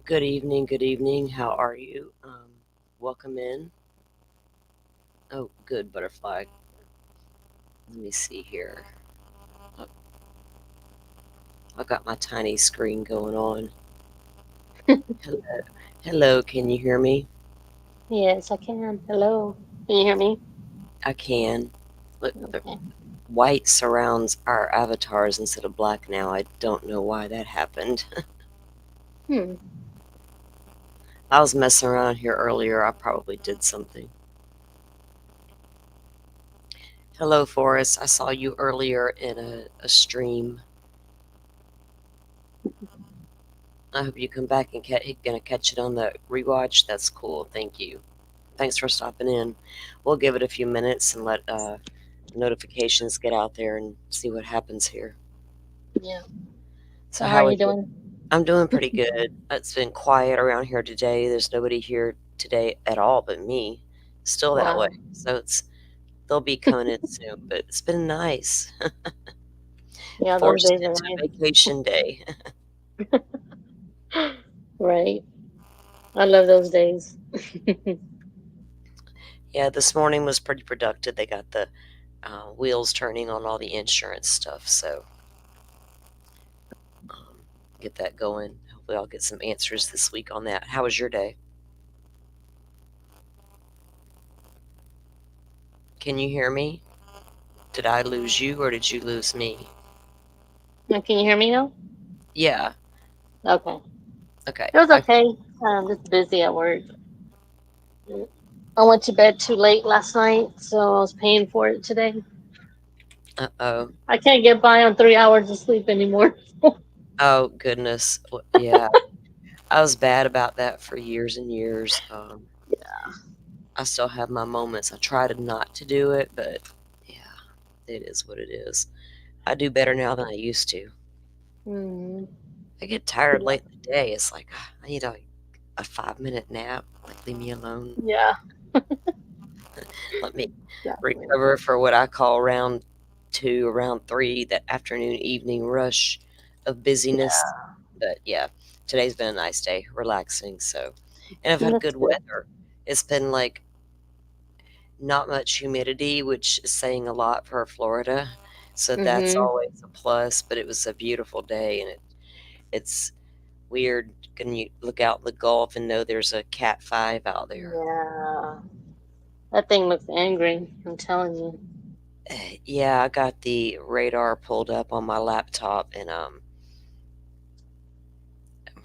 Good evening, good evening. How are you? Welcome in. Oh, good, butterfly. Let me see here. Oh, I got my tiny screen going on. Hello, hello. Can you hear me? Yes, I can. Hello. Can you hear me? I can. Look, the Okay. white surrounds our avatars instead of black now. I don't know why that happened. Hmm. I was messing around here earlier. I probably did something. Hello, Forrest. I saw you earlier in a stream. I hope you come back and gonna catch it on the rewatch. That's cool. Thank you. Thanks for stopping in. We'll give it a few minutes and let notifications get out there and see what happens here. Yeah. So, So how are how you is it? doing? I'm doing pretty good. It's been quiet around here today. There's nobody here today at all but me. Still that way. Wow. So they'll be coming in soon. But it's been nice. Yeah, those Forced days are into nice. vacation day. Right. I love those days. Yeah, this morning was pretty productive. They got the wheels turning on all the insurance stuff. So um, get that going. Hopefully, I'll get some answers this week on that. How was your day? Can you hear me? Did I lose you or did you lose me? Now, can you hear me now? Yeah. Okay. Okay. It was okay. Just busy at work. I went to bed too late last night, so I was paying for it today. Oh. I can't get by on 3 hours of sleep anymore. Oh goodness. Yeah. I was bad about that for years and years. I still have my moments. I try to not to do it, but yeah, it is what it is. I do better now than I used to. Mm, I get tired yeah. late in the day. It's like I need a 5 minute nap. Like leave me alone. Yeah. Let me Definitely. recover for what I call round two, around three, that afternoon evening rush of busyness. Yeah. But yeah, today's been a nice day, relaxing. So, and I've had That's good good. weather. It's been like not much humidity, which is saying a lot for Florida. So that's Mhm. always a plus. But it was a beautiful day, and it's weird. Can you look out in the Gulf and know there's a Cat 5 out there? Yeah. That thing looks angry. I'm telling you. Yeah, I got the radar pulled up on my laptop, and I'm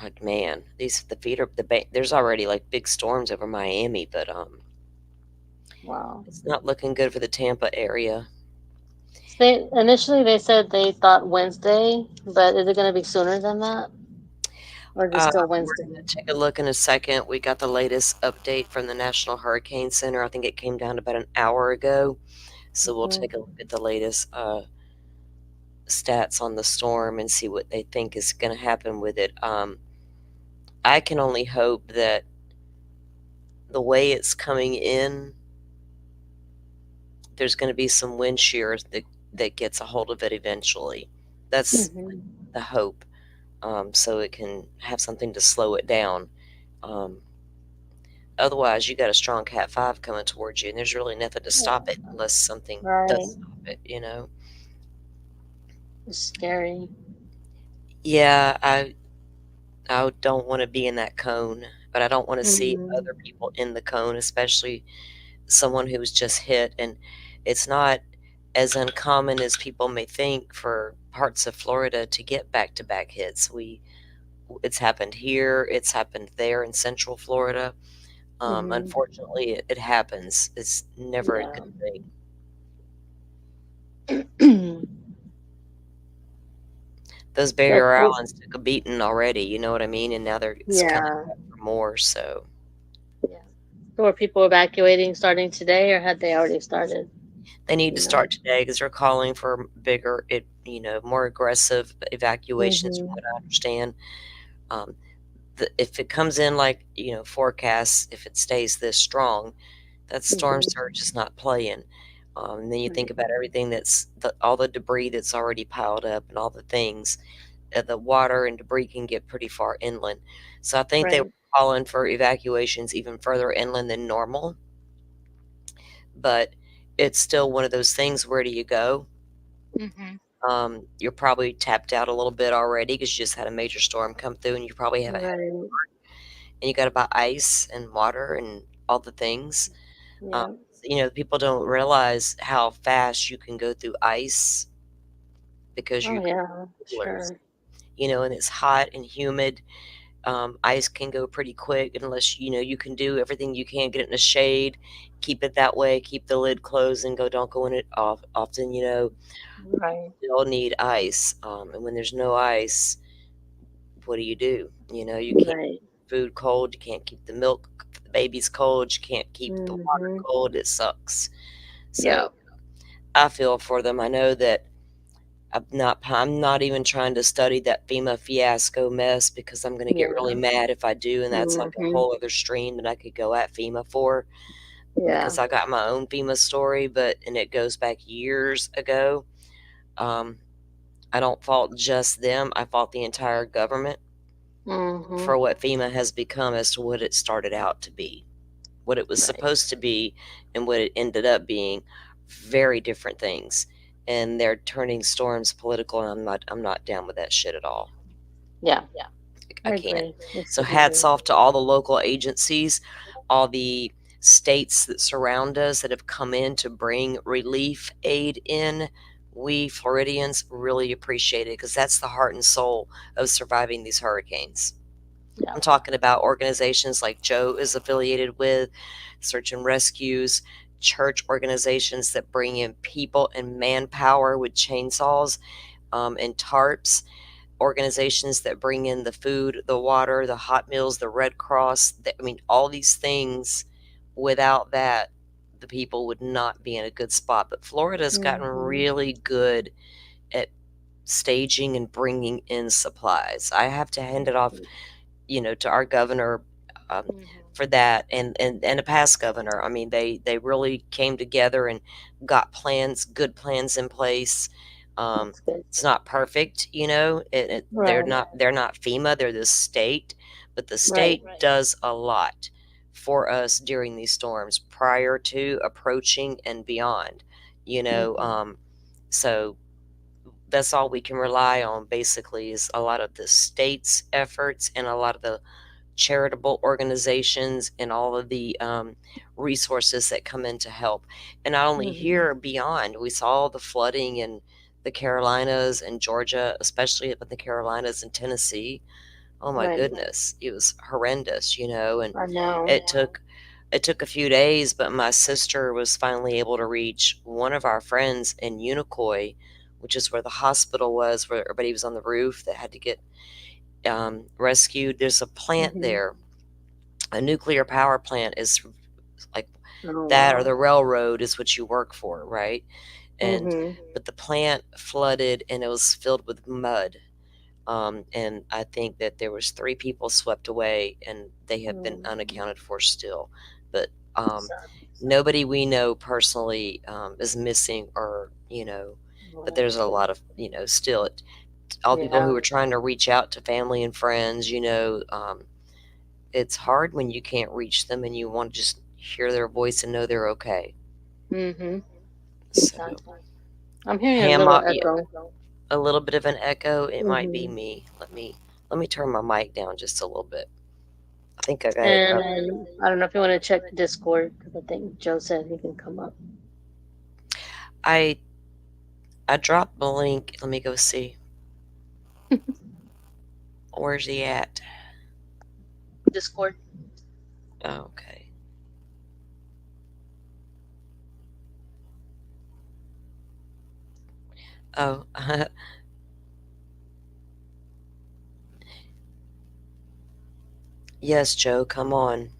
like, man, these the feet are there's already like big storms over Miami, but Wow. it's not looking good for the Tampa area. So initially they said they thought Wednesday, but is it going to be sooner than that, or is it still We're Wednesday? gonna take a look in a second. We got the latest update from the National Hurricane Center. I think it came down about an hour ago, so we'll Hmm. take a look at the latest stats on the storm and see what they think is going to happen with it. I can only hope that the way it's coming in, there's going to be some wind shear that gets a hold of it eventually. That's Hmm. the hope, so it can have something to slow it down. Um, Otherwise, you got a strong Cat 5 coming towards you, and there's really nothing to stop it unless something does Right. stop it. It's scary. Yeah, I don't want to be in that cone, but I don't want to see Hmm. other people in the cone, especially someone who was just hit. And it's not as uncommon as people may think for parts of Florida to get back-to-back hits. It's happened here, it's happened there in Central Florida. Hmm. Unfortunately, it happens. It's never a Yeah. good thing. Those That's barrier what. islands took a beating already, you know what I mean? And now it's coming Yeah. back for more. So Yeah. So are people evacuating starting today, or had they already started? they need You to know. start today because they're calling for more aggressive evacuations, from Hmm. what I understand. Um, if it comes in like forecasts, if it stays this strong, that storm Hmm. surge is not playing. And then you think Right. about everything all the debris that's already piled up and all the things. the water and debris can get pretty far inland. So I think they were Right. calling for evacuations even further inland than normal. But it's still one of those things. Where do you go? Mhm. You're probably tapped out a little bit already because you just had a major storm come through, and you probably haven't had, Right. and you got to buy ice and water and all the things. Um, Yeah. people don't realize how fast you can go through ice because Oh you got yeah. coolers. Sure. And it's hot and humid. Ice can go pretty quick unless you can do everything you can, get it in the shade, keep it that way, keep the lid closed, and go. Don't go in it off often. Right. You'll need ice. And when there's no ice, what do? You can't Right. keep food cold. You can't keep the milk, the babies cold. You can't keep the water Mhm. cold. It sucks. So Yeah. I feel for them. I know that I'm not even trying to study that FEMA fiasco mess because I'm gonna get really Yeah. mad if I do, and that's like a Mhm. whole other stream that I could go at FEMA for, Yeah. because I got my own FEMA story, and it goes back years ago. Um, I don't fault just them. I fault the entire government Mhm. for what FEMA has become as to what it started out to be, what it was Right. supposed to be, and what it ended up being. Very different things. And they're turning storms political, and I'm not down with that shit at all. Yeah. I I can't. agree. It's So hats crazy. off to all the local agencies, all the states that surround us that have come in to bring relief aid in. We Floridians really appreciate it because that's the heart and soul of surviving these hurricanes. Yeah. I'm talking about organizations like Joe is affiliated with, search and rescues, church organizations that bring in people and manpower with chainsaws, and tarps, organizations that bring in the food, the water, the hot meals, the Red Cross. I mean, all these things. Without that, the people would not be in a good spot. But Florida's gotten Mhm. really good at staging and bringing in supplies. I have to hand it off, to our governor, um, Mhm. for that, and a past governor. I mean, they really came together and got good plans in place. Um, That's good. it's not perfect, they're Right. not FEMA, they're the state, but the Right. state does a lot for us during these storms, prior to, approaching, and beyond. You know, Mhm. um, so that's all we can rely on. Basically, is a lot of the state's efforts and a lot of the charitable organizations and all of the resources that come in to help. And not only Mhm. here, beyond, we saw the flooding in the Carolinas and Georgia, especially up in the Carolinas and Tennessee. Oh my Right. goodness, it was horrendous, and I know. it took it took a few days, but my sister was finally able to reach one of our friends in Unicoi, which is where the hospital was, where everybody was on the roof that had to get rescued. There's a plant Mhm. there, a nuclear power plant is like Oh that, or wow. the railroad is what you work for, right? And Mhm. but the plant flooded and it was filled with mud. And I think that there was 3 people swept away, and they have been Mhm. unaccounted for still. But um, So, nobody we know personally is missing, or but well, there's that's a good. lot of still all people Yeah. who are trying to reach out to family and friends. It's hard when you can't reach them and you want to just hear their voice and know they're okay. Mhm. So, Exactly. I'm hearing a Ham, little yeah, echo. a little bit of an echo. It might be Mhm. me. Let me turn my mic down just a little bit. I think I got it up. And I don't know if you want to check Discord because I think Joe said he can come up. I I dropped the link. Let me go see. Where's he at? Discord. Oh, okay. Oh, yes, Joe. Come on.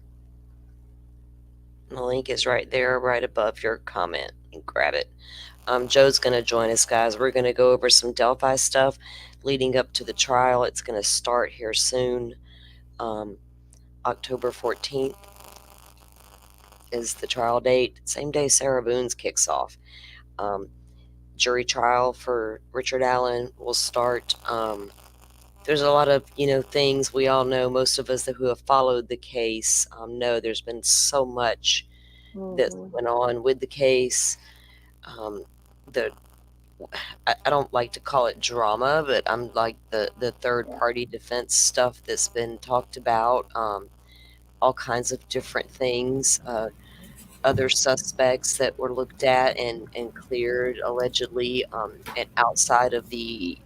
The link is right there, right above your comment. You grab it. Joe's going to join us, guys. We're going to go over some Delphi stuff leading up to the trial. It's going to start here soon. Um, October 14th is the trial date. Same day Sarah Boone's kicks off. Um, Jury trial for Richard Allen will start. there's a lot of things we all know. Most of us who have followed the case know there's been so much that Hmm. went on with the case. The I don't like to call it drama, but I'm like the third Yeah. party defense stuff that's been talked about. All kinds of different things. Other suspects that were looked at and cleared allegedly, and outside of the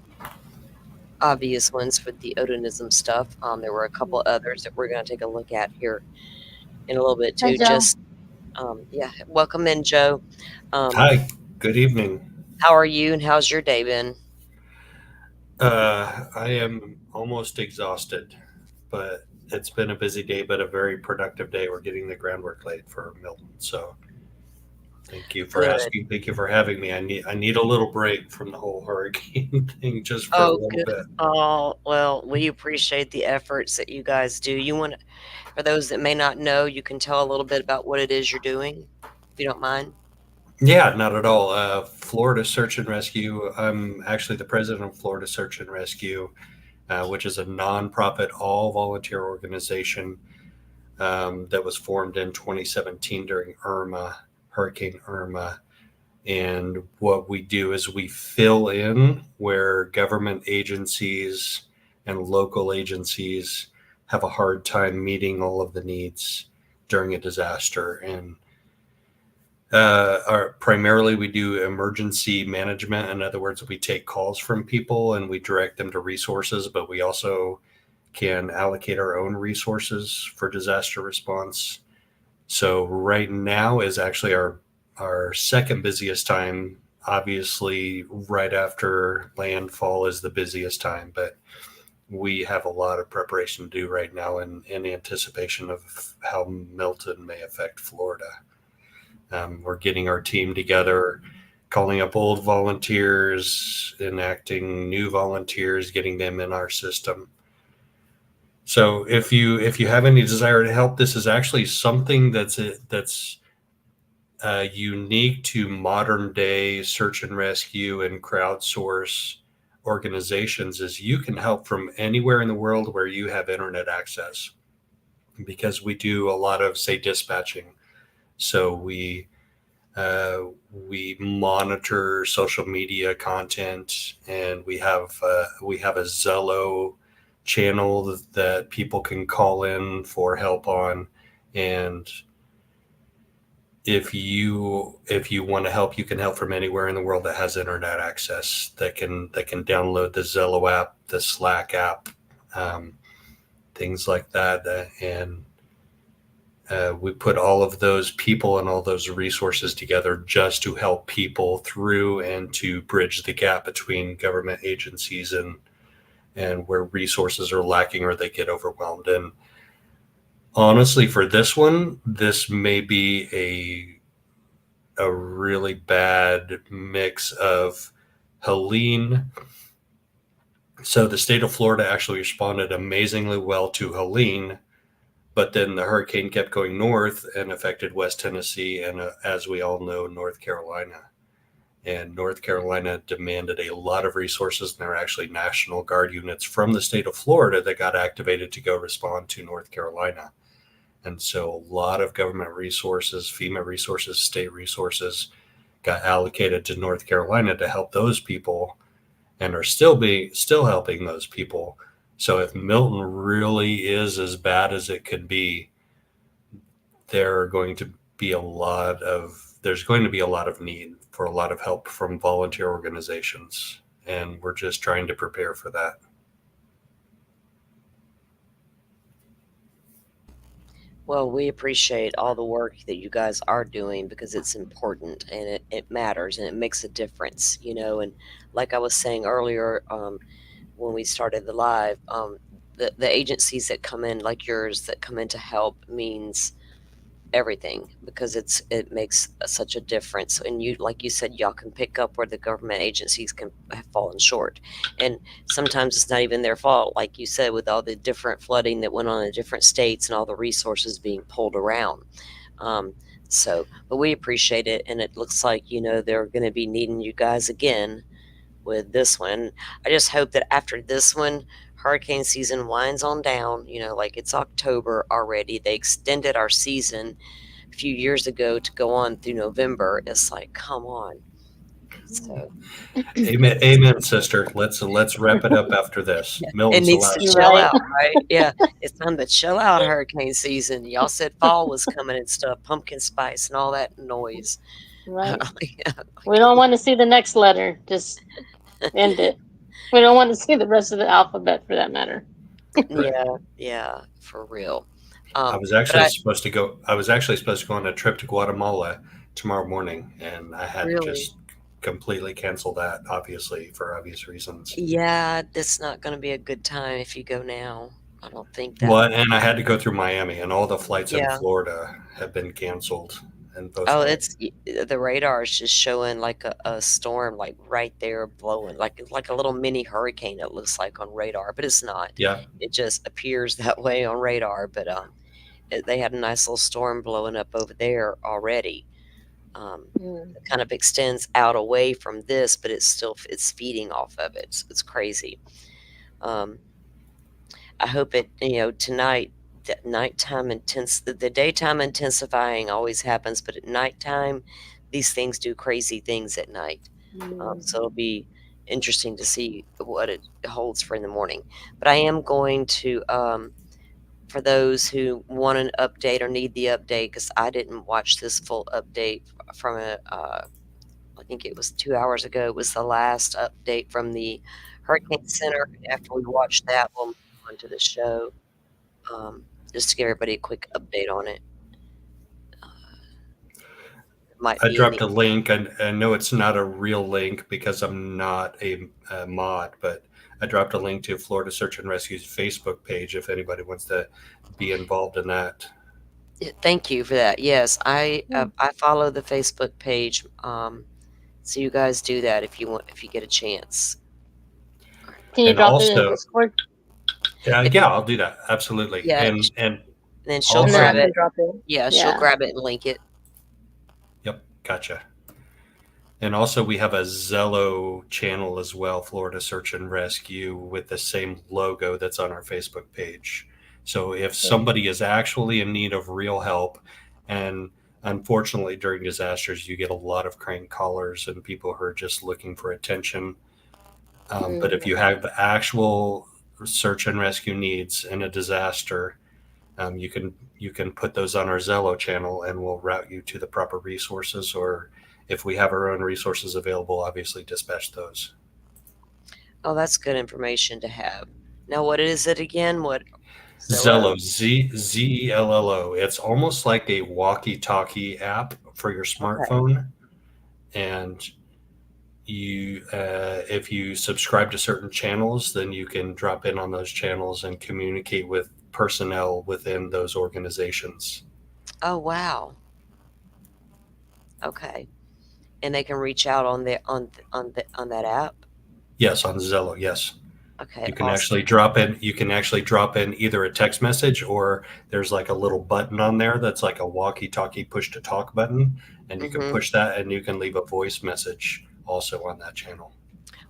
obvious ones for the Odonism stuff. There were a couple others that we're going to take a look at here in a little bit Hi, too. Joe. Yeah, welcome in, Joe. Um, Hi, good evening. how are you and how's your day been? I am almost exhausted, but it's been a busy day, but a very productive day. We're getting the groundwork laid for Milton. So thank you for Good. asking. Thank you for having me. I need a little break from the whole hurricane thing just for a Oh, little good. bit. Oh, well, we appreciate the efforts that you guys do. You want, for those that may not know, you can tell a little bit about what it is you're doing, if you don't mind. Yeah, not at all. Florida Search and Rescue. I'm actually the president of Florida Search and Rescue, which is a nonprofit, all volunteer organization that was formed in 2017 during Hurricane Irma. And what we do is we fill in where government agencies and local agencies have a hard time meeting all of the needs during a disaster. And primarily, we do emergency management. In other words, we take calls from people and we direct them to resources, but we also can allocate our own resources for disaster response. So right now is actually our second busiest time. Obviously, right after landfall is the busiest time, but we have a lot of preparation to do right now in anticipation of how Milton may affect Florida. We're getting our team together, calling up old volunteers, enacting new volunteers, getting them in our system. So if you have any desire to help, this is actually something that's unique to modern day search and rescue and crowdsource organizations. Is you can help from anywhere in the world where you have internet access, because we do a lot of, say, dispatching. So uh, we monitor social media content, and we have a Zello channel that people can call in for help on. And if you want to help, you can help from anywhere in the world that has internet access, that can download the Zello app, the Slack app, um, things like that. And we put all of those people and all those resources together just to help people through and to bridge the gap between government agencies and where resources are lacking or they get overwhelmed. And honestly, for this one, this may be a really bad mix of Helene. So the state of Florida actually responded amazingly well to Helene, but then the hurricane kept going north and affected West Tennessee and, as we all know, North Carolina. And North Carolina demanded a lot of resources, and there are actually National Guard units from the state of Florida that got activated to go respond to North Carolina. And so a lot of government resources, FEMA resources, state resources, got allocated to North Carolina to help those people, and are still helping those people. So if Milton really is as bad as it could be, there are going to be a lot of there's going to be a lot of need for a lot of help from volunteer organizations, and we're just trying to prepare for that. Well, we appreciate all the work that you guys are doing because it's important and it matters and it makes a difference, And like I was saying earlier, when we started the live, the agencies that come in, like yours, that come in to help means everything because it makes such a difference. And you, like you said, y'all can pick up where the government agencies can have fallen short, and sometimes it's not even their fault, like you said, with all the different flooding that went on in different states and all the resources being pulled around. um, but we appreciate it, and it looks like they're going to be needing you guys again with this one. I just hope that after this one, hurricane season winds on down, like it's October already. They extended our season a few years ago to go on through November. It's like, come on. So Amen, amen, sister. Let's wrap it up after this. yeah, it Milton's the needs to last chill word. Right. out, right? Yeah, it's time to chill out. Hurricane season. Y'all said fall was coming and stuff, pumpkin spice and all that noise. Right. Yeah, We don't want to see the next letter. Just end it. We don't want to see the rest of the alphabet for that matter. Right. yeah, yeah, for real. I was But actually I supposed to go. I was actually supposed to go on a trip to Guatemala tomorrow morning, and I had to really, just completely cancel that, obviously for obvious reasons. yeah, that's not going to be a good time if you go now. I don't think that. Well, and I had to go through Miami, and all the flights in Yeah. Florida have been canceled and Oh, postponed. the radar is just showing like a storm like right there blowing like a little mini hurricane it looks like on radar, but it's not. Yeah, It just appears that way on radar, but they had a nice little storm blowing up over there already. Mm. It kind of extends out away from this, but it's feeding off of it. It's crazy. Um, I hope it, tonight, that nighttime the daytime intensifying always happens, but at nighttime, these things do crazy things at night. Mm. So it'll be interesting to see what it holds for in the morning. But I am going to, for those who want an update or need the update, because I didn't watch this full update from I think it was 2 hours ago, was the last update from the Hurricane Center. After we watch that, we'll move on to the show, um, just to give everybody a quick update on it. Uh, it might I be in dropped the a link. I know it's not a real link because I'm not a mod, but I dropped a link to Florida Search and Rescue's Facebook page if anybody wants to be involved in that. Thank you for that. Yes, Mm. I follow the Facebook page. So you guys do that if you get a chance. Can you And drop it in also, Discord? If yeah, I'll do that absolutely. yeah, And then she'll And then I grab also, can it. drop it. Yeah, she'll Yeah. grab it and link it. yep, gotcha. And also, we have a Zello channel as well, Florida Search and Rescue, with the same logo that's on our Facebook page. So if somebody is actually in need of real help, and unfortunately during disasters, you get a lot of crank callers and people who are just looking for attention. But if Mm. you have actual search and rescue needs in a disaster, you can put those on our Zello channel, and we'll route you to the proper resources. Or if we have our own resources available, obviously dispatch those. Oh, that's good information to have. Now, what is it again? What Zillow? Zello, Zello. It's almost like a walkie-talkie app for your Okay. smartphone, and if you subscribe to certain channels, then you can drop in on those channels and communicate with personnel within those organizations. Oh, wow. Okay. And they can reach out on on that app. Yes, on Zello. Yes. Okay, You can actually awesome. drop in. You can actually drop in either a text message, or there's like a little button on there that's like a walkie-talkie push-to-talk button, and you can Hmm. push that, and you can leave a voice message also on that channel.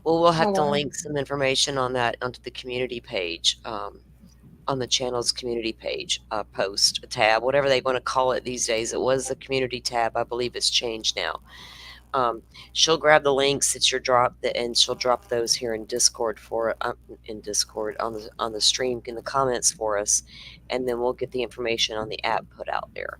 Well, we'll Oh have to wow. link some information on that onto the community page, on the channel's community page, post, a tab, whatever they want to call it these days. It was the community tab. I believe it's changed now. Um, she'll grab the links that you're and she'll drop those here in Discord in Discord on the stream in the comments for us, and then we'll get the information on the app put out there.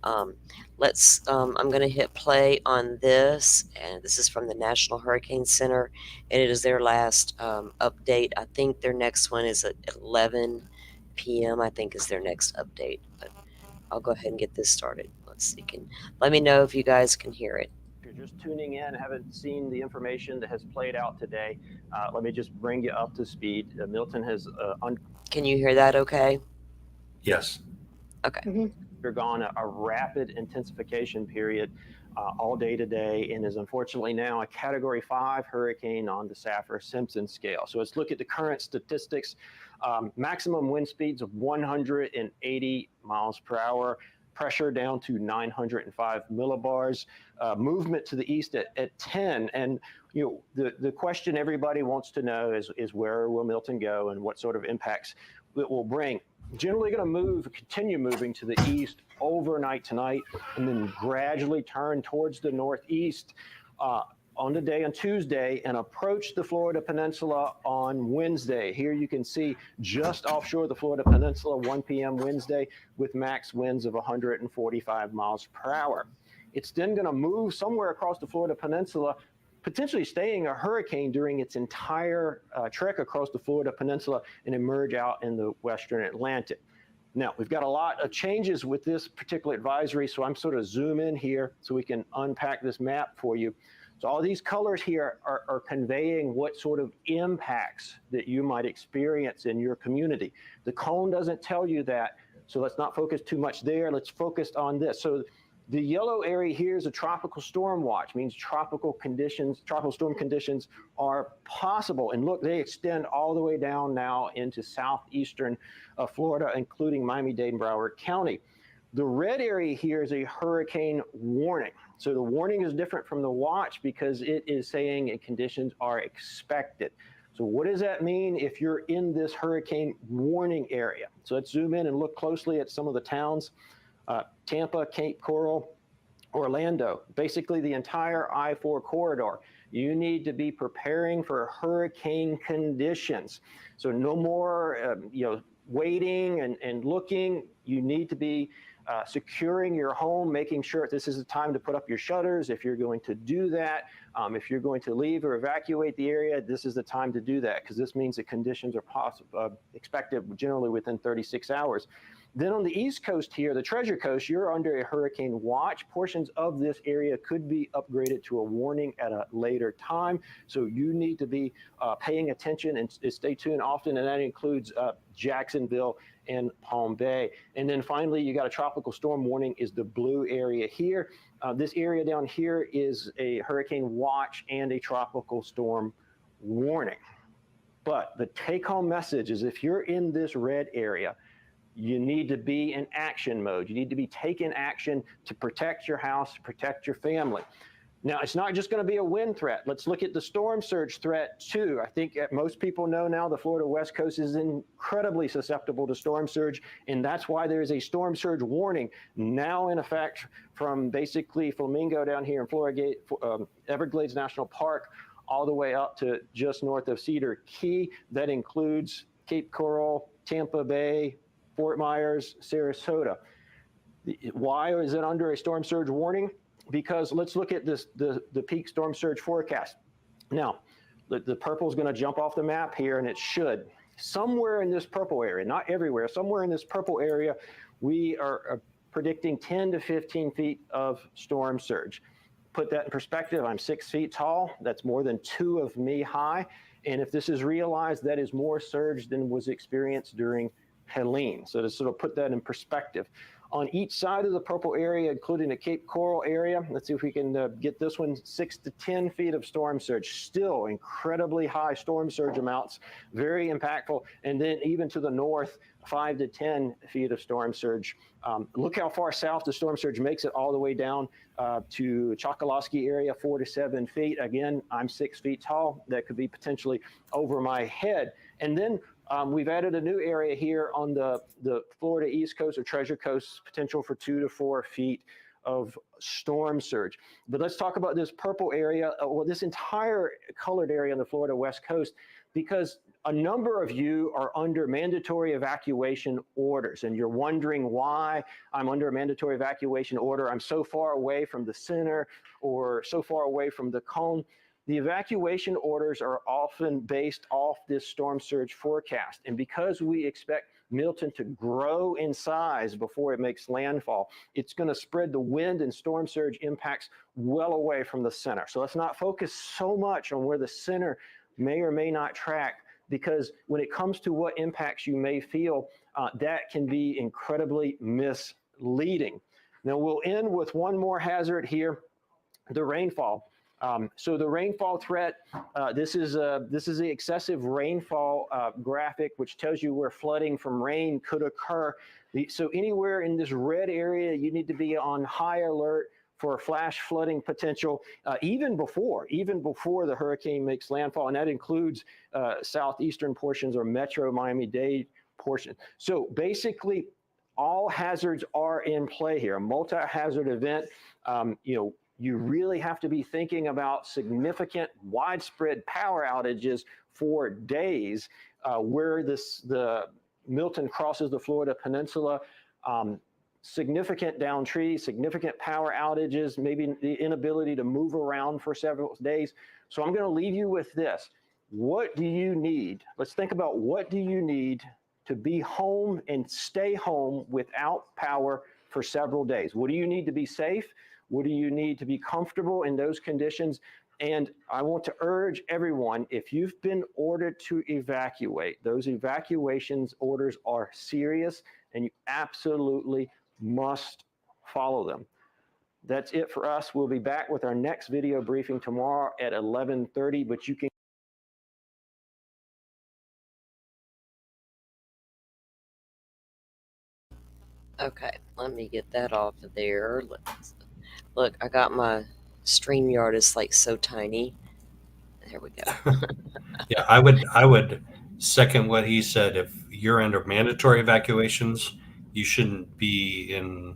Um, I'm going to hit play on this, and this is from the National Hurricane Center, and it is their last update. I think their next one is at 11 p.m. I think is their next update, but I'll go ahead and get this started. Let's see. Let me know if you guys can hear it. If you're just tuning in, haven't seen the information that has played out today, let me just bring you up to speed. Milton has Can you hear that okay? Yes. Okay. Mm-hmm. undergone a rapid intensification period all day today, and is unfortunately now a Category 5 hurricane on the Saffir-Simpson scale. So let's look at the current statistics. Maximum wind speeds of 180 miles per hour. Pressure down to 905 millibars, movement to the east at 10. And The question everybody wants to know is where will Milton go and what sort of impacts it will bring. Generally going to continue moving to the east overnight tonight, and then gradually turn towards the northeast on Tuesday, and approach the Florida Peninsula on Wednesday. Here you can see just offshore the Florida Peninsula, 1 p.m. Wednesday, with max winds of 145 miles per hour. It's then going to move somewhere across the Florida Peninsula, potentially staying a hurricane during its entire trek across the Florida Peninsula and emerge out in the western Atlantic. Now, we've got a lot of changes with this particular advisory, so I'm sort of zoom in here so we can unpack this map for you. So all these colors here are conveying what sort of impacts that you might experience in your community. The cone doesn't tell you that, so let's not focus too much there. Let's focus on this. So the yellow area here is a tropical storm watch, means tropical storm conditions are possible. And look, they extend all the way down now into southeastern Florida, including Miami-Dade and Broward County. The red area here is a hurricane warning. So the warning is different from the watch because it is saying conditions are expected. So what does that mean if you're in this hurricane warning area? So let's zoom in and look closely at some of the towns. Tampa, Cape Coral, Orlando, basically the entire I-4 corridor. You need to be preparing for hurricane conditions. So no more waiting and looking. You need to be securing your home, making sure this is the time to put up your shutters. If you're going to do that, if you're going to leave or evacuate the area, this is the time to do that, because this means that conditions are expected generally within 36 hours. Then on the East Coast here, the Treasure Coast, you're under a hurricane watch. Portions of this area could be upgraded to a warning at a later time. So you need to be paying attention and stay tuned often, and that includes Jacksonville and Palm Bay. And then finally, you got a tropical storm warning is the blue area here. This area down here is a hurricane watch and a tropical storm warning. But the take-home message is if you're in this red area, you need to be in action mode. You need to be taking action to protect your house, to protect your family. Now, it's not just going to be a wind threat. Let's look at the storm surge threat too. I think most people know now the Florida West Coast is incredibly susceptible to storm surge, and that's why there is a storm surge warning now in effect from basically Flamingo down here in Florida, Everglades National Park, all the way up to just north of Cedar Key. That includes Cape Coral, Tampa Bay, Fort Myers, Sarasota. Why is it under a storm surge warning? Because let's look at this, the peak storm surge forecast. Now, the purple is going to jump off the map here, and it should. Somewhere in this purple area, not everywhere, somewhere in this purple area, we are predicting 10 to 15 feet of storm surge. Put that in perspective, I'm 6 feet tall. That's more than 2 of me high. And if this is realized, that is more surge than was experienced during Helene. So to sort of put that in perspective. On each side of the purple area, including the Cape Coral area, let's see if we can get this one, 6 to 10 feet of storm surge. Still incredibly high storm surge amounts, very impactful. And then even to the north, 5 to 10 feet of storm surge. Look how far south the storm surge makes it all the way down to Chokoloskee area, 4 to 7 feet. Again, I'm 6 feet tall. That could be potentially over my head. And then we've added a new area here on the Florida East Coast or Treasure Coast, potential for 2 to 4 feet of storm surge. But let's talk about this purple area, or this entire colored area on the Florida West Coast, because a number of you are under mandatory evacuation orders, and you're wondering why I'm under a mandatory evacuation order. I'm so far away from the center or so far away from the cone. The evacuation orders are often based off this storm surge forecast. And because we expect Milton to grow in size before it makes landfall, it's going to spread the wind and storm surge impacts well away from the center. So let's not focus so much on where the center may or may not track, because when it comes to what impacts you may feel, that can be incredibly misleading. Now we'll end with one more hazard here, the rainfall. So the rainfall threat, this is the excessive rainfall graphic, which tells you where flooding from rain could occur. So anywhere in this red area, you need to be on high alert for flash flooding potential even before the hurricane makes landfall, and that includes southeastern portions or Metro Miami-Dade portion. So basically, all hazards are in play here. A multi-hazard event, you really have to be thinking about significant, widespread power outages for days where the Milton crosses the Florida Peninsula. Significant down trees, significant power outages, maybe the inability to move around for several days. So I'm going to leave you with this. What do you need? Let's think about what do you need to be home and stay home without power for several days? What do you need to be safe? What do you need to be comfortable in those conditions? And I want to urge everyone, if you've been ordered to evacuate, those evacuations orders are serious and you absolutely must follow them. That's it for us. We'll be back with our next video briefing tomorrow at 11:30, but you can Okay, let me get that off of there. Look, I got my StreamYard is like so tiny. There we go. Yeah, I would second what he said. If you're under mandatory evacuations, you shouldn't be in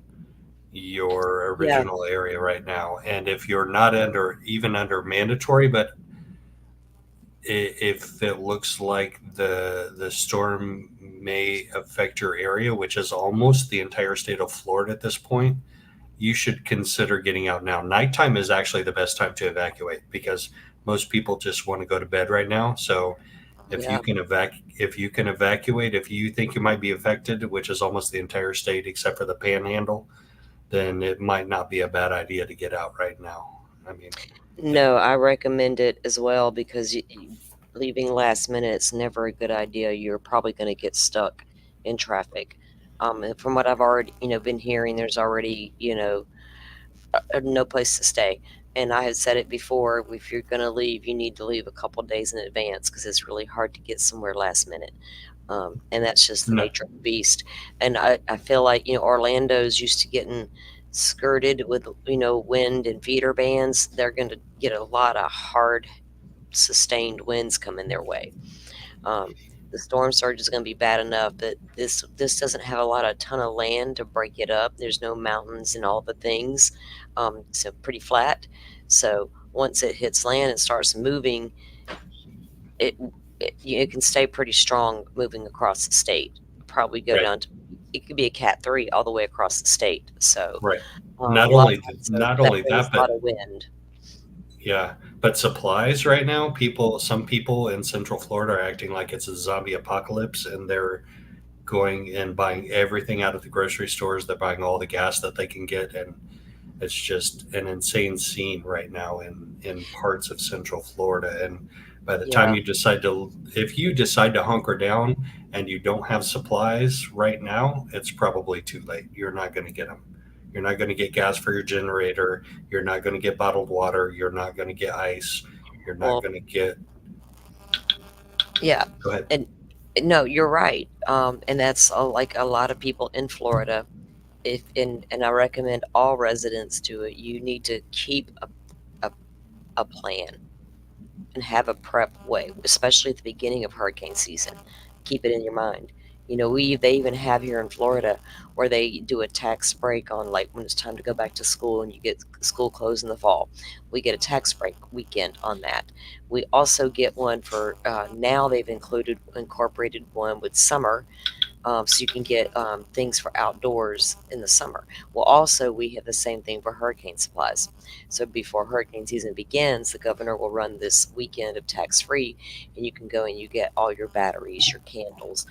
your Yeah, original area right now. And if you're not under mandatory, but if it looks like the storm may affect your area, which is almost the entire state of Florida at this point, you should consider getting out now. Nighttime is actually the best time to evacuate because most people just want to go to bed right now. So if you yeah. can evacuate, if you think you might be affected, which is almost the entire state except for the panhandle, then it might not be a bad idea to get out right now. I mean, No, I recommend it as well because leaving last minute is never a good idea. You're probably going to get stuck in traffic. And from what I've already, been hearing, there's already, no place to stay. And I had said it before, if you're going to leave, you need to leave a couple days in advance because it's really hard to get somewhere last minute. And that's just the no, nature of the beast. And I feel like, Orlando's used to getting skirted with, wind and feeder bands. They're going to get a lot of hard, sustained winds coming their way. Um, the storm surge is going to be bad enough, but this doesn't have a ton of land to break it up. There's no mountains and all the things, so pretty flat. So once it hits land and starts moving, it it can stay pretty strong moving across the state. Probably go right, down to it could be a Cat 3 all the way across the state. So right. a Not lot only so not that only brings that, a lot but of wind. yeah, but supplies right now, some people in Central Florida are acting like it's a zombie apocalypse, and they're going and buying everything out of the grocery stores. They're buying all the gas that they can get, and it's just an insane scene right now in parts of Central Florida. And by the time Yeah. if you decide to hunker down and you don't have supplies right now, it's probably too late. You're not going to get them. You're not going to get gas for your generator. You're not going to get bottled water. You're not going to get ice. You're not Well, going to get. yeah. Go ahead. And no, you're right. And that's like a lot of people in Florida. If and I recommend all residents do it. You need to keep a, a plan and have a prep way, especially at the beginning of hurricane season. Keep it in your mind. They even have here in Florida where they do a tax break on like when it's time to go back to school and you get school closed in the fall. We get a tax break weekend on that. We also get one for now they've incorporated one with summer, so you can get things for outdoors in the summer. Well, also we have the same thing for hurricane supplies. So before hurricane season begins, the governor will run this weekend of tax free, and you can go and you get all your batteries, your candles,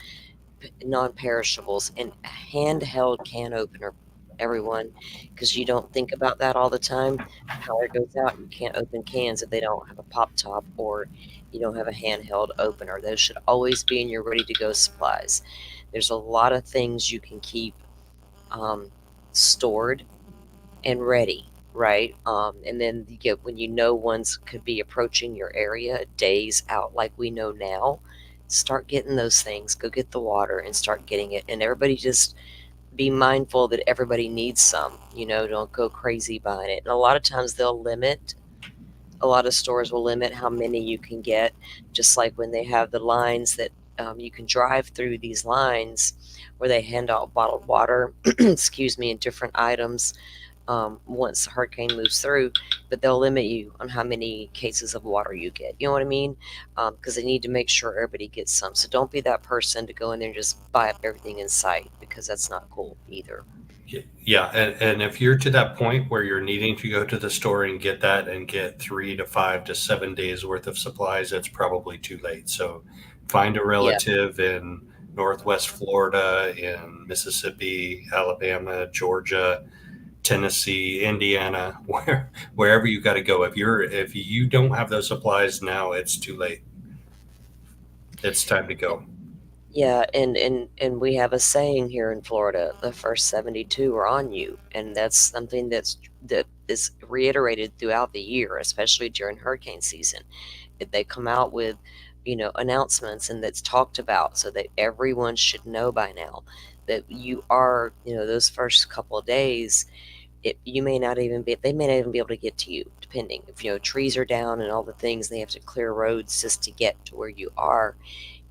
non-perishables, and a handheld can opener. Everyone, because you don't think about that all the time. Power goes out, you can't open cans if they don't have a pop top or you don't have a handheld opener. Those should always be in your ready to go supplies. There's a lot of things you can keep um, stored and ready, right? And then you get when ones could be approaching your area days out, like we know now. Start getting those things. Go get the water and start getting it. And everybody just be mindful that everybody needs some. Don't go crazy buying it. And a lot of times a lot of stores will limit how many you can get, just like when they have the lines that you can drive through these lines where they hand out bottled water, excuse me, and different items once the hurricane moves through, but they'll limit you on how many cases of water you get. You know what I mean? Because they need to make sure everybody gets some. So don't be that person to go in there and just buy up everything in sight, because that's not cool either. Yeah, and if you're to that point where you're needing to go to the store and get that and get 3 to 5 to 7 days worth of supplies, it's probably too late. So find a Yeah, relative in Northwest Florida, in Mississippi, Alabama, Georgia, Tennessee, Indiana, wherever you got to go. If you don't have those supplies now, it's too late. It's time to go. yeah, and we have a saying here in Florida: the first 72 are on you, and that's something that is reiterated throughout the year, especially during hurricane season. They come out with announcements, and that's talked about so that everyone should know by now that you are, those first couple of days, you may not even be they may not even be able to get to you, depending if trees are down and all the things, they have to clear roads just to get to where you are.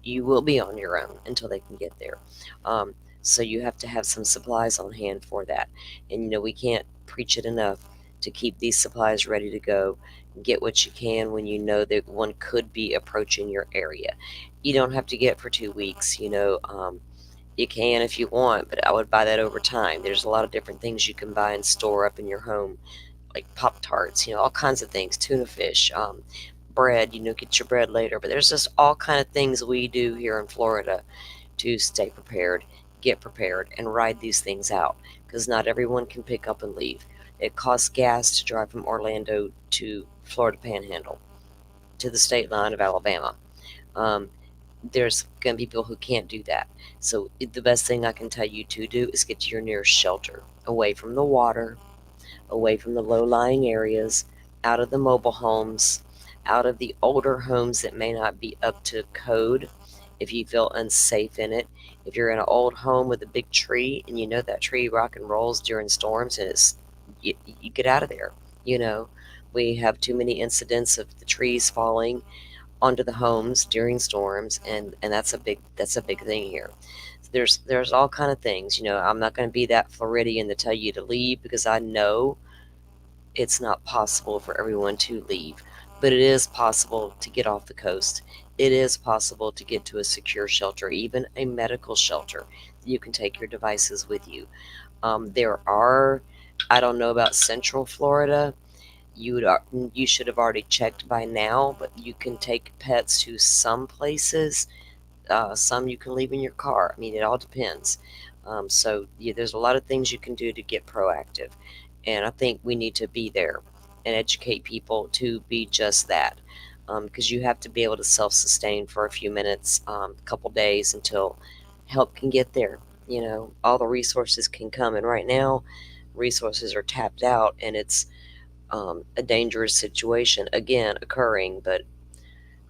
You will be on your own until they can get there. um, so you have to have some supplies on hand for that. And we can't preach it enough to keep these supplies ready to go. Get what you can when you know that one could be approaching your area. You don't have to get for 2 weeks. You can if you want, but I would buy that over time. There's a lot of different things you can buy and store up in your home, like Pop Tarts, all kinds of things, tuna fish, bread. Get your bread later. But there's just all kind of things we do here in Florida to stay prepared, get prepared, and ride these things out. Because not everyone can pick up and leave. It costs gas to drive from Orlando to Florida Panhandle to the state line of Alabama. Um, there's going to be people who can't do that. So the best thing I can tell you to do is get to your nearest shelter, away from the water, away from the low-lying areas, out of the mobile homes, out of the older homes that may not be up to code if you feel unsafe in it. If you're in an old home with a big tree and you know that tree rock and rolls during storms, and you get out of there. You know, we have too many incidents of the trees falling onto the homes during storms, and that's a big thing here. There's all kind of things. I'm not going to be that Floridian to tell you to leave, because I know it's not possible for everyone to leave, but it is possible to get off the coast. It is possible to get to a secure shelter, even a medical shelter. You can take your devices with you. There are, I don't know about Central Florida. You should have already checked by now, but you can take pets to some places. Some you can leave in your car. I mean, it all depends. So yeah, there's a lot of things you can do to get proactive, and I think we need to be there and educate people to be just that. Because you have to be able to self-sustain for a few minutes, a couple days, until help can get there. All the resources can come, and right now, resources are tapped out, and it's a dangerous situation again occurring. But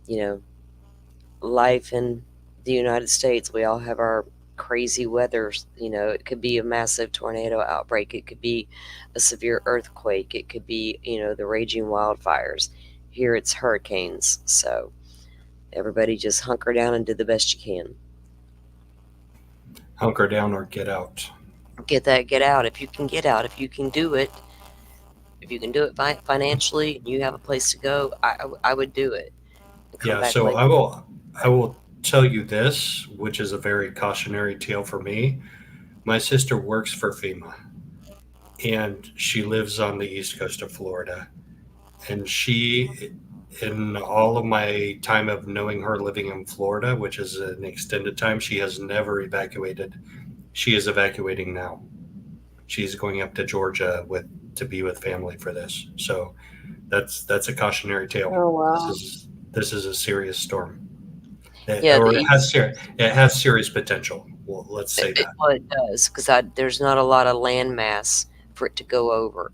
you know, life in the United States, we all have our crazy weathers. It could be a massive tornado outbreak, it could be a severe earthquake, it could be, the raging wildfires. Here it's hurricanes. So everybody just hunker down and do the best you can. Hunker down or get out. Get out if you can get out, if you can do it. If you can do it financially and you have a place to go, I would do it and come Yeah, back so later. I will tell you this, which is a very cautionary tale for me. My sister works for FEMA, and she lives on the east coast of Florida. And she, in all of my time of knowing her living in Florida, which is an extended time, she has never evacuated. She is evacuating now. She's going up to Georgia to be with family for this. So that's a cautionary tale. Oh This wow. is this is a serious storm. Yeah, Or it has serious potential. Well, let's say that. well, it does, because there's not a lot of land mass for it to go over.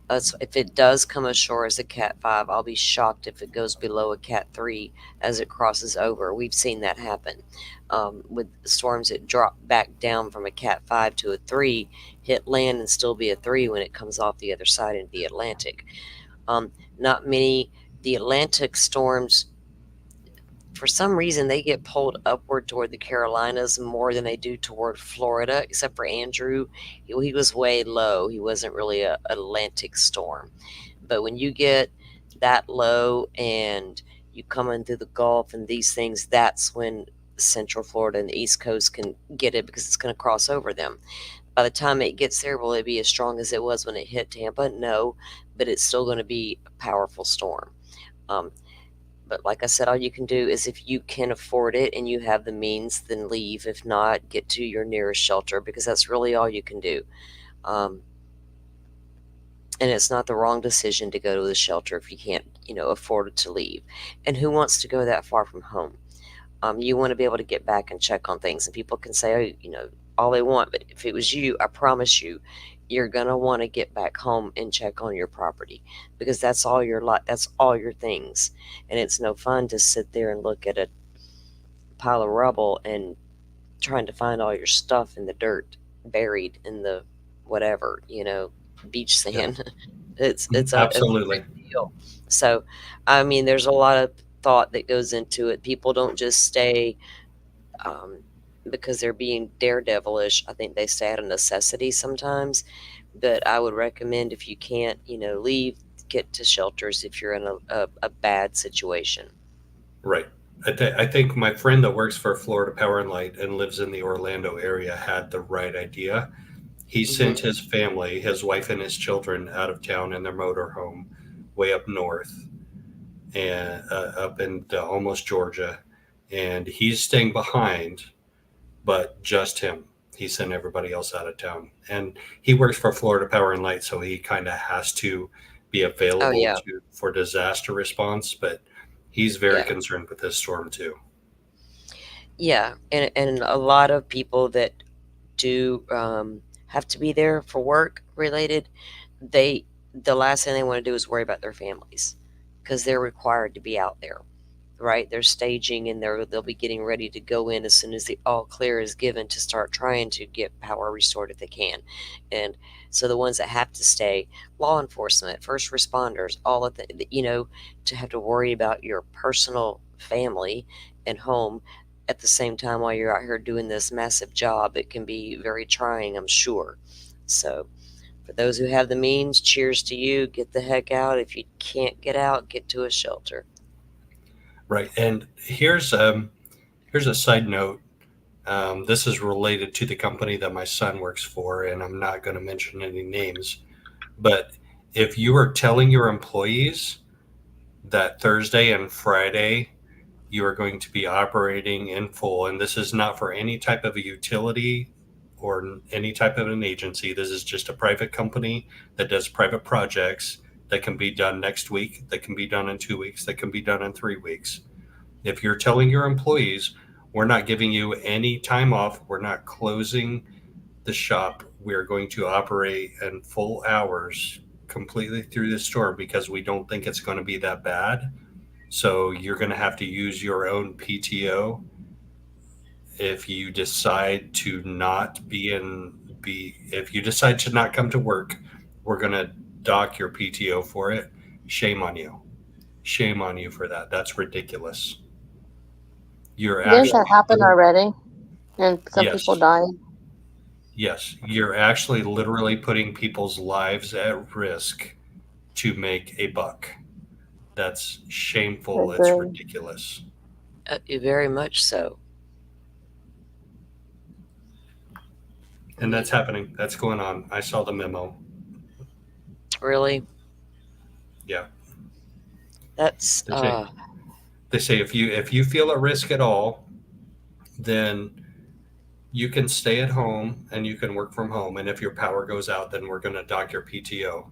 If it does come ashore as a Cat 5, I'll be shocked if it goes below a Cat 3 as it crosses over. We've seen that happen. With storms that drop back down from a Cat 5 to a 3, hit land and still be a 3 when it comes off the other side into the Atlantic. Um, Not many, the Atlantic storms, for some reason, they get pulled upward toward the Carolinas more than they do toward Florida, except for Andrew. He was way low. He wasn't really a Atlantic storm. But when you get that low and you come in through the Gulf and these things, that's when Central Florida and the East Coast can get it because it's going to cross over them. By the time it gets there, will it be as strong as it was when it hit Tampa? No, but it's still going to be a powerful storm. Um, but like I said, all you can do is if you can afford it and you have the means, then leave. If not, get to your nearest shelter because that's really all you can do. Um, and it's not the wrong decision to go to the shelter if you can't, afford to leave. And who wants to go that far from home? You want to be able to get back and check on things. And people can say, oh, all they want. But if it was you, I promise you, you're gonna want to get back home and check on your property because that's all your lot. That's all your things, and it's no fun to sit there and look at a pile of rubble and trying to find all your stuff in the dirt, buried in the whatever beach Yeah, sand. It's a absolutely. big deal. So, I mean, there's a lot of thought that goes into it. People don't just stay um, because they're being daredevilish. I think they stay out of necessity sometimes. But I would recommend if you can't, leave, get to shelters if you're in a bad situation. Right. I think my friend that works for Florida Power and Light and lives in the Orlando area had the right idea. He sent Hmm. his family, his wife and his children, out of town in their motorhome way up north and up into almost Georgia. And he's staying behind, but just him. He sent everybody else out of town. And he works for Florida Power and Light, so he kind of has to be Oh available yeah, for disaster response, but he's very yeah, concerned with this storm too. yeah, and a lot of people that do have to be there for work related, they the last thing they want to do is worry about their families because they're required to be out there, right? They're staging and they'll be getting ready to go in as soon as the all clear is given to start trying to get power restored if they can. And so the ones that have to stay, law enforcement, first responders, all of to have to worry about your personal family and home at the same time while you're out here doing this massive job, it can be very trying, I'm sure. So for those who have the means, cheers to you. Get the heck out. If you can't get out, get to a shelter. Right. And here's a side note. This is related to the company that my son works for, and I'm not going to mention any names. But if you are telling your employees that Thursday and Friday you are going to be operating in full, and this is not for any type of a utility or any type of an agency. This is just a private company that does private projects that can be done next week, that can be done in 2 weeks, that can be done in 3 weeks. If you're telling your employees, we're not giving you any time off, we're not closing the shop, we're going to operate in full hours completely through the storm because we don't think it's going to be that bad. So you're going to have to use your own PTO if you decide to not be if you decide to not come to work, we're going to dock your PTO for it. Shame on you. Shame on you for that. That's ridiculous. You're Didn't Yeah. that actually happen already? And some people yes. died. Yes, you're actually literally putting people's lives at risk to make a buck. That's I shameful. It's agree. ridiculous. Very much so. I And that's mean, happening. That's going on. I saw the memo. really, Yeah. that's They say if you feel at risk at all, then you can stay at home and you can work from home. And if your power goes out, then we're going to dock your PTO.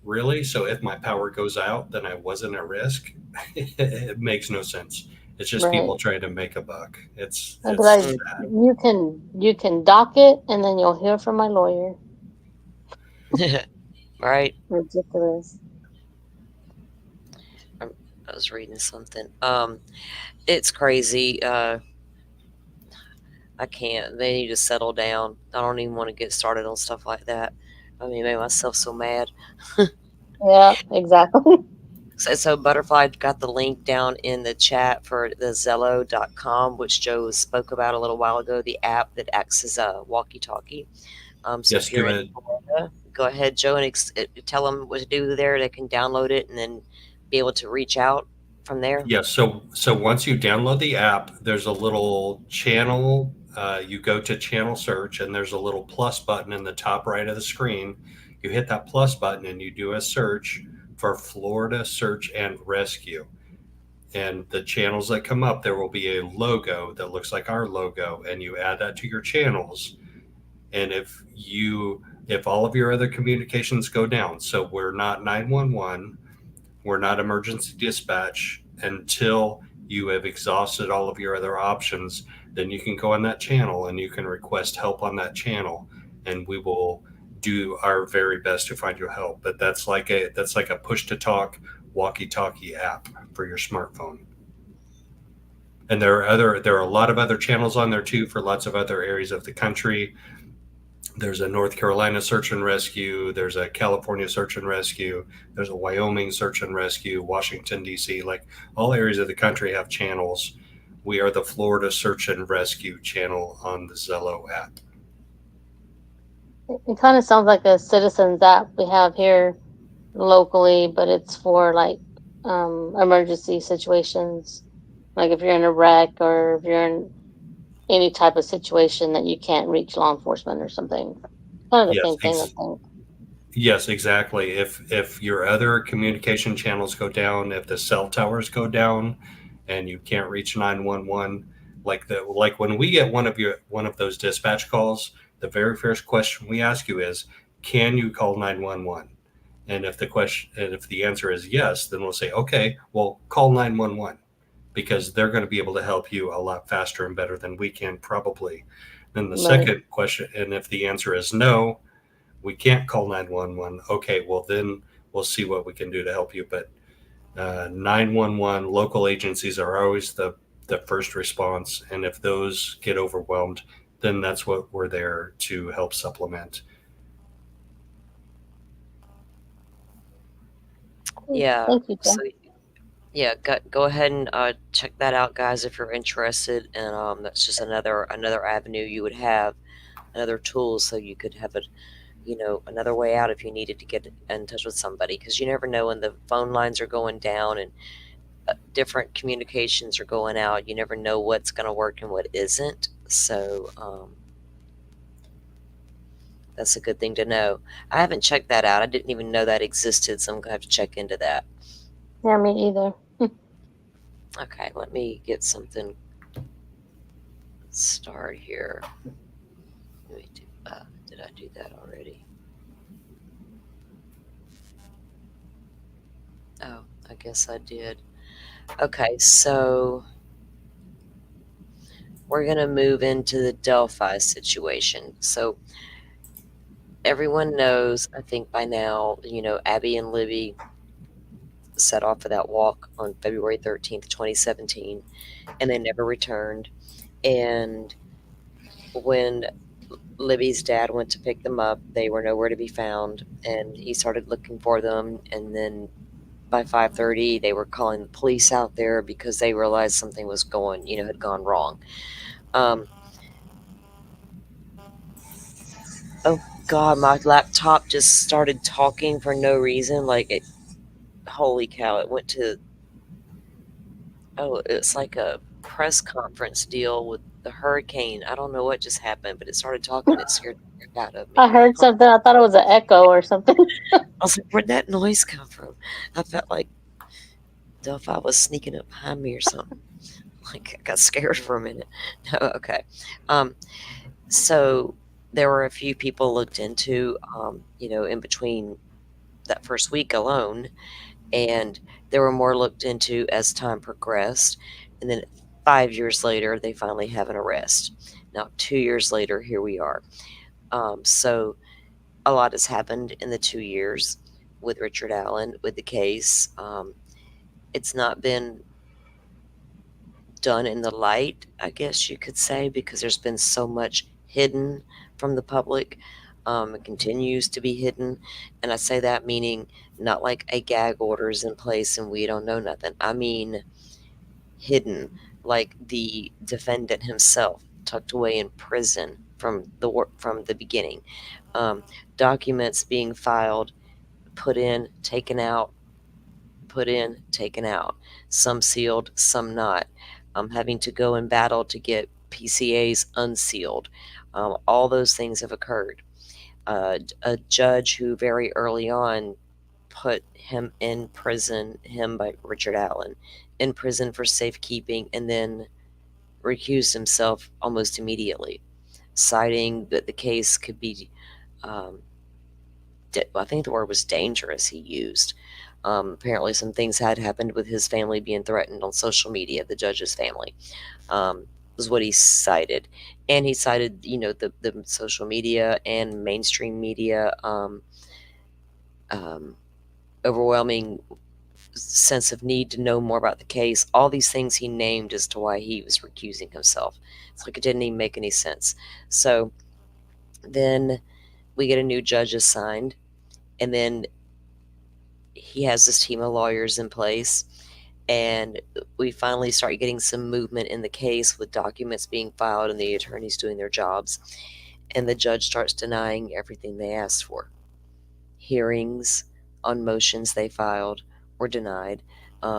Really? So if my power goes out, then I wasn't at risk? It makes no sense. It's just Right. people trying to make a buck. It's I'd be it's like, mm, sad. you can dock it, and then you'll hear from my lawyer. right? Ridiculous. Um, I was reading something. It's crazy. I can't. They need to settle down. I don't even want to get started on stuff like that. I mean, it made myself so mad. Yeah, exactly. So Butterfly got the link down in the chat for the Zello.com, which Joe spoke about a little while ago, the app that acts as a walkie-talkie. So Yes, if you're give in it. Florida, go ahead, Joe, and tell them what to do there. They can download it and then be able to reach out from there. Yeah, so once you download the app, there's a little channel. You go to channel search, and there's a little plus button in the top right of the screen. You hit that plus button, and you do a search for Florida Search and Rescue. And the channels that come up, there will be a logo that looks like our logo, and you add that to your channels. And if all of your other communications go down, so we're not 911, we're not emergency dispatch until you have exhausted all of your other options, then you can go on that channel and you can request help on that channel, and we will do our very best to find you help. But that's like a push to talk walkie talkie app for your smartphone. And there are a lot of other channels on there too for lots of other areas of the country. There's a North Carolina search and rescue, there's a California search and rescue, there's a Wyoming search and rescue, Washington D.C. Like, all areas of the country have channels. We are the Florida search and rescue channel on the Zello app. It kind of sounds like a citizens app we have here locally, but it's for like emergency situations. Like if you're in a wreck or if you're in any type of situation that you can't reach law enforcement or something. Kind of the Yes, same thing, I think. yes, exactly. If your other communication channels go down, if the cell towers go down, and you can't reach 911, like when we get one of those dispatch calls, the very first question we ask you is, can you call 911? And if the answer is yes, then we'll say, okay, well, call 911, because they're going to be able to help you a lot faster and better than we can, probably. Then the Right. second question, and if the answer is no, we can't call 911. Okay, well, then we'll see what we can do to help you. But 911, local agencies are always the first response. And if those get overwhelmed, then that's what we're there to help supplement. Yeah. Thank you, So Joe. yeah, go ahead and check that out, guys, if you're interested. And that's just another avenue you would have, another tool, so you could have it, another way out if you needed to get in touch with somebody, because you never know when the phone lines are going down and different communications are going out. You never know what's going to work and what isn't. So that's a good thing to know. I haven't checked that out. I didn't even know that existed, so I'm gonna have to check into that. Yeah, me either. Okay, let me get something start here. Let me do. Did I do that already? Oh, I guess I did. Okay, so we're gonna move into the Delphi situation. So everyone knows, I think by now, Abby and Libby set off for that walk on February 13th, 2017, and they never returned. And when Libby's dad went to pick them up, they were nowhere to be found, and he started looking for them. And then by 5:30, they were calling the police out there because they realized something was had gone wrong. Um, oh God, my laptop just started talking for no reason. Holy cow! It went to it's like a press conference deal with the hurricane. I don't know what just happened, but it started talking. It scared the heck out of me. I heard something. I thought it was an echo or something. I was like, where'd that noise come from? I felt like Delphi was sneaking up behind me or something. Like, I got scared for a minute. No, okay. Um, so there were a few people looked into, in between that first week alone, and there were more looked into as time progressed. And then 5 years later, they finally have an arrest. Now, 2 years later, here we are. So a lot has happened in the 2 years with Richard Allen with the case. It's not been done in the light, I guess you could say, because there's been so much hidden from the public. It continues to be hidden. And I say that meaning not like a gag order is in place and we don't know nothing. I mean hidden, like the defendant himself tucked away in prison from the beginning. Um, Documents being filed, put in, taken out, put in, taken out, some sealed, some not. Having to go in battle to get PCAs unsealed. All those things have occurred. A judge who very early on put him in prison, him by Richard Allen, in prison for safekeeping, and then recused himself almost immediately, citing that the case could be, um, I think the word was dangerous he used. Apparently, some things had happened with his family being threatened on social media, the judge's family, was what he cited. And he cited, the social media and mainstream media um, overwhelming sense of need to know more about the case. All these things he named as to why he was recusing himself. It's like it didn't even make any sense. So then we get a new judge assigned, and then he has this team of lawyers in place, and we finally start getting some movement in the case with documents being filed and the attorneys doing their jobs, and the judge starts denying everything they asked for. Hearings on motions they filed were denied.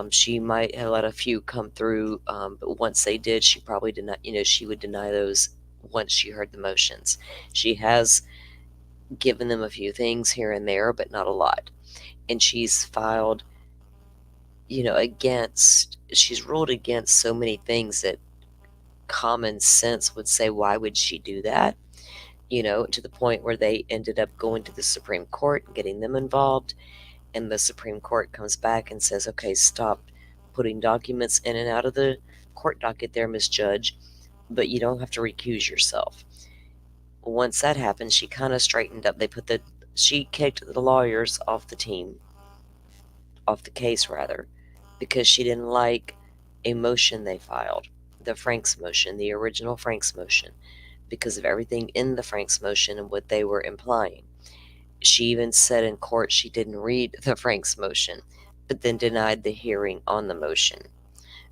She might have let a few come through, but once they did, she probably did not, she would deny those once she heard the motions. She has given them a few things here and there, but not a lot. And she's filed, she's ruled against so many things that common sense would say, why would she do that? To the point where they ended up going to the Supreme Court and getting them involved. And the Supreme Court comes back and says, okay, stop putting documents in and out of the court docket there, Miss Judge, but you don't have to recuse yourself. Once that happened, she kind of straightened up. She kicked the lawyers off the team, off the case rather, because she didn't like a motion they filed, the Franks motion, the original Franks motion, because of everything in the Franks motion and what they were implying. She even said in court she didn't read the Franks motion, but then denied the hearing on the motion.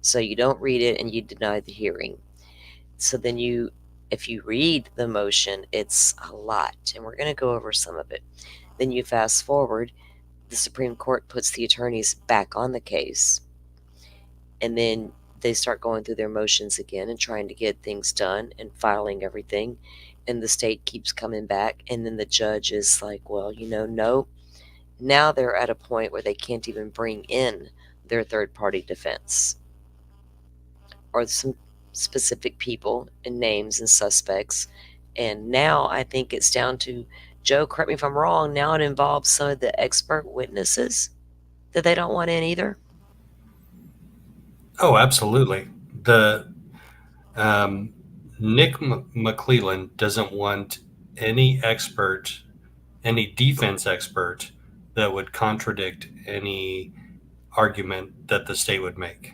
So you don't read it and you deny the hearing. So then if you read the motion, it's a lot, and we're going to go over some of it. Then you fast forward, the Supreme Court puts the attorneys back on the case, and then they start going through their motions again and trying to get things done and filing everything. And the state keeps coming back, and then the judge is like, well, no. Now they're at a point where they can't even bring in their third party defense or some specific people and names and suspects. And now I think it's down to, Joe, correct me if I'm wrong, now it involves some of the expert witnesses that they don't want in either. Oh, absolutely. The um, Nick McClelland doesn't want any expert, any defense expert that would contradict any argument that the state would make.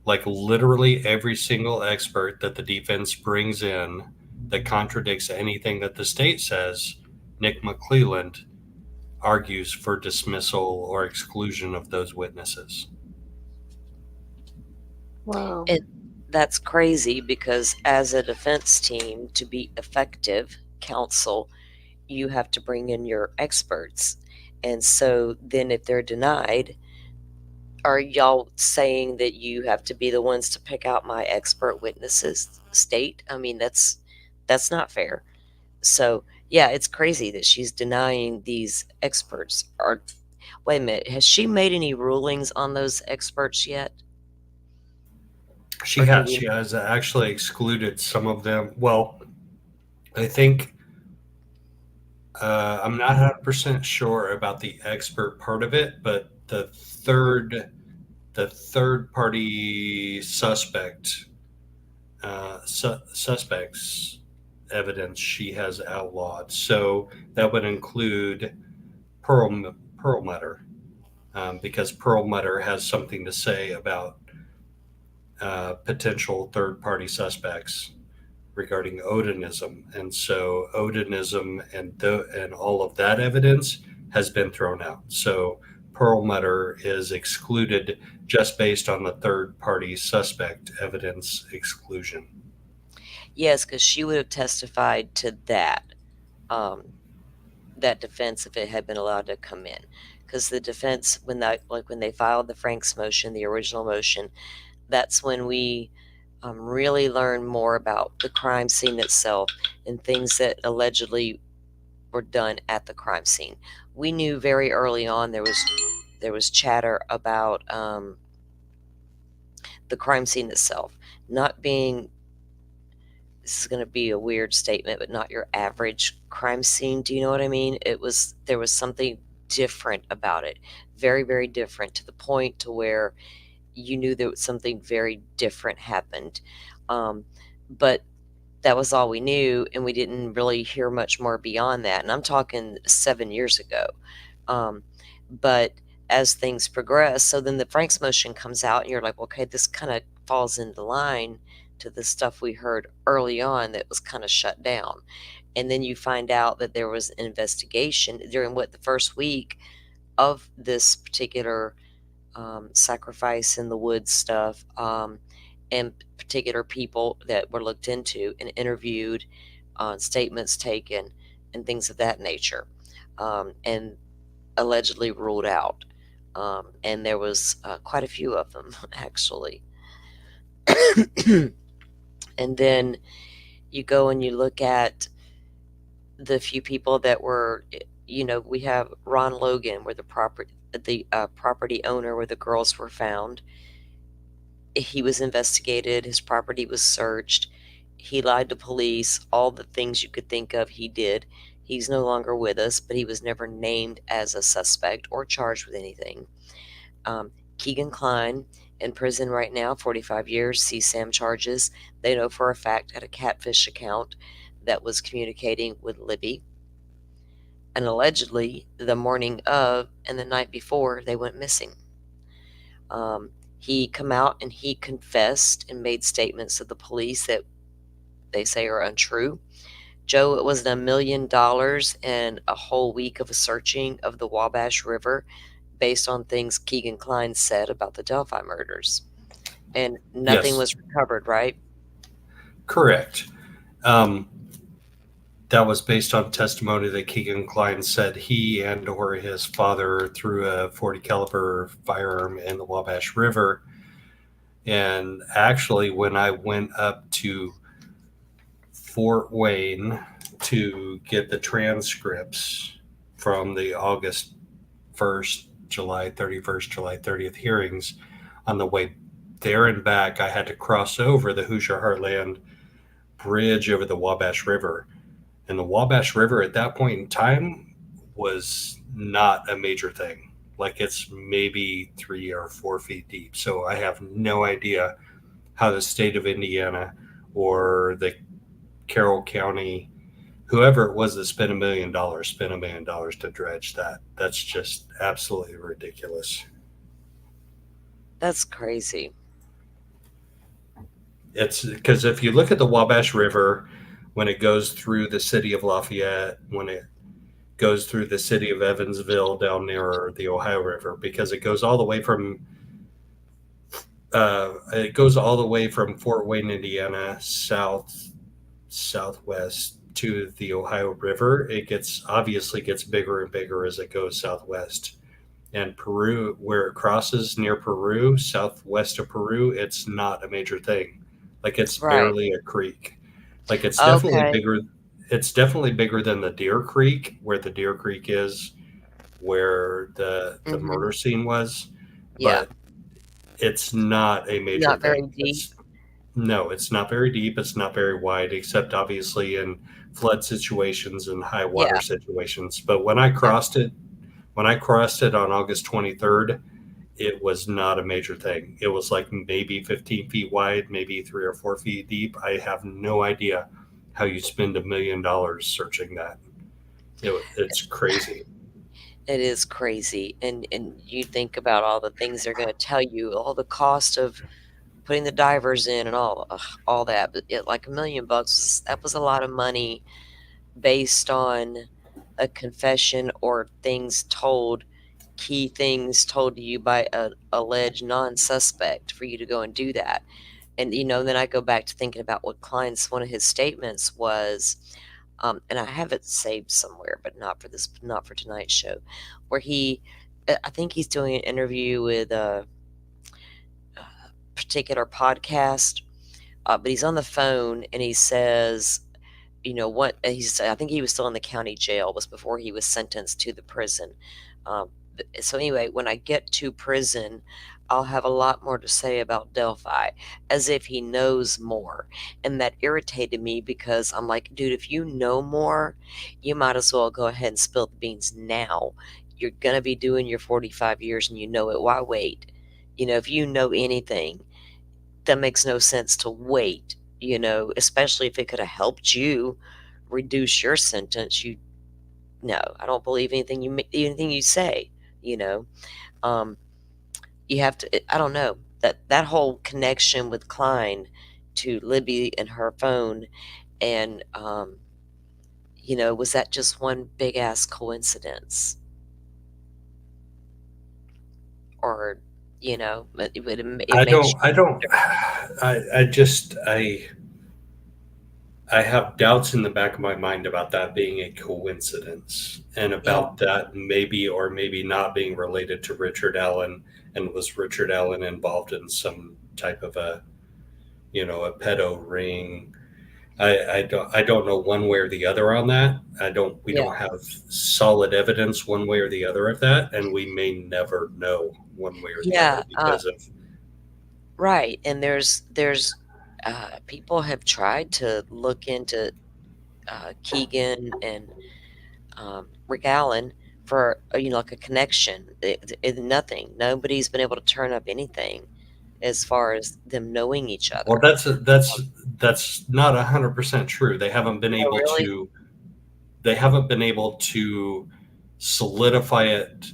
Like literally every single expert that the defense brings in that contradicts anything that the state says, Nick McClelland argues for dismissal or exclusion of those witnesses. Wow. And that's crazy because as a defense team, to be effective counsel, you have to bring in your experts. And so then if they're denied, are y'all saying that you have to be the ones to pick out my expert witnesses, state? I mean, that's not fair. So, yeah, it's crazy that she's denying these experts. Or wait a minute, has she made any rulings on those experts yet? She Or do has. we? She has actually excluded some of them. Well, I think I'm not 100% sure about the expert part of it, but the third party suspects evidence she has outlawed. So that would include Perlmutter, because Perlmutter has something to say about potential third party suspects regarding Odinism. And so Odinism and all of that evidence has been thrown out. So Perlmutter is excluded just based on the third party suspect evidence exclusion. Yes, because she would have testified to um, that defense if it had been allowed to come in. Because the defense, when they filed the Franks motion, the original motion, that's when we really learned more about the crime scene itself and things that allegedly were done at the crime scene. We knew very early on there was chatter about the crime scene itself not being, this is going to be a weird statement, but not your average crime scene. Do you know what I mean? There was something different about it, very very different, to the point to where you knew that something very different happened. But that was all we knew, and we didn't really hear much more beyond that. And I'm talking 7 years ago. Um, but as things progress, so then the Franks motion comes out, and you're like, okay, this kind of falls into line to the stuff we heard early on that was kind of shut down. And then you find out that there was an investigation during the first week of this particular sacrifice in the woods stuff, and particular people that were looked into and interviewed, statements taken, and things of that nature, and allegedly ruled out. And there was quite a few of them, actually. And then you go and you look at the few people that were, we have Ron Logan, where the property owner where the girls were found. He was investigated, his property was searched, he lied to police, all the things you could think of he did. He's no longer with us, but he was never named as a suspect or charged with anything. Keegan Klein, in prison right now, 45 years, CSAM charges. They know for a fact had a catfish account that was communicating with Libby. And allegedly, the morning of and the night before, they went missing. He come out and he confessed and made statements to the police that they say are untrue. Joe, it was $1 million and a whole week of a searching of the Wabash River based on things Keegan Klein said about the Delphi murders. And nothing Yes, was recovered, right? correct. That was based on testimony that Keegan Klein said he and or his father threw a 40 caliber firearm in the Wabash River. And actually, when I went up to Fort Wayne to get the transcripts from the August 1st, July 31st, July 30th hearings, on the way there and back, I had to cross over the Hoosier Heartland Bridge over the Wabash River. And the Wabash River at that point in time was not a major thing. Like, it's maybe 3 or 4 feet deep. So I have no idea how the state of Indiana or the Carroll County, whoever it was that spent $1 million to dredge that. That's just absolutely ridiculous. That's crazy. It's because if you look at the Wabash River, when it goes through the city of Lafayette, when it goes through the city of Evansville down near the Ohio River, because it goes all the way from Fort Wayne, Indiana, southwest to the Ohio River. It obviously gets bigger and bigger as it goes southwest. And Peru, where it crosses near Peru, southwest of Peru, it's not a major thing. Like, it's Right. barely a creek. Like, it's definitely Okay. bigger. It's definitely bigger than the Deer Creek, where the Deer Creek is, where the Hmm. murder scene was. Yeah. But it's not a major Not very thing. deep. No, it's not very deep. It's not very wide, except obviously in flood situations and high water Yeah. situations. But when Yeah. I crossed it on August 23rd, it was not a major thing. It was like maybe 15 feet wide, maybe 3 or 4 feet deep. I have no idea how you spend $1 million searching that. It's crazy. It is crazy. And you think about all the things they're going to tell you, all the cost of putting the divers in and all that. But like $1 million, that was a lot of money based on a confession or key things told to you by a alleged non-suspect for you to go and do that. And then I go back to thinking about what Klein's one of his statements was, and I have it saved somewhere, but not for tonight's show, where I think he's doing an interview with a particular podcast, but he's on the phone and he says, what I think he was still in the county jail, was before he was sentenced to the prison. So anyway, when I get to prison, I'll have a lot more to say about Delphi, as if he knows more. And that irritated me because I'm like, dude, if you know more, you might as well go ahead and spill the beans now. You're going to be doing your 45 years and you know it. Why wait? If you know anything, that makes no sense to wait, especially if it could have helped you reduce your sentence. No, I don't believe anything you say, you know. Um, you have to, I don't know, that whole connection with Klein to Libby and her phone, and was that just one big ass coincidence? Or, it I makes don't. you I don't. wonder. I just. I have doubts in the back of my mind about that being a coincidence, and Yeah, about that maybe or maybe not being related to Richard Allen, and was Richard Allen involved in some type of a pedo ring. I don't know one way or the other on that. We yeah, don't have solid evidence one way or the other of that, and we may never know one way or the yeah. other because of. Right, and there's people have tried to look into Keegan and Rick Allen for like a connection. Nothing. Nobody's been able to turn up anything as far as them knowing each Well, other. that's not 100% true. Oh, really? They haven't been able to solidify it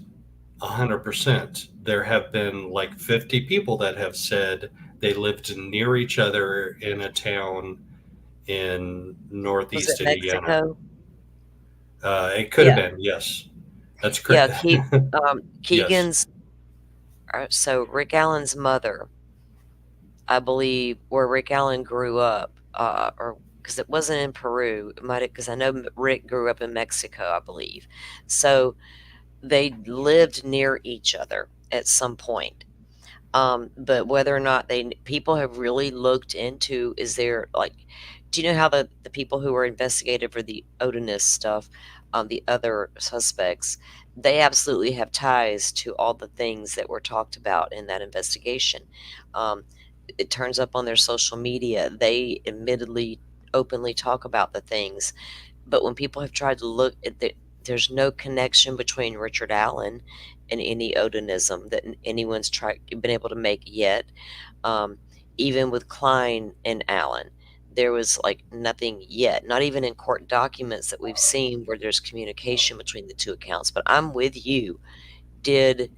100%. There have been like 50 people that have said they lived near each other in a town in Was northeast it Indiana. Mexico? It could have Yeah, been, yes. That's yeah. correct. Yes. Keegan's. So Rick Allen's mother, I believe, where Rick Allen grew up, or because it wasn't in Peru, it might because I know Rick grew up in Mexico, I believe. So they lived near each other at some point. But whether or not people have really looked into, is there like, do you know how the people who were investigated for the Odinist stuff, the other suspects, they absolutely have ties to all the things that were talked about in that investigation. Um, it turns up on their social media. They admittedly openly talk about the things, but when people have tried to look at there's no connection between Richard Allen and any Odinism that anyone's been able to make yet. Um, Even with Klein and Allen, there was like nothing yet, not even in court documents that we've seen where there's communication between the two accounts. But I'm with you. Did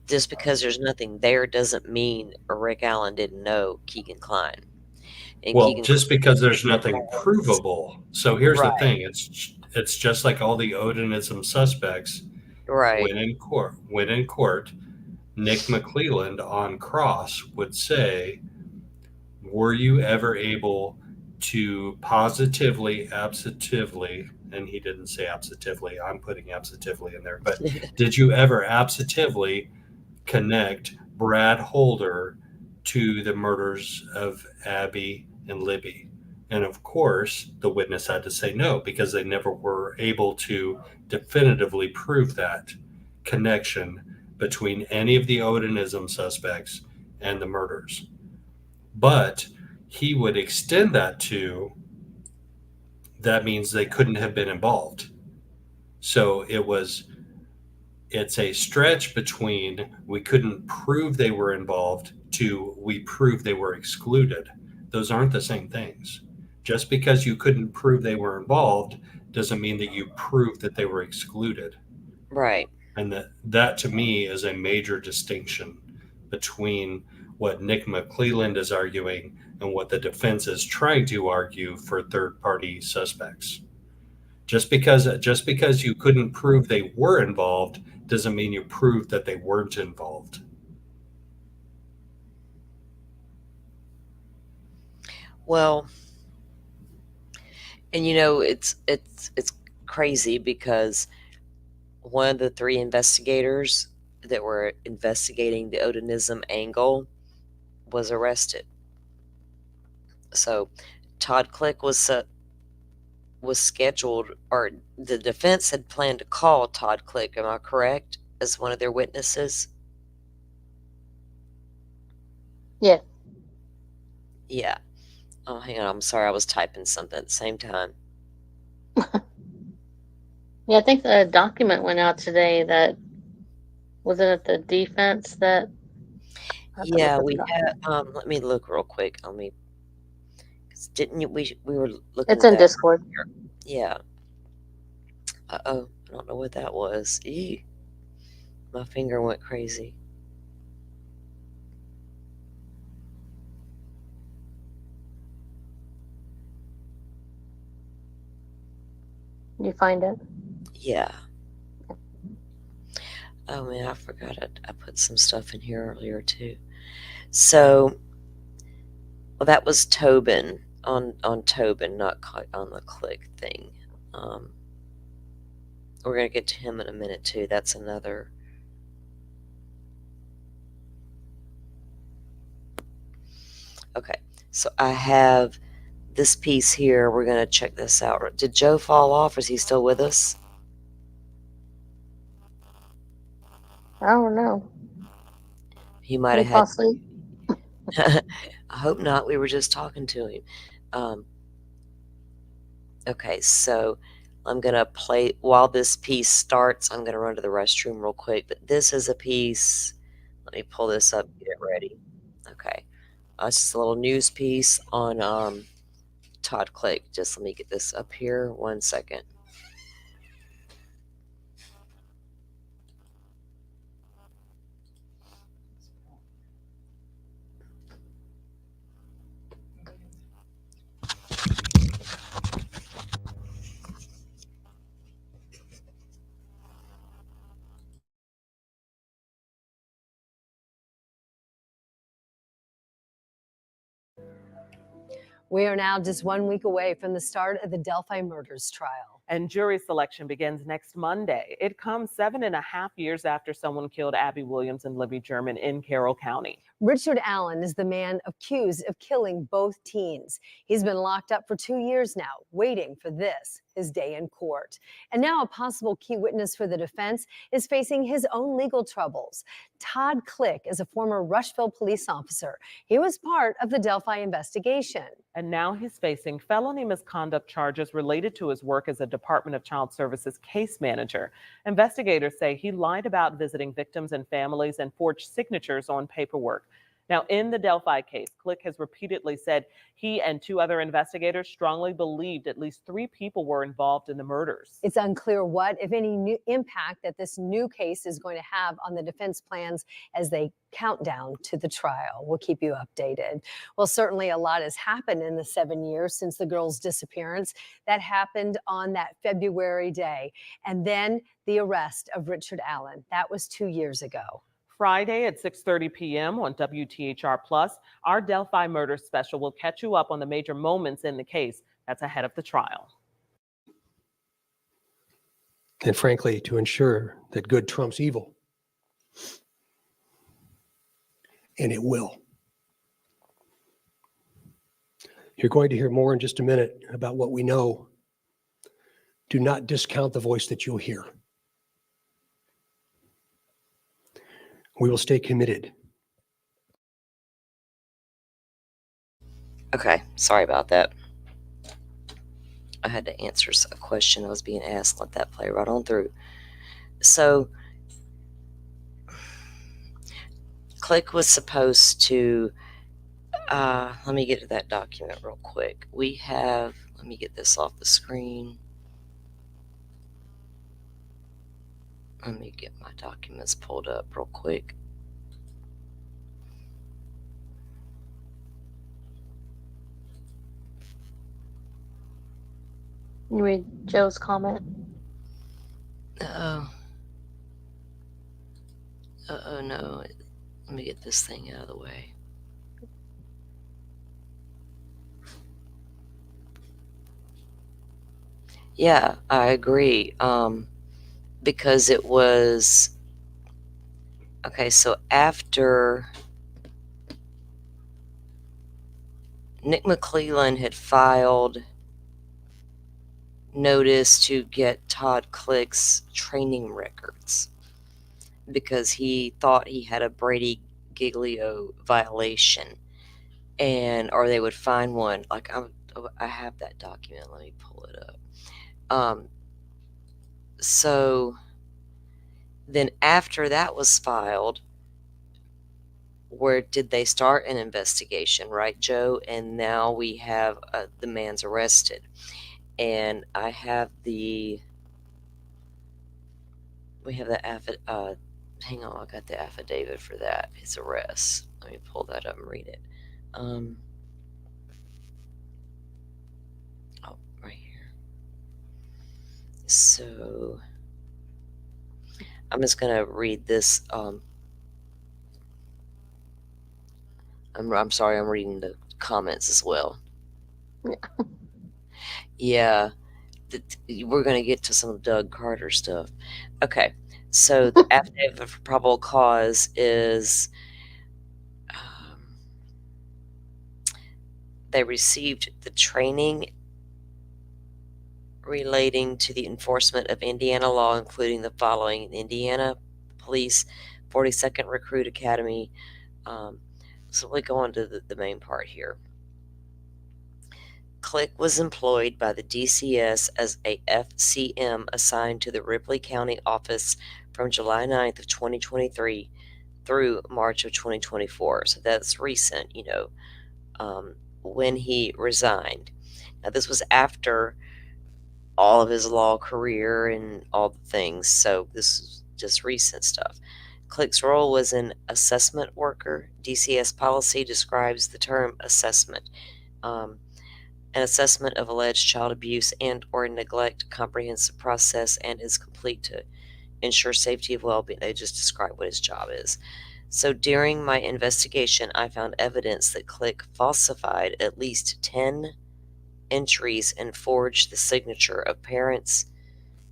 Just because there's nothing there doesn't mean Rick Allen didn't know Keegan Klein. And Well, Keegan just because there's nothing Klein's provable. So here's the right, thing. It's just like all the Odinism suspects right. when in court, Nick McClelland on cross would say, were you ever able to positively, absentatively, and he didn't say absentatively, I'm putting absentatively in there, but did you ever absentatively connect Brad Holder to the murders of Abby and Libby? And of course, the witness had to say no because they never were able to definitively prove that connection between any of the Odinism suspects and the murders. But he would extend that to that means they couldn't have been involved. So it's a stretch between we couldn't prove they were involved to we prove they were excluded. Those aren't the same things. Just because you couldn't prove they were involved doesn't mean that you proved that they were excluded. Right. And that to me is a major distinction between what Nick McClelland is arguing and what the defense is trying to argue for third-party suspects. Just because you couldn't prove they were involved doesn't mean you proved that they weren't involved. Well, and it's crazy because one of the three investigators that were investigating the Odonism angle was arrested. So Todd Click was scheduled, or the defense had planned to call Todd Click, am I correct, as one of their witnesses? Yeah. Yeah. Oh, hang on. I'm sorry. I was typing something at the same time. Yeah, I think the document went out today that wasn't it the defense that. Yeah, we had. Let me look real quick. Didn't you? We were looking. It's in at that Discord. earlier. Yeah. Uh-oh. I don't know what that was. Eee. My finger went crazy. You find it? Yeah. Oh man, I forgot it. I put some stuff in here earlier too. So, well, that was Tobin on Tobin, not on the Click thing. We're gonna get to him in a minute too. That's another. Okay, so I have this piece here. We're gonna check this out. Did Joe fall off, or is he still with us? I don't know. He might Did have he fall had. asleep? I hope not. We were just talking to him. Okay, so I'm gonna play while this piece starts. I'm gonna run to the restroom real quick, but this is a piece. Let me pull this up, get it ready. Okay, it's just a little news piece on Todd Click. Just let me get this up here. 1 second. We are now just 1 week away from the start of the Delphi murders trial. And jury selection begins next Monday. It comes 7.5 years after someone killed Abby Williams and Libby German in Carroll County. Richard Allen is the man accused of killing both teens. He's been locked up for 2 years now, waiting for this, his day in court. And now a possible key witness for the defense is facing his own legal troubles. Todd Click is a former Rushville police officer. He was part of the Delphi investigation. And now he's facing felony misconduct charges related to his work as a Department of Child Services case manager. Investigators say he lied about visiting victims and families and forged signatures on paperwork. Now, in the Delphi case, Click has repeatedly said he and 2 other investigators strongly believed at least 3 people were involved in the murders. It's unclear what, if any, new impact that this new case is going to have on the defense plans as they count down to the trial. We'll keep you updated. Well, certainly a lot has happened in the 7 years since the girl's disappearance. That happened on that February day. And then the arrest of Richard Allen. That was 2 years ago. Friday at 6:30 p.m. on WTHR Plus, our Delphi Murder Special will catch you up on the major moments in the case that's ahead of the trial. And frankly, to ensure that good trumps evil. And it will. You're going to hear more in just a minute about what we know. Do not discount the voice that you'll hear. We will stay committed. Okay, sorry about that. I had to answer a question I was being asked. Let that play right on through. So, Click was supposed to Let me get to that document real quick. We have, let me get this off the screen. Let me get my documents pulled up real quick. You read Joe's comment. Uh-oh. Uh-oh, no. Let me get this thing out of the way. Yeah, I agree. Because it was okay. So after Nick McClellan had filed notice to get Todd Click's training records because he thought he had a Brady Giglio violation, or they would find one. Like I have that document. Let me pull it up. So then after that was filed, where did they start an investigation, right, Joe? And now we have the man's arrested, and I have we have the hang on, I got the affidavit for that, his arrest. Let me pull that up and read it. Oh, right here. So I'm just gonna read this. I'm sorry, I'm reading the comments as well. Yeah, we're gonna get to some Doug Carter stuff. Okay, so the affidavit for probable cause is they received the training relating to the enforcement of Indiana law, including the following: Indiana Police 42nd Recruit Academy. So we go on to the main part here. Click was employed by the DCS as a FCM assigned to the Ripley County office from July 9th of 2023 through March of 2024. So that's recent, when he resigned. Now, this was after all of his law career and all the things, so this is just recent stuff. Click's role was an assessment worker. DCS policy describes the term assessment. An assessment of alleged child abuse and or neglect, comprehensive process, and is complete to ensure safety of well-being. They just describe what his job is. So during my investigation, I found evidence that Click falsified at least 10 entries and forged the signature of parents,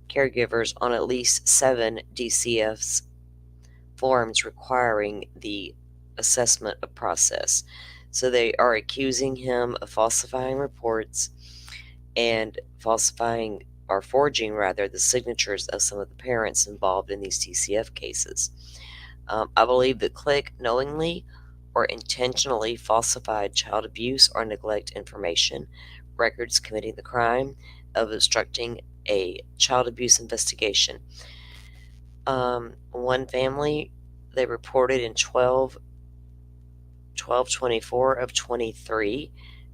caregivers on at least 7 DCF's forms requiring the assessment of process. So they are accusing him of falsifying reports and forging the signatures of some of the parents involved in these DCF cases. I believe that Click knowingly or intentionally falsified child abuse or neglect information, records committing the crime of obstructing a child abuse investigation. One family, they reported in 12/24 of 23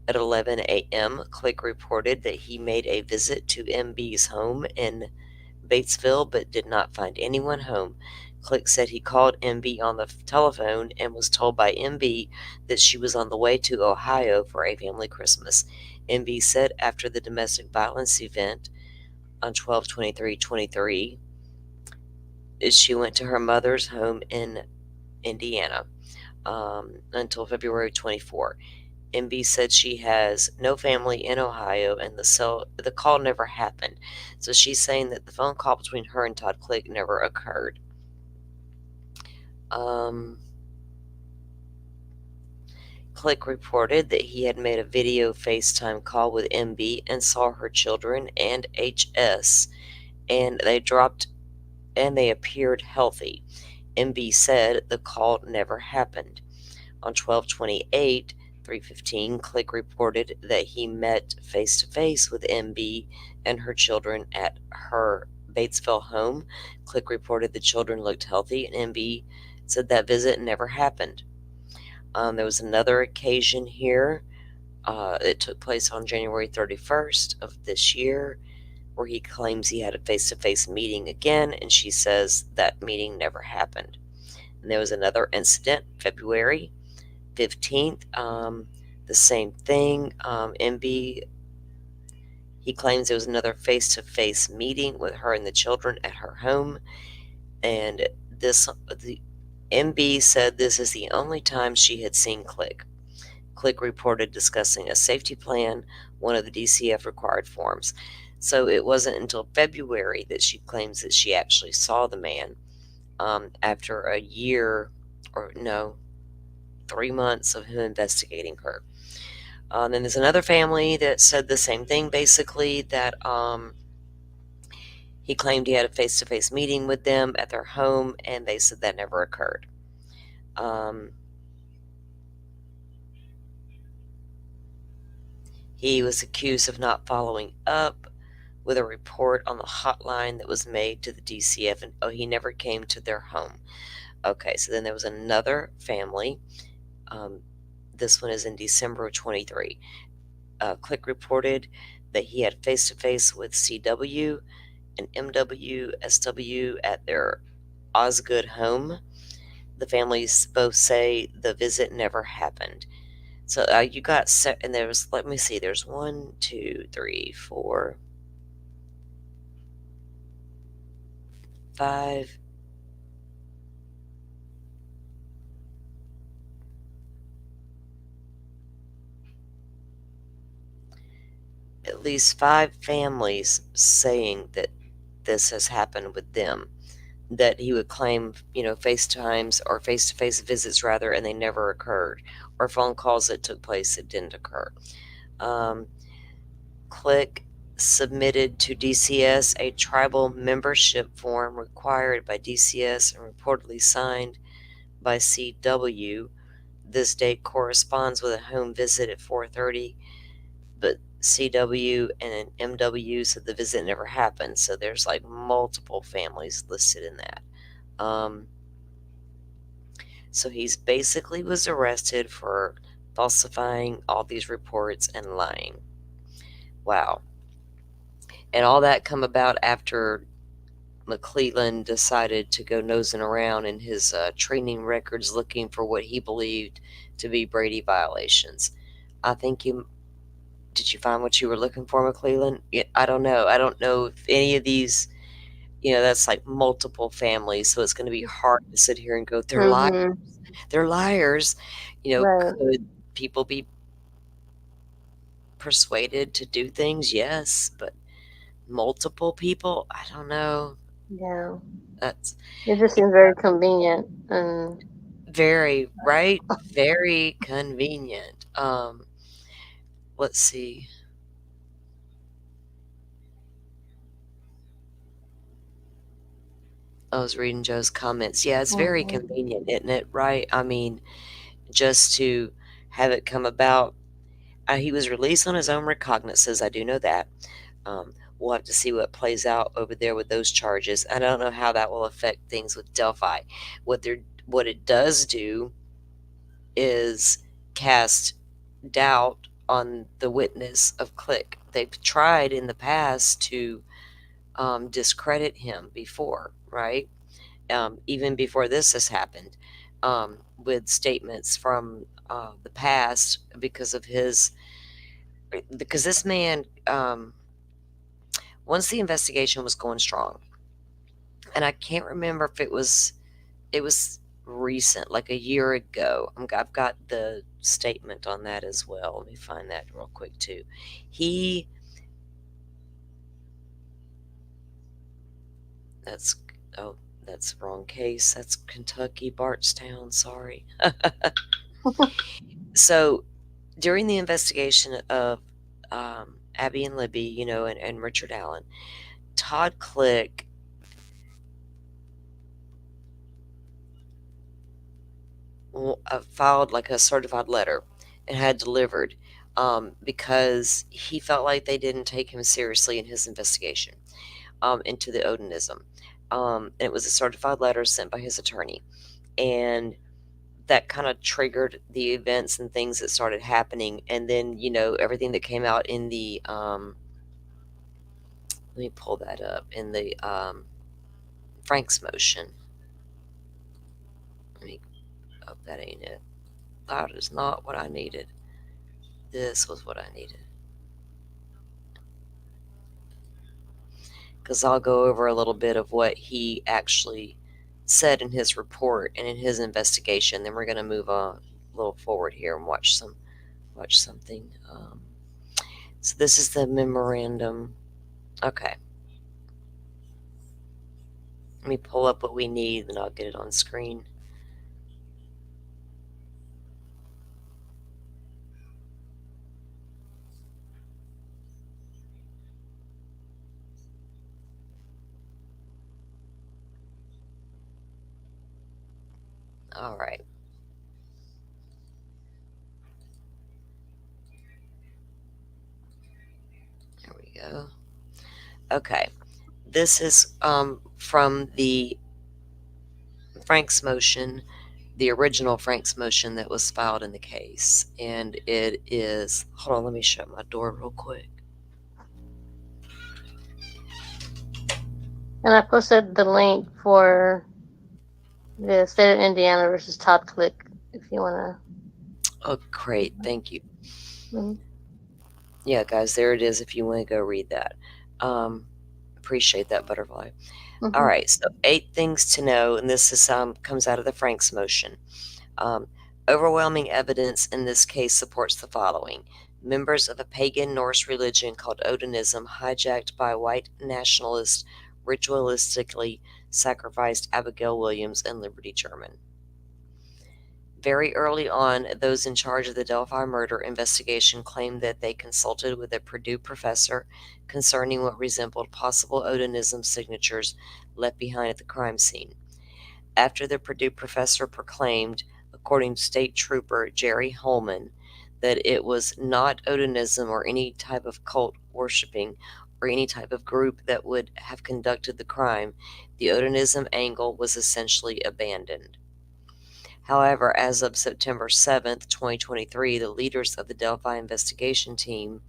at 11 a.m. Click reported that he made a visit to MB's home in Batesville but did not find anyone home. Click said he called MB on the telephone and was told by MB that she was on the way to Ohio for a family Christmas. MB said after the domestic violence event on 12/23/23, she went to her mother's home in Indiana until February 24. MB said she has no family in Ohio and the call never happened. So she's saying that the phone call between her and Todd Click never occurred. Click reported that he had made a video FaceTime call with MB and saw her children and HS, and they appeared healthy. MB said the call never happened. On 12/28, 3:15, Click reported that he met face-to-face with MB and her children at her Batesville home. Click reported the children looked healthy, and MB said that visit never happened. There was another occasion here. It took place on January 31st of this year, where he claims he had a face-to-face meeting again, and she says that meeting never happened. And there was another incident, February 15th, the same thing. MB, he claims there was another face-to-face meeting with her and the children at her home, and the MB said this is the only time she had seen Click. Click reported discussing a safety plan, one of the DCF required forms. So it wasn't until February that she claims that she actually saw the man, after a year, or no, 3 months of him investigating her. Then there's another family that said the same thing, basically, that he claimed he had a face-to-face meeting with them at their home, and they said that never occurred. He was accused of not following up with a report on the hotline that was made to the DCF, and he never came to their home. Okay, so then there was another family. This one is in December of 23. Click reported that he had face-to-face with CW and MWSW at their Osgood home. The families both say the visit never happened. So you got and there's, let me see, there's 1, 2, 3, 4, 5. At least 5 families saying that this has happened with them, that he would claim, FaceTimes or face-to-face visits rather, and they never occurred, or phone calls that took place that didn't occur. Click submitted to DCS a tribal membership form required by DCS and reportedly signed by CW. This date corresponds with a home visit at 4:30, but CW and MW said the visit never happened. So there's like multiple families listed in that. So he's basically was arrested for falsifying all these reports and lying. Wow. And all that come about after McClellan decided to go nosing around in his training records looking for what he believed to be Brady violations. I think did you find what you were looking for, McClellan? I don't know. I don't know if any of these, that's like multiple families, so it's going to be hard to sit here and go, they're liars. They're liars. Right. Could people be persuaded to do things? Yes, but multiple people? I don't know. Yeah. It just seems very convenient and very, right? Very convenient. Let's see. I was reading Joe's comments. Yeah, it's very convenient, isn't it? Right? I mean, just to have it come about. He was released on his own recognizances. I do know that. We'll have to see what plays out over there with those charges. I don't know how that will affect things with Delphi. What it does do is cast doubt on the witness of Click. They've tried in the past to discredit him before, right? Even before this has happened, with statements from the past because this man, once the investigation was going strong, and I can't remember if it was recent, like a year ago. I've got the statement on that as well. Let me find that real quick too. That's the wrong case. That's Kentucky, Bartstown. Sorry. So during the investigation of Abby and Libby, and Richard Allen, Todd Click filed like a certified letter and had delivered, because he felt like they didn't take him seriously in his investigation into the Odenism. And it was a certified letter sent by his attorney. And that kind of triggered the events and things that started happening, and then everything that came out in the let me pull that up in the Frank's motion. Let me, oh, that ain't it. That is not what I needed. This was what I needed. Because I'll go over a little bit of what he actually said in his report and in his investigation. Then we're going to move on a little forward here and watch something. So this is the memorandum. Okay. Let me pull up what we need, and I'll get it on screen. All right. There we go. Okay. This is from the Frank's motion, the original Frank's motion that was filed in the case. And it is, hold on, let me shut my door real quick. And I posted the link for the state of Indiana versus Todd Click if you want Oh, great. Thank you. to. Yeah, guys, there it is if you want to go read that. Appreciate that, Butterfly. All right, so 8 things to know, and this is comes out of the Frank's motion. Overwhelming evidence in this case supports the following. Members of a pagan Norse religion called Odinism, hijacked by white nationalists, ritualistically sacrificed Abigail Williams and Liberty German. Very early on, those in charge of the Delphi murder investigation claimed that they consulted with a Purdue professor concerning what resembled possible Odinism signatures left behind at the crime scene. After the Purdue professor proclaimed, according to State Trooper Jerry Holman, that it was not Odinism or any type of cult worshipping or any type of group that would have conducted the crime, the Odinism angle was essentially abandoned. However, as of September 7th, 2023, the leaders of the Delphi investigation team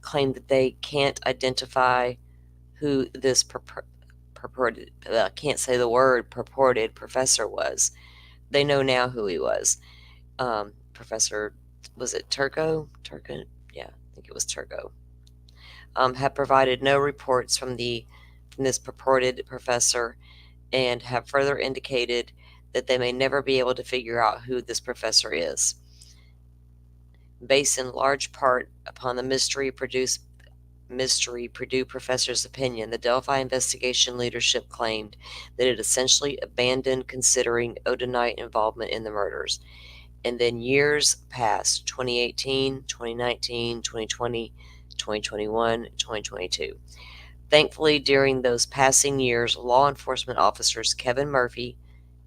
claimed that they can't identify who this purported, can't say the word, purported professor was. They know now who he was. Professor, was it Turco? Yeah, I think it was Turco. Have provided no reports from this purported professor and have further indicated that they may never be able to figure out who this professor is. Based in large part upon the mystery Purdue professor's opinion, the Delphi investigation leadership claimed that it essentially abandoned considering Odinite involvement in the murders. And then years passed, 2018, 2019, 2020, 2021, 2022. Thankfully, during those passing years, law enforcement officers Kevin Murphy,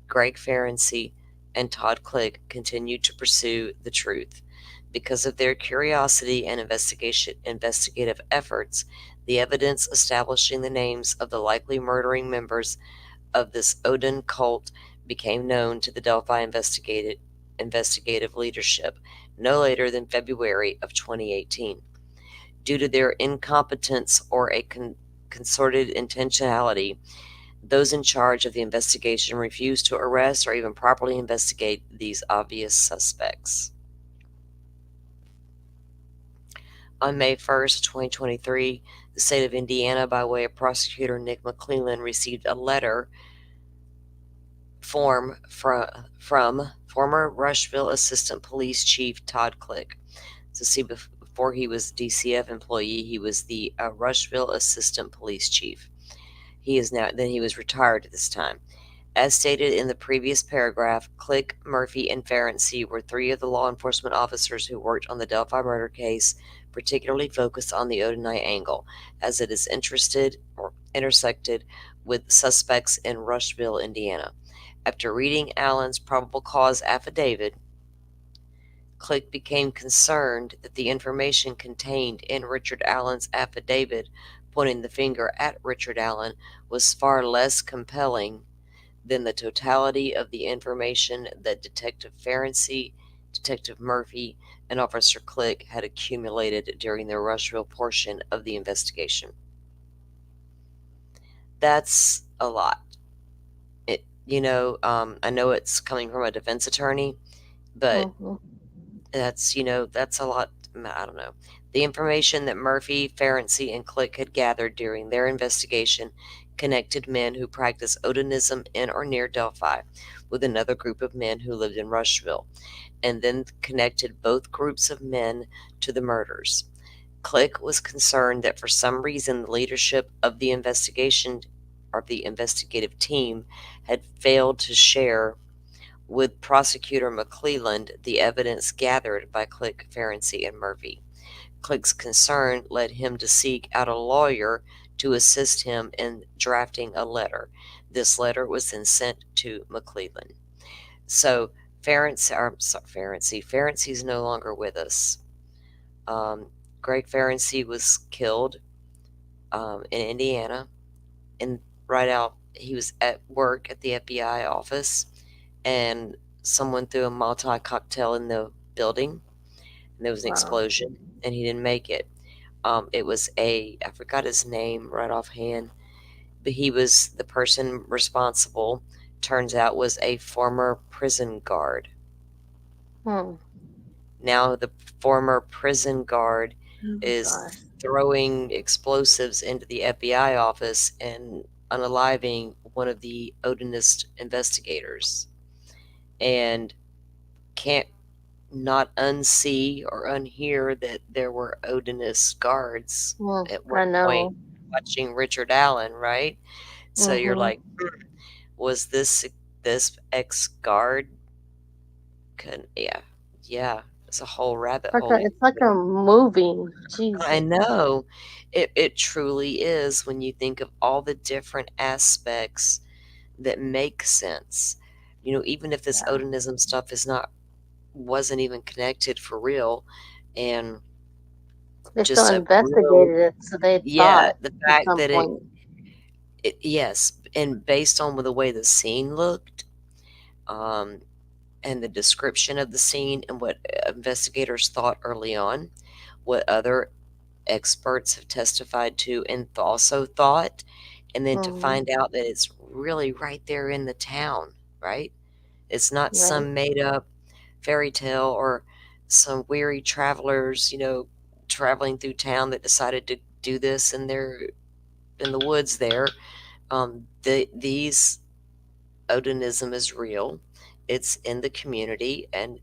Greg Ferenczi, and Todd Click continued to pursue the truth. Because of their curiosity and investigative efforts, the evidence establishing the names of the likely murdering members of this Odin cult became known to the Delphi investigative leadership no later than February of 2018. Due to their incompetence or a concerted intentionality, those in charge of the investigation refused to arrest or even properly investigate these obvious suspects. On May 1st, 2023, the state of Indiana, by way of prosecutor Nick McClellan, received a letter from former Rushville Assistant Police Chief Todd Click. So see, before he was DCF employee, he was the Rushville Assistant Police Chief. He was retired at this time. As stated in the previous paragraph, Click, Murphy, and Ferenczi were 3 of the law enforcement officers who worked on the Delphi murder case, particularly focused on the Odinite angle, as it is intersected with suspects in Rushville, Indiana. After reading Allen's probable cause affidavit, Click became concerned that the information contained in Richard Allen's affidavit pointing the finger at Richard Allen was far less compelling than the totality of the information that Detective Ferenczi, Detective Murphy, and Officer Click had accumulated during the Rushville portion of the investigation. That's a lot. I know it's coming from a defense attorney, but that's a lot. I don't know. The information that Murphy, Ferenczi, and Click had gathered during their investigation connected men who practiced Odonism in or near Delphi with another group of men who lived in Rushville, and then connected both groups of men to the murders. Click was concerned that for some reason the leadership of the investigation or the investigative team had failed to share with Prosecutor McClelland the evidence gathered by Click, Ferenczi, and Murphy. Click's concern led him to seek out a lawyer to assist him in drafting a letter. This letter was then sent to McClelland. So Ferenczi's no longer with us. Greg Ferenczi was killed in Indiana, and he was at work at the FBI office, and someone threw a Molotov cocktail in the building, and there was an explosion, and he didn't make it. It was I forgot his name right offhand, but he was the person responsible, turns out, was a former prison guard. Now the former prison guard is throwing explosives into the FBI office and unaliving one of the Odinist investigators, and can't not unsee or unhear that there were Odinist guards at one point watching Richard Allen, right? So you're like, was this ex-guard? Yeah, it's a whole rabbit hole. It's like a movie. Jesus. I know. It truly is when you think of all the different aspects that make sense. Even if this Odinism stuff wasn't even connected for real, and They just still investigated it, so they thought the fact at some that point. yes, and based on the way the scene looked, and the description of the scene and what investigators thought early on, what other experts have testified to and also thought, and then to find out that it's really right there in the town, right? It's not some made up fairy tale or some weary travelers, traveling through town that decided to do this and they're in the woods there. These Odinism is real. It's in the community, and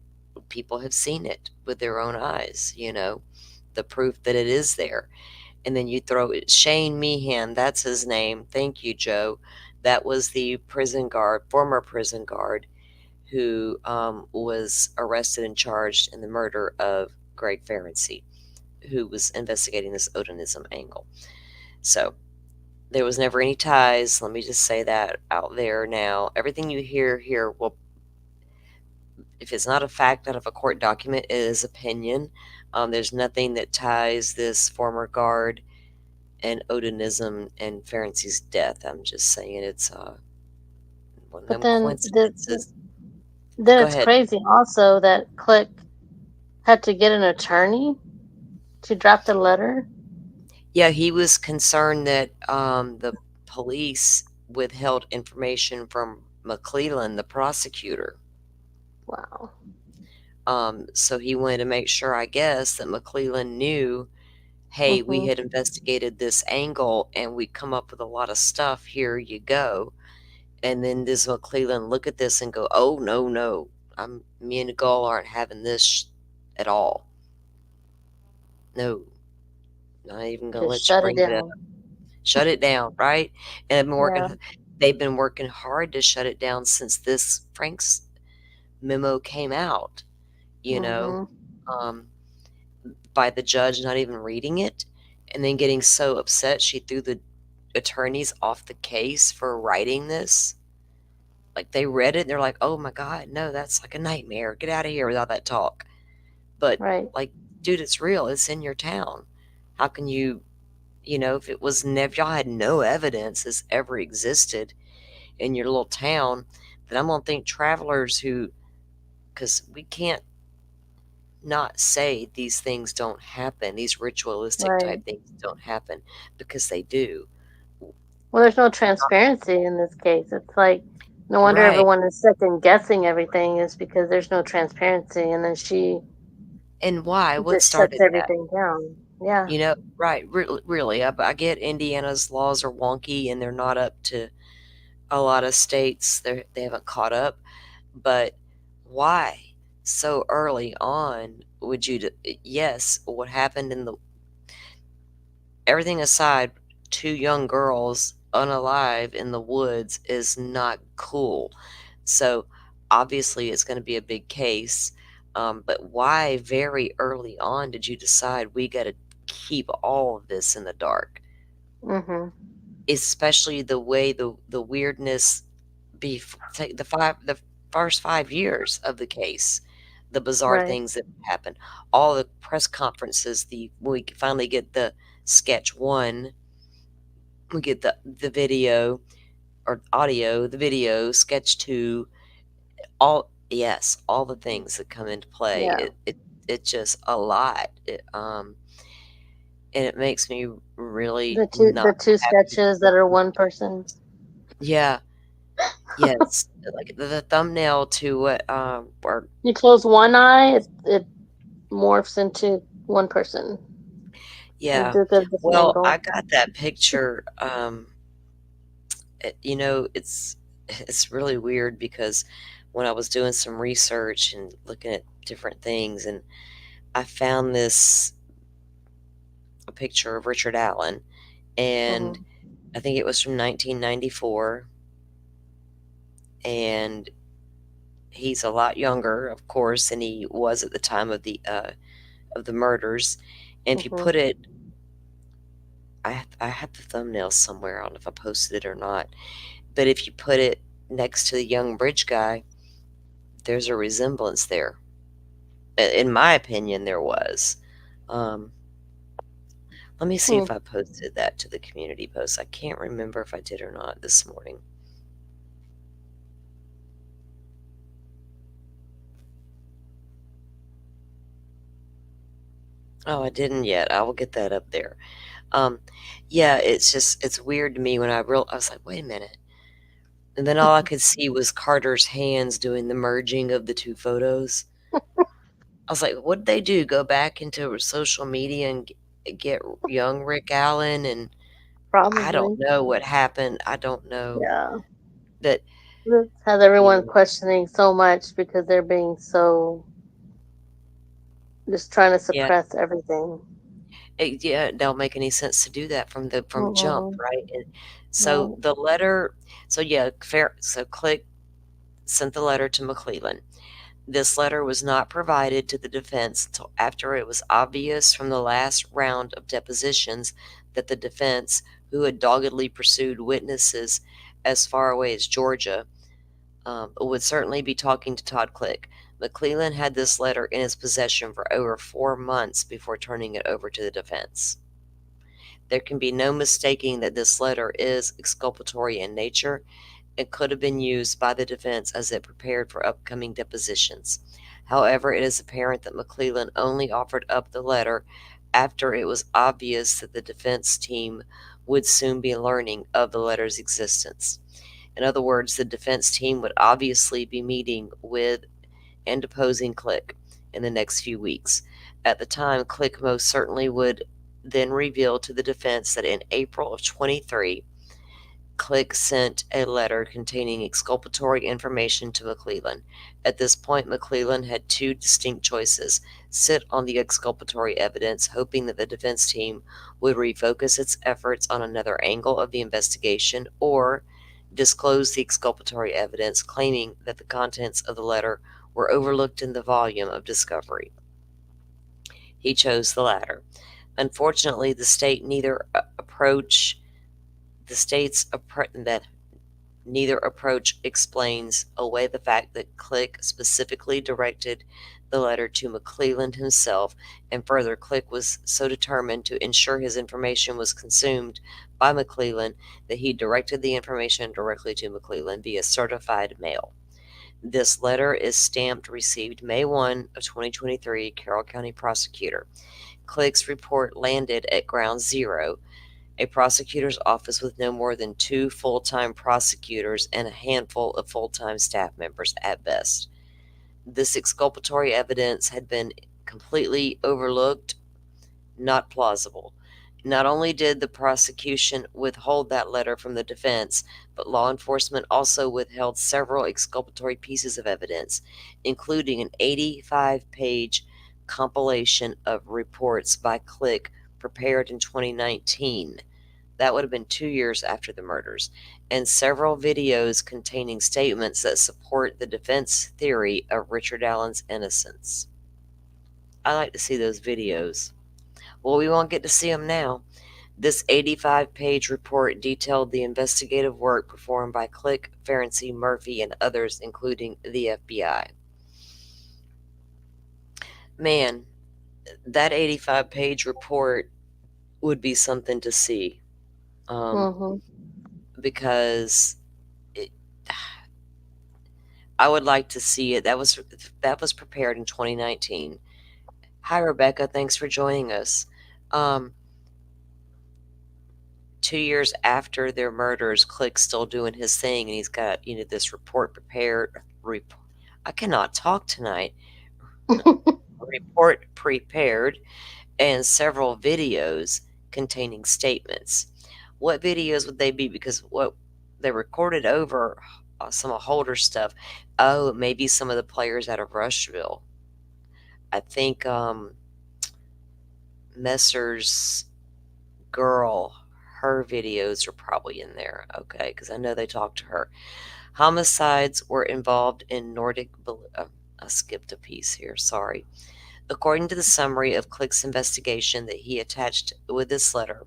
people have seen it with their own eyes, the proof that it is there. And then you throw it, Shane Meehan, that's his name. Thank you, Joe. That was the former prison guard, who was arrested and charged in the murder of Greg Ferenczi, who was investigating this Odinism angle. So there was never any ties. Let me just say that out there now. Everything you hear here if it's not a fact out of a court document, it is opinion. There's nothing that ties this former guard and Odinism and Ferenczi's death. I'm just saying it's one of them coincidences. Then it's crazy also that Click had to get an attorney to draft a letter. Yeah, he was concerned that the police withheld information from McClelland, the prosecutor. Wow. So he wanted to make sure, I guess, that McClelland knew, hey, we had investigated this angle and we come up with a lot of stuff. Here you go. And then does McClelland look at this and go, oh, no, me and Gull aren't having this at all. No, not even going to let you bring it up. Shut it down, right? And they've been working hard to shut it down since this Frank's memo came out, by the judge not even reading it and then getting so upset she threw the attorneys off the case for writing this. Like, they read it and they're like, oh my God, no, that's like a nightmare. Get out of here without that talk. But like, dude, it's real. It's in your town. How can you, if it was never, y'all had no evidence this ever existed, in your little town, then I'm going to think travelers who, because we can't not say these things don't happen, these ritualistic Right. type things don't happen, because they do. Well, there's no transparency in this case. It's like no wonder Right. everyone is second guessing everything is because there's no transparency, and then she And why? What just shuts started that? everything down. Yeah. Right. Really, I get Indiana's laws are wonky and they're not up to a lot of states. They haven't caught up. But why so early on would you? Yes, what happened in the everything aside, two young girls unalive in the woods is not cool. So obviously, it's going to be a big case. But why very early on did you decide we got to keep all of this in the dark? Mhm. Especially the way the weirdness take the first 5 years of the case, the bizarre Right. things that happen, all the press conferences, the when we finally get the sketch one, we get the video or audio, the video, sketch two, all the things that come into play. Yeah. It's just a lot. And it makes me really The not two happy. sketches that are one person. Yeah, yes, like the thumbnail to what, or You close one eye, it morphs into one person. And yeah. do the different Well, angle. I got that picture. It's really weird because when I was doing some research and looking at different things, and I found this a picture of Richard Allen, and Mhm. I think it was from 1994, and he's a lot younger, of course, than he was at the time of the murders. And if you Mhm. put it, I have the thumbnail somewhere. I don't know if I posted it or not. But if you put it next to the young bridge guy, there's a resemblance there. In my opinion, there was. Um, Let me see Hmm. if I posted that to the community post. I can't remember if I did or not this morning. Oh, I didn't yet. I will get that up there. Um, yeah, it's weird to me when I was like, wait a minute. And then all I could see was Carter's hands doing the merging of the two photos. I was like, what did they do? Go back into social media and get young Rick Allen? And I don't Probably. know what happened. I don't know Yeah. that, This has you everyone know, questioning so much because they're being so just trying to yeah, suppress everything. yeah, it don't make any sense to do that from jump, Mm-mm. right? And so Right. the letter, so yeah, fair. So Click sent the letter to McClellan. This letter was not provided to the defense until after it was obvious from the last round of depositions that the defense, who had doggedly pursued witnesses as far away as Georgia, would certainly be talking to Todd Click. McClellan had this letter in his possession for over 4 months before turning it over to the defense. There can be no mistaking that this letter is exculpatory in nature and could have been used by the defense as it prepared for upcoming depositions. However, it is apparent that McClellan only offered up the letter after it was obvious that the defense team would soon be learning of the letter's existence. In other words, the defense team would obviously be meeting with and deposing Click in the next few weeks. At the time, Click most certainly would then reveal to the defense that in April of 23, Click sent a letter containing exculpatory information to McClellan. At this point, McClellan had two distinct choices: sit on the exculpatory evidence, hoping that the defense team would refocus its efforts on another angle of the investigation, or disclose the exculpatory evidence, claiming that the contents of the letter were overlooked in the volume of discovery. He chose the latter. Unfortunately, that neither approach explains away the fact that Click specifically directed the letter to McClelland himself, and further, Click was so determined to ensure his information was consumed by McClelland that he directed the information directly to McClelland via certified mail. This letter is stamped received May 1 of 2023, Carroll County Prosecutor. Click's report landed at Ground Zero, a prosecutor's office with no more than 2 full-time prosecutors and a handful of full-time staff members at best. This exculpatory evidence had been completely overlooked, not plausible. Not only did the prosecution withhold that letter from the defense, but law enforcement also withheld several exculpatory pieces of evidence, including an 85-page compilation of reports by Click prepared in 2019. That would have been 2 years after the murders, and several videos containing statements that support the defense theory of Richard Allen's innocence. I like to see those videos. Well, we won't get to see them now. This 85-page report detailed the investigative work performed by Click, Ferenczi, Murphy, and others, including the FBI. Man, that 85-page report would be something to see. Because I would like to see it. That was prepared in 2019. Hi, Rebecca. Thanks for joining us. 2 years after their murders, Click's still doing his thing, and he's got this report prepared. I cannot talk tonight. Report prepared, and several videos containing statements. What videos would they be? Because what they recorded over some of Holder's stuff. Oh, maybe some of the players out of Rushville. I think Messer's girl, her videos are probably in there. Okay, because I know they talked to her. Homicides were involved in Nordic. I skipped a piece here. Sorry. According to the summary of Click's investigation that he attached with this letter,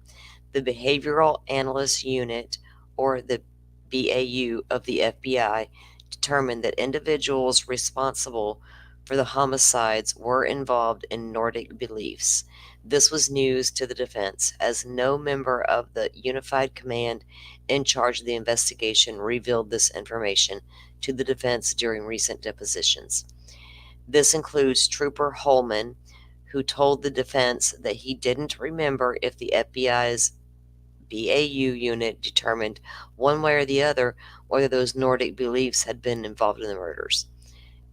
the Behavioral Analyst Unit, or the BAU of the FBI, determined that individuals responsible for the homicides were involved in Nordic beliefs. This was news to the defense, as no member of the unified command in charge of the investigation revealed this information to the defense during recent depositions. This includes Trooper Holman, who told the defense that he didn't remember if the FBI's BAU unit determined one way or the other whether those Nordic beliefs had been involved in the murders.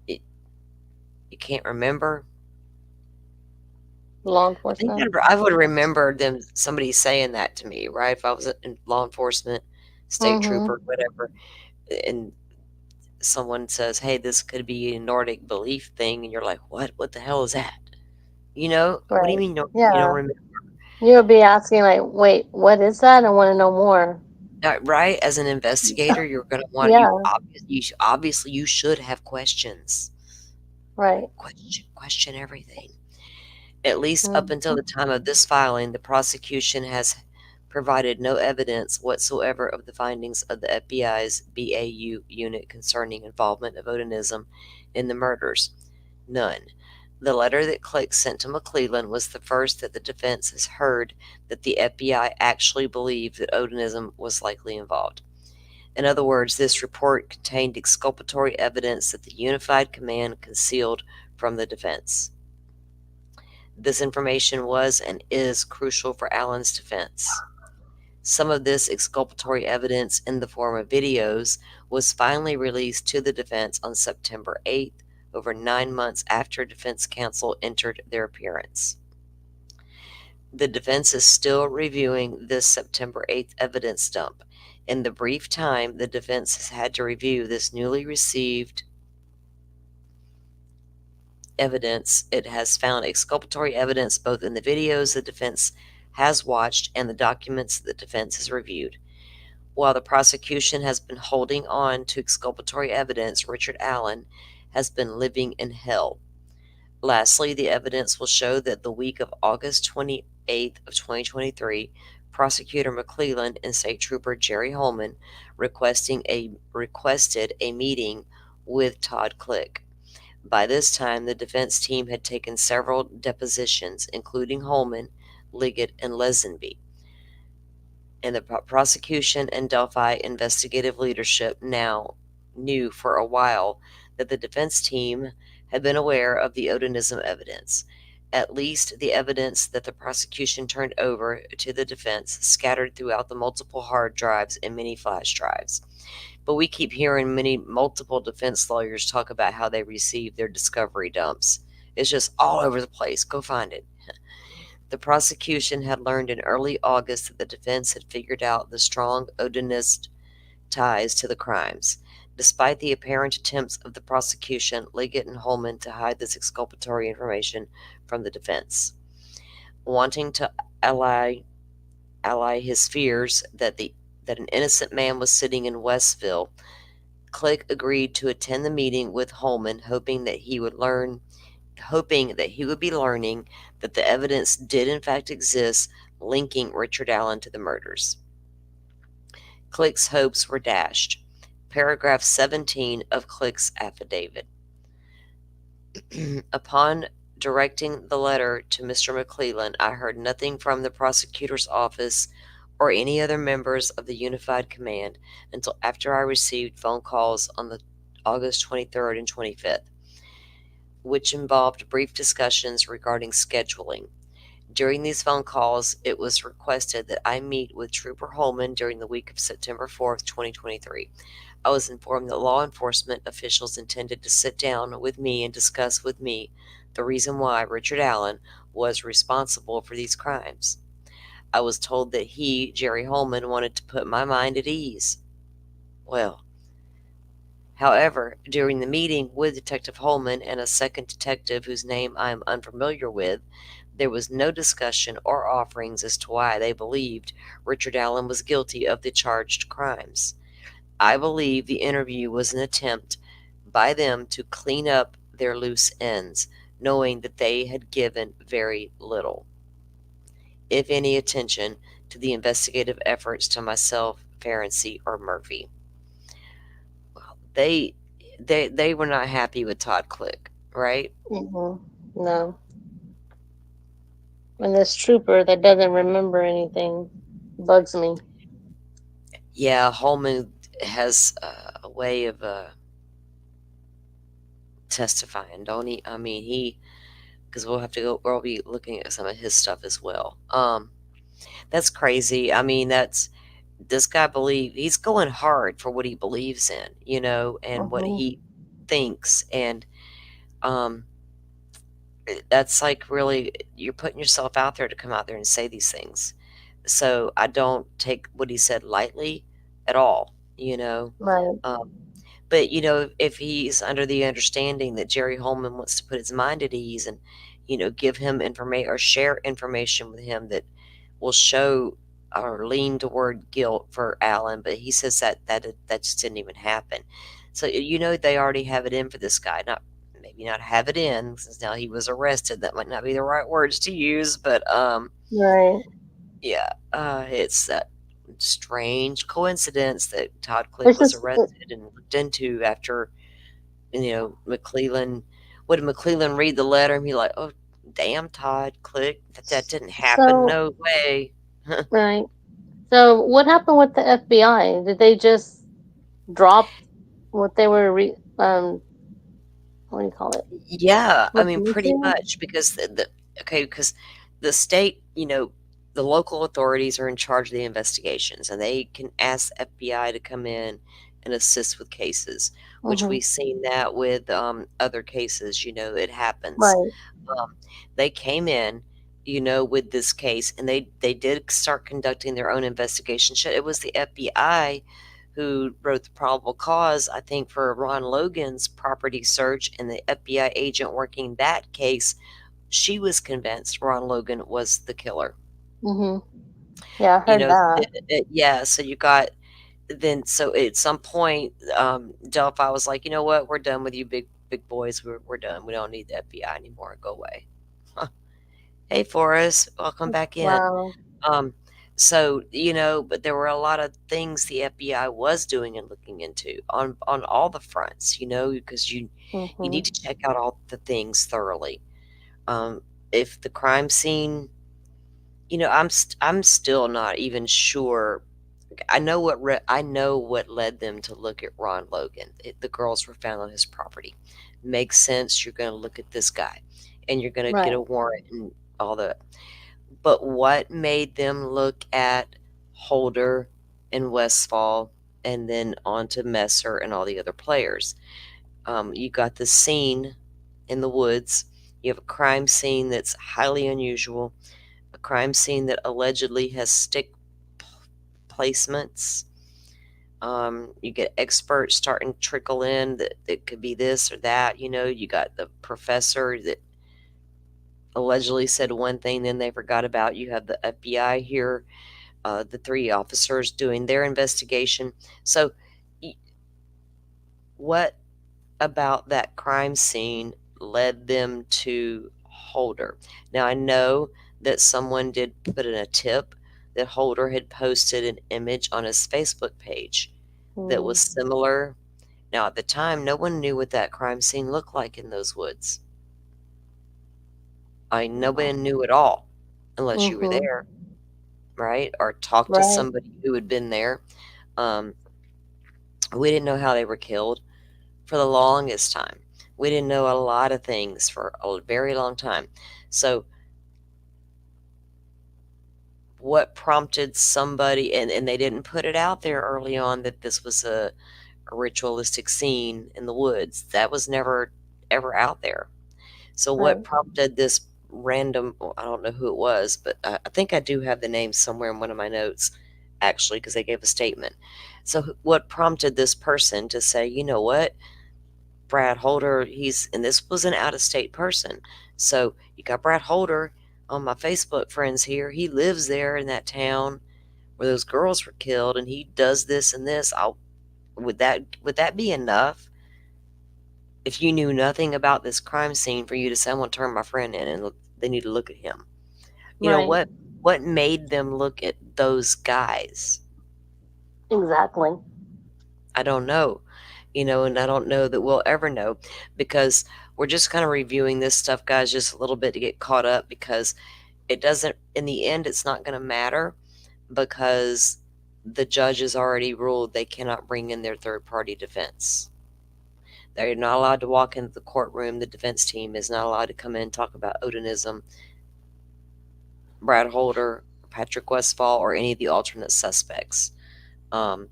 You can't remember? Law I think enforcement. I would remember somebody saying that to me, right? If I was in law enforcement, state trooper, whatever, and someone says, hey, this could be a Nordic belief thing, and you're like, what? What the hell is that? What do you Right. mean you Yeah. don't remember? You'll be asking like, wait, what is that? I want to know more. Right? As an investigator, you're going to want, Yeah. obviously you should have questions. Right. Question everything. At least up until the time of this filing, the prosecution has provided no evidence whatsoever of the findings of the FBI's BAU unit concerning involvement of Odonism in the murders. None. The letter that Click sent to McClelland was the first that the defense has heard that the FBI actually believed that Odonism was likely involved. In other words, this report contained exculpatory evidence that the Unified Command concealed from the defense. This information was and is crucial for Allen's defense. Some of this exculpatory evidence in the form of videos was finally released to the defense on September 8th, over 9 months after defense counsel entered their appearance. The defense is still reviewing this September 8th evidence dump. In the brief time the defense has had to review this newly received evidence, it has found exculpatory evidence both in the videos the defense has watched and the documents the defense has reviewed. While the prosecution has been holding on to exculpatory evidence, Richard Allen has been living in hell. Lastly, the evidence will show that the week of August 28th of 2023, Prosecutor McClelland and State Trooper Jerry Holman requested a meeting with Todd Click. By this time, the defense team had taken several depositions, including Holman, Liggett, and Lesenby. And the prosecution and Delphi investigative leadership now knew for a while that the defense team had been aware of the Odonism evidence, at least the evidence that the prosecution turned over to the defense scattered throughout the multiple hard drives and many flash drives. But we keep hearing multiple defense lawyers talk about how they received their discovery dumps. It's just all over the place. Go find it. The prosecution had learned in early August that the defense had figured out the strong Odinist ties to the crimes. Despite the apparent attempts of the prosecution, Liggett and Holman to hide this exculpatory information from the defense, wanting to ally his fears that an innocent man was sitting in Westville, Click agreed to attend the meeting with Holman, hoping that he would be learning that the evidence did in fact exist linking Richard Allen to the murders. Click's hopes were dashed. Paragraph 17 of Click's affidavit. Upon directing the letter to Mr. McClellan, I heard nothing from the prosecutor's office or any other members of the Unified Command until after I received phone calls on the August 23rd and 25th, which involved brief discussions regarding scheduling. During these phone calls, it was requested that I meet with Trooper Holman during the week of September 4th, 2023. I was informed that law enforcement officials intended to sit down with me and discuss with me the reason why Richard Allen was responsible for these crimes. I was told that he, Jerry Holman, wanted to put my mind at ease. Well, however, during the meeting with Detective Holman and a second detective whose name I am unfamiliar with, there was no discussion or offerings as to why they believed Richard Allen was guilty of the charged crimes. I believe the interview was an attempt by them to clean up their loose ends, knowing that they had given very little, if any, attention to the investigative efforts to myself, Ferenczi, or Murphy. Well, they were not happy with Todd Click, right? No. And this trooper that doesn't remember anything bugs me. Yeah, Holman has a way of testifying, don't he? I mean, because we'll be looking at some of his stuff as well. That's crazy. I mean, this guy he's going hard for what he believes in, and what he thinks. And um, that's like really, you're putting yourself out there to come out there and say these things. So I don't take what he said lightly at all, Right. But, if he's under the understanding that Jerry Holman wants to put his mind at ease and, give him information or share information with him that will show or lean toward guilt for Allen, but he says that just didn't even happen. So, they already have it in for this guy. Maybe not have it in, since now he was arrested. That might not be the right words to use, but Right. yeah, it's that strange coincidence that Todd Click It's was just arrested and looked into after, McClellan. What did McClellan read the letter and be like, "Oh, damn, Todd Click, that didn't happen. so No way." right. So what happened with the FBI? Did they just drop what they were what do you call it? Yeah, I mean, Looking pretty into? much because because the state, the local authorities are in charge of the investigations, and they can ask the FBI to come in and assist with cases, which Mm-hmm. we've seen that with other cases. It happens. Right. They came in, with this case, and they did start conducting their own investigation. It was the FBI who wrote the probable cause, I think, for Ron Logan's property search, and the FBI agent working that case, she was convinced Ron Logan was the killer. Mm-hmm. Yeah, I heard that. Yeah, so you got so at some point, Delphi was like, you know what, we're done with you big boys. We're done. We don't need the FBI anymore. Go away. Hey, Forrest, welcome back in. Wow. Um, So, but there were a lot of things the FBI was doing and looking into on all the fronts, because you need Mhm. to check out all the things thoroughly. If the crime scene, I'm still not even sure. I know what led them to look at Ron Logan. The girls were found on his property. Makes sense. You're going to look at this guy, and you're going to get Right. a warrant and all that. But what made them look at Holder and Westfall, and then on to Messer and all the other players? You got the scene in the woods. You have a crime scene that's highly unusual, a crime scene that allegedly has stick placements. You get experts starting to trickle in that it could be this or that. You got the professor that allegedly said one thing, then they forgot about. You have the FBI here, the three officers doing their investigation. So, what about that crime scene led them to Holder? Now, I know that someone did put in a tip that Holder had posted an image on his Facebook page that was Mm. similar. Now, at the time, no one knew what that crime scene looked like in those woods. Nobody knew at all unless you were Mhm. there, right? Or talked to Right. somebody who had been there. Um, we didn't know how they were killed for the longest time. We didn't know a lot of things for a very long time. So, what prompted somebody, and they didn't put it out there early on that this was a ritualistic scene in the woods. That was never ever out there. So, what Right. prompted this random, well, I don't know who it was, but I think I do have the name somewhere in one of my notes, actually, because they gave a statement. So, what prompted this person to say, you know what? Brad Holder, and this was an out of state person. So you got Brad Holder on my Facebook friends here. He lives there in that town where those girls were killed, and he does this and this. Would that be enough if you knew nothing about this crime scene for you to say, I'm gonna turn my friend in and they need to look at him? Right. What made them look at those guys? Exactly. I don't know. And I don't know that we'll ever know, because we're just kind of reviewing this stuff, guys, just a little bit to get caught up, because it doesn't, in the end, it's not going to matter, because the judge has already ruled they cannot bring in their third party defense. They're not allowed to walk into the courtroom. The defense team is not allowed to come in and talk about Odenism, Brad Holder, Patrick Westfall, or any of the alternate suspects. Um,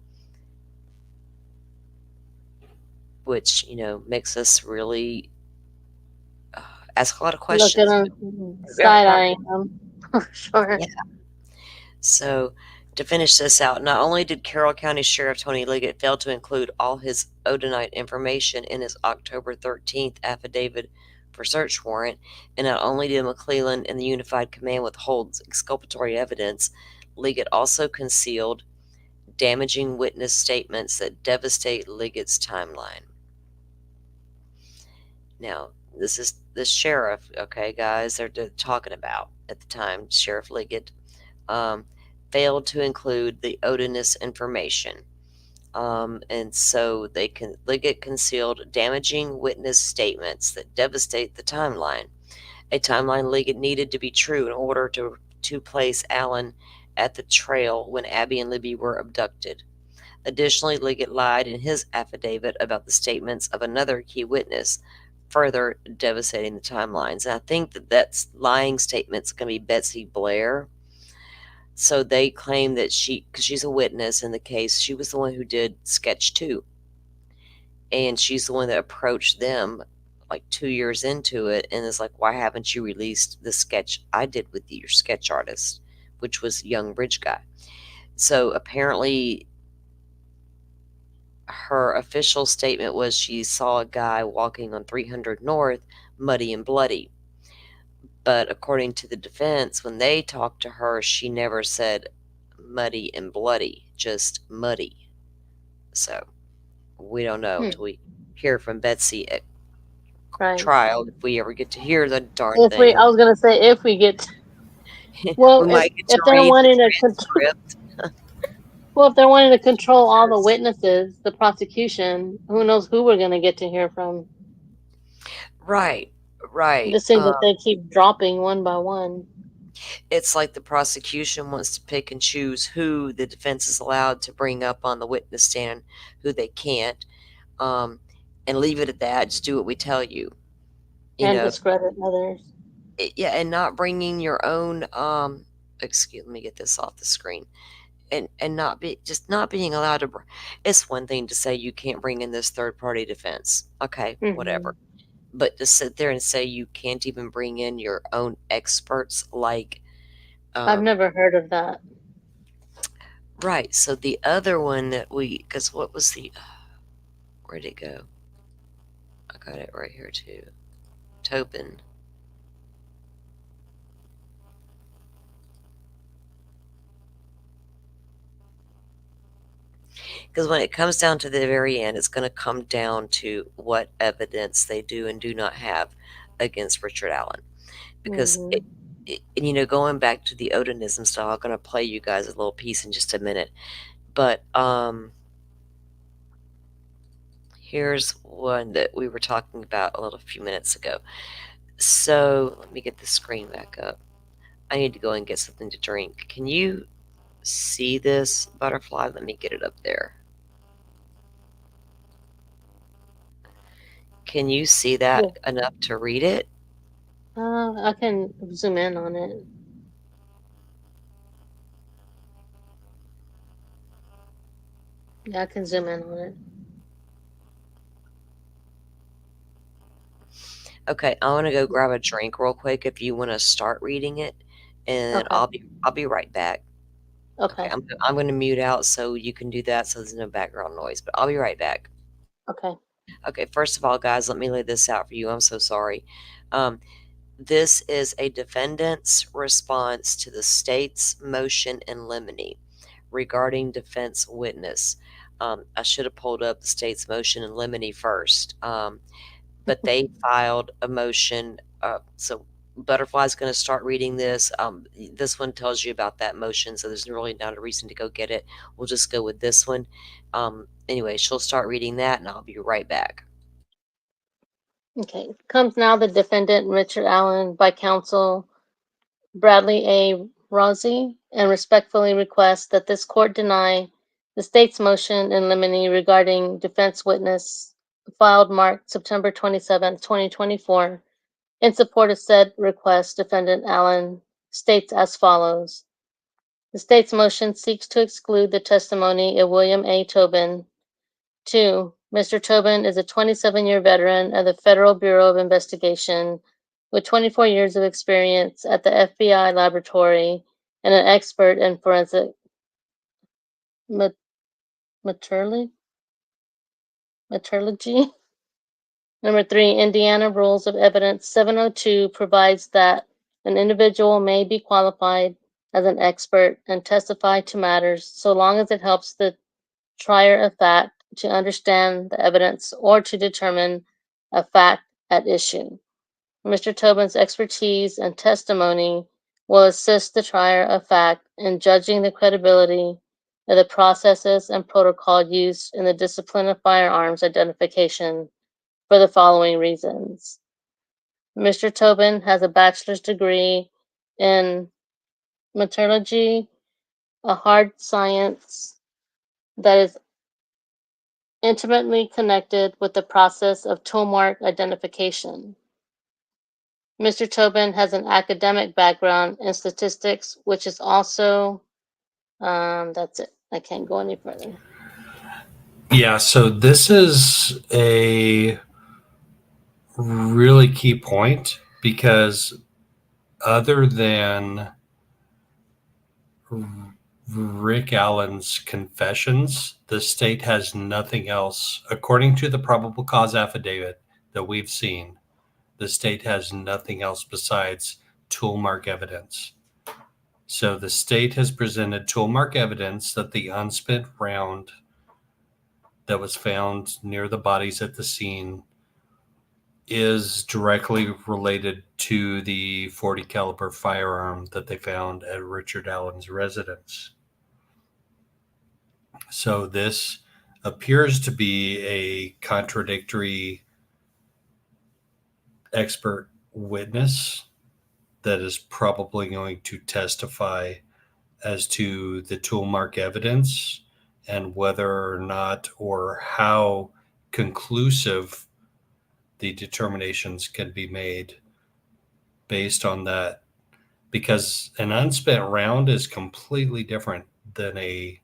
which, makes us really ask a lot of Look at questions. them side eyeing them for sure. Yeah. So, to finish this out, not only did Carroll County Sheriff Tony Liggett fail to include all his Odinite information in his October 13th affidavit for search warrant, and not only did McClellan and the Unified Command withhold exculpatory evidence, Liggett also concealed damaging witness statements that devastate Liggett's timeline. Now, this is the sheriff, okay, guys, they're talking about at the time, Sheriff Liggett. Failed to include the Odinist information. And so Liggett concealed damaging witness statements that devastate the timeline. A timeline Liggett needed to be true in order to place Alan at the trail when Abby and Libby were abducted. Additionally, Liggett lied in his affidavit about the statements of another key witness, further devastating the timelines. And I think that's lying statement's going to be Betsy Blair. So they claim that because she's a witness in the case, she was the one who did sketch 2. And she's the one that approached them like 2 years into it and is like, why haven't you released the sketch I did with your sketch artist, which was young bridge guy. So apparently her official statement was she saw a guy walking on 300 North, muddy and bloody. But according to the defense, when they talked to her, she never said muddy and bloody, just muddy. So we don't know until we hear from Betsy at Right. trial, if we ever get to hear the darn If we, thing. I was gonna say if we get Well, We might get to if they're read the wanting to transcript. well, if they're wanting to control all the witnesses, the prosecution, who knows who we're going to get to hear from? Right, It right. just seems that they keep dropping one by one. It's like the prosecution wants to pick and choose who the defense is allowed to bring up on the witness stand, who they can't, um, and leave it at that. Just do what we tell you. You And know, discredit others. yeah, and not bringing your own. Excuse. Let me get this off the screen. And not being allowed to. It's one thing to say you can't bring in this third party defense. Okay, whatever. But to sit there and say you can't even bring in your own experts, like, I've never heard of that. right. So the other one that because what was where'd it go? I got it right here too. Tobin. Because when it comes down to the very end, it's going to come down to what evidence they do and do not have against Richard Allen. Because, going back to the Odenism style, I'm going to play you guys a little piece in just a minute. But here's one that we were talking about a few minutes ago. So let me get the screen back up. I need to go and get something to drink. Can you see this butterfly? Let me get it up there. Can you see that enough to read it? I can zoom in on it. Yeah, I can zoom in on it. Okay, I want to go grab a drink real quick if you want to start reading it, and Okay. I'll be right back. Okay. I'm going to mute out so you can do that so there's no background noise, but I'll be right back. Okay. Okay, first of all, guys, let me lay this out for you. I'm so sorry. This is a defendant's response to the state's motion in limine regarding defense witness. I should have pulled up the state's motion in limine first, but they filed a motion. So Butterfly's going to start reading this. This one tells you about that motion, so there's really not a reason to go get it. We'll just go with this one. Anyway, she'll start reading that, and I'll be right back. Okay. Comes now the defendant, Richard Allen, by counsel Bradley A. Rossi, and respectfully request that this court deny the state's motion in limine regarding defense witness filed marked September 27, 2024. In support of said request, defendant Allen states as follows. The state's motion seeks to exclude the testimony of William A. Tobin. 2. Mr. Tobin is a 27-year veteran of the Federal Bureau of Investigation with 24 years of experience at the FBI laboratory and an expert in forensic metallurgy. Number 3, Indiana Rules of Evidence 702 provides that an individual may be qualified as an expert and testify to matters so long as it helps the trier of fact to understand the evidence or to determine a fact at issue. Mr. Tobin's expertise and testimony will assist the trier of fact in judging the credibility of the processes and protocol used in the discipline of firearms identification for the following reasons. Mr. Tobin has a bachelor's degree in metallurgy, a hard science that is intimately connected with the process of tool mark identification. Mr. Tobin has an academic background in statistics, which is also, that's it. I can't go any further. Yeah, so this is a really key point because other than Rick Allen's confessions, the state has nothing else. According to the probable cause affidavit that we've seen, the state has nothing else besides tool mark evidence. So the state has presented tool mark evidence that the unspent round that was found near the bodies at the scene is directly related to the 40 caliber firearm that they found at Richard Allen's residence. So this appears to be a contradictory expert witness that is probably going to testify as to the tool mark evidence and whether or not or how conclusive the determinations can be made based on that, because an unspent round is completely different than a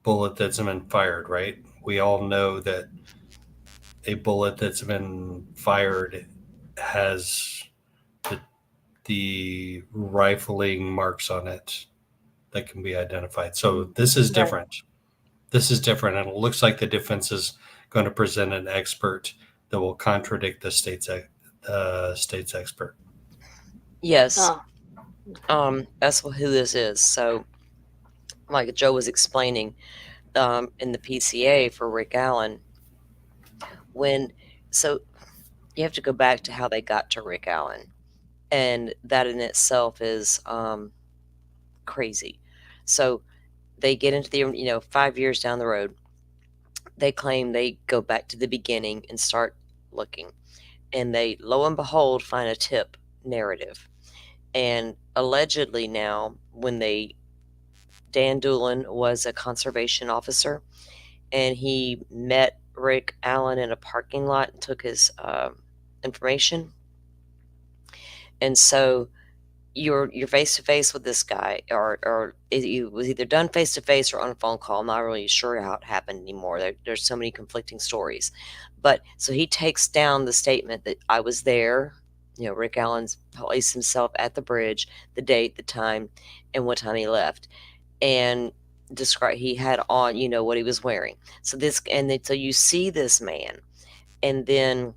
bullet that's been fired, right? We all know that a bullet that's been fired has the rifling marks on it that can be identified. So this is Right. different. This is different, and it looks like the defense is going to present an expert that will contradict the state's expert. Yes. Oh, That's who this is. So, like Joe was explaining, in the PCA for Rick Allen, so you have to go back to how they got to Rick Allen, and that in itself is crazy. So they get into the 5 years down the road, they claim they go back to the beginning and start looking, and they, lo and behold, find a tip narrative. And allegedly now, Dan Doolin was a conservation officer, and he met Rick Allen in a parking lot and took his information. And so you're face to face with this guy, or it was either done face to face or on a phone call. I'm not really sure how it happened anymore. There's so many conflicting stories. But so he takes down the statement that I was there. Rick Allen's placed himself at the bridge, the date, the time, and what time he left, and he had on what he was wearing. So so you see this man, and then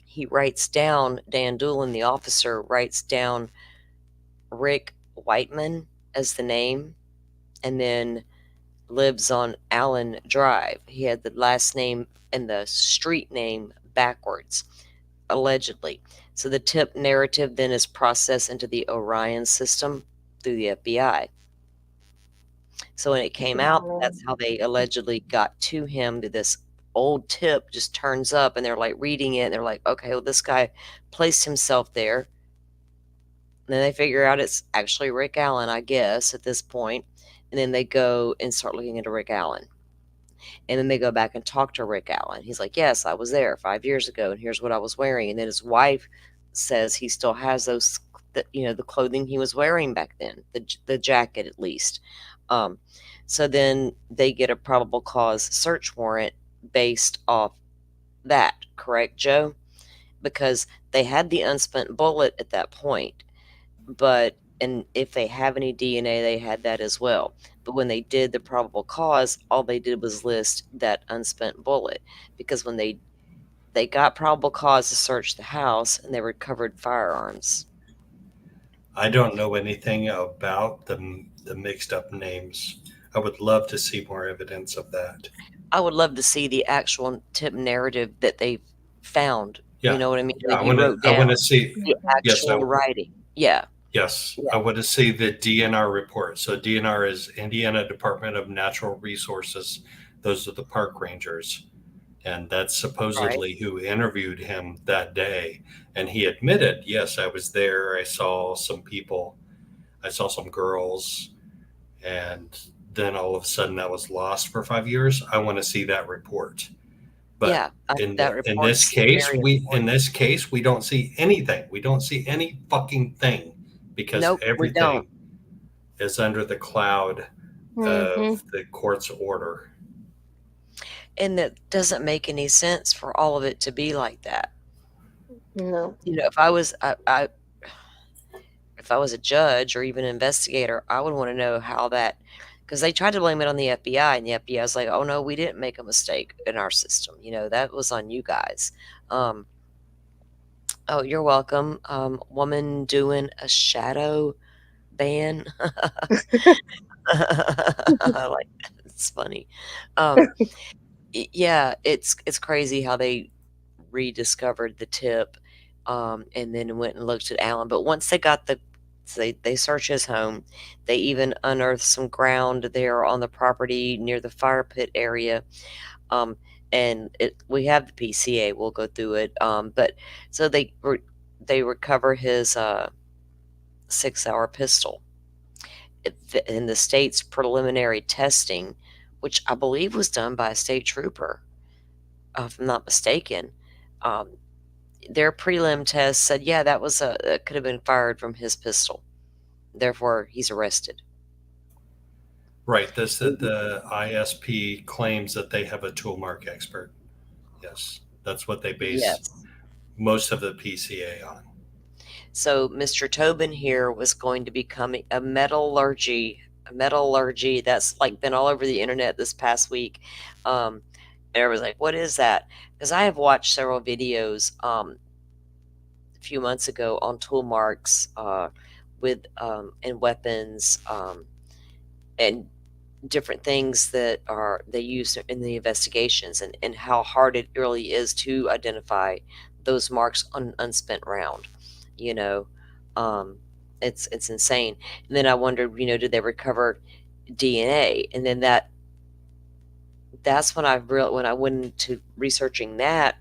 he writes down, Dan Doolin, the officer, writes down Rick Whiteman as the name, and then lives on Allen Drive. He had the last name and the street name backwards, allegedly. So the tip narrative then is processed into the Orion system through the FBI. So when it came out, that's how they allegedly got to him. This old tip just turns up, and they're like reading it, and they're like, okay, well, this guy placed himself there. And then they figure out it's actually Rick Allen, I guess, at this point. And then they go and start looking into Rick Allen. And then they go back and talk to Rick Allen. He's like, yes, I was there 5 years ago, and here's what I was wearing. And then his wife says he still has the clothing he was wearing back then, the jacket at least. So then they get a probable cause search warrant based off that, correct, Joe? Because they had the unspent bullet at that point, and if they have any DNA, they had that as well. But when they did the probable cause, all they did was list that unspent bullet, because when they got probable cause to search the house, and they recovered firearms. I don't know anything about the mixed up names. I would love to see more evidence of that. I would love to see the actual tip narrative that they found. Yeah. You know what I mean? Yeah, That he wrote down. I want to see the actual writing. Yeah. Yes, Yeah. I want to see the DNR report. So DNR is Indiana Department of Natural Resources. Those are the park rangers. And that's supposedly who interviewed him that day. And he admitted, yes, I was there. I saw some people. I saw some girls. And then all of a sudden that was lost for 5 years. I want to see that report. But yeah, in this case, we don't see anything. We don't see any fucking thing, because everything is under the cloud of the court's order. And that doesn't make any sense for all of it to be like that. No. If I was if I was a judge or even an investigator, I would want to know how that, because they tried to blame it on the FBI, and the FBI was like, oh no, we didn't make a mistake in our system. That was on you guys. Oh, you're welcome. Woman doing a shadow ban. I like that. It's funny. Yeah, it's crazy how they rediscovered the tip, and then went and looked at Allen. But once they got they searched his home. They even unearthed some ground there on the property near the fire pit area. Um, and we have the PCA. We'll go through it. But so they recover his 6-hour pistol. In the state's preliminary testing, which I believe was done by a state trooper, if I'm not mistaken. Um, their prelim test said, yeah, that could have been fired from his pistol. Therefore, he's arrested. Right. The ISP claims that they have a tool mark expert. Yes, that's what they base Yes. most of the PCA on. So Mr. Tobin here was going to become a metallurgy. A metallurgy that's like been all over the internet this past week. And everyone's like, "What is that?" Because I have watched several videos a few months ago on tool marks with and weapons and different things that they use in the investigations, and how hard it really is to identify those marks on an unspent round. You know, um, it's insane. And then I wondered, did they recover DNA? And then that's when when I went into researching that.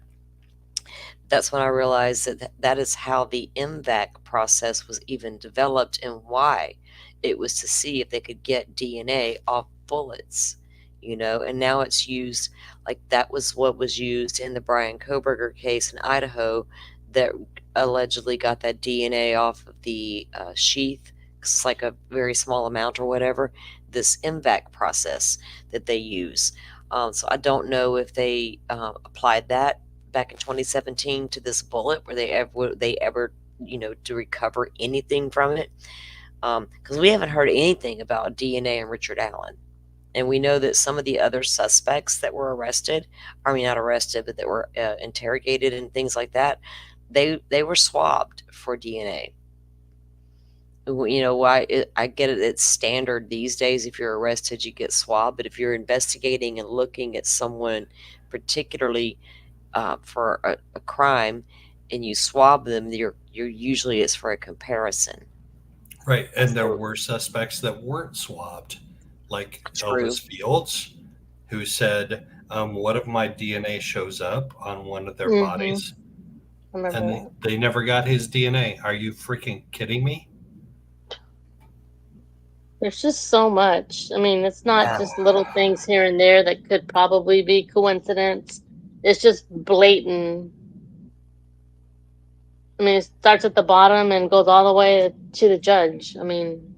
That's when I realized that that is how the MVAC process was even developed, and why it was to see if they could get DNA off bullets, and now it's used. Like, that was what was used in the Brian Koberger case in Idaho, that allegedly got that DNA off of the sheath. 'Cause it's like a very small amount or whatever. This MVAC process that they use. So I don't know if they applied that back in 2017 to this bullet, where they ever to recover anything from it, because we haven't heard anything about DNA and Richard Allen. And we know that some of the other suspects that were arrested, I mean, not arrested, but that were interrogated and things like that, they were swabbed for DNA. Why? I get it, it's standard these days. If you're arrested, you get swabbed. But if you're investigating and looking at someone particularly for a crime, and you swab them, you're usually, it's for a comparison. Right. And there So were suspects that weren't swabbed, like true. Elvis Fields, who said, what if my DNA shows up on one of their Mm-hmm. bodies? I remember And that. they never got his DNA. Are you freaking kidding me? There's just so much. I mean, it's not Yeah. just little things here and there that could probably be coincidence. It's just blatant. I mean, it starts at the bottom and goes all the way to the judge. I mean,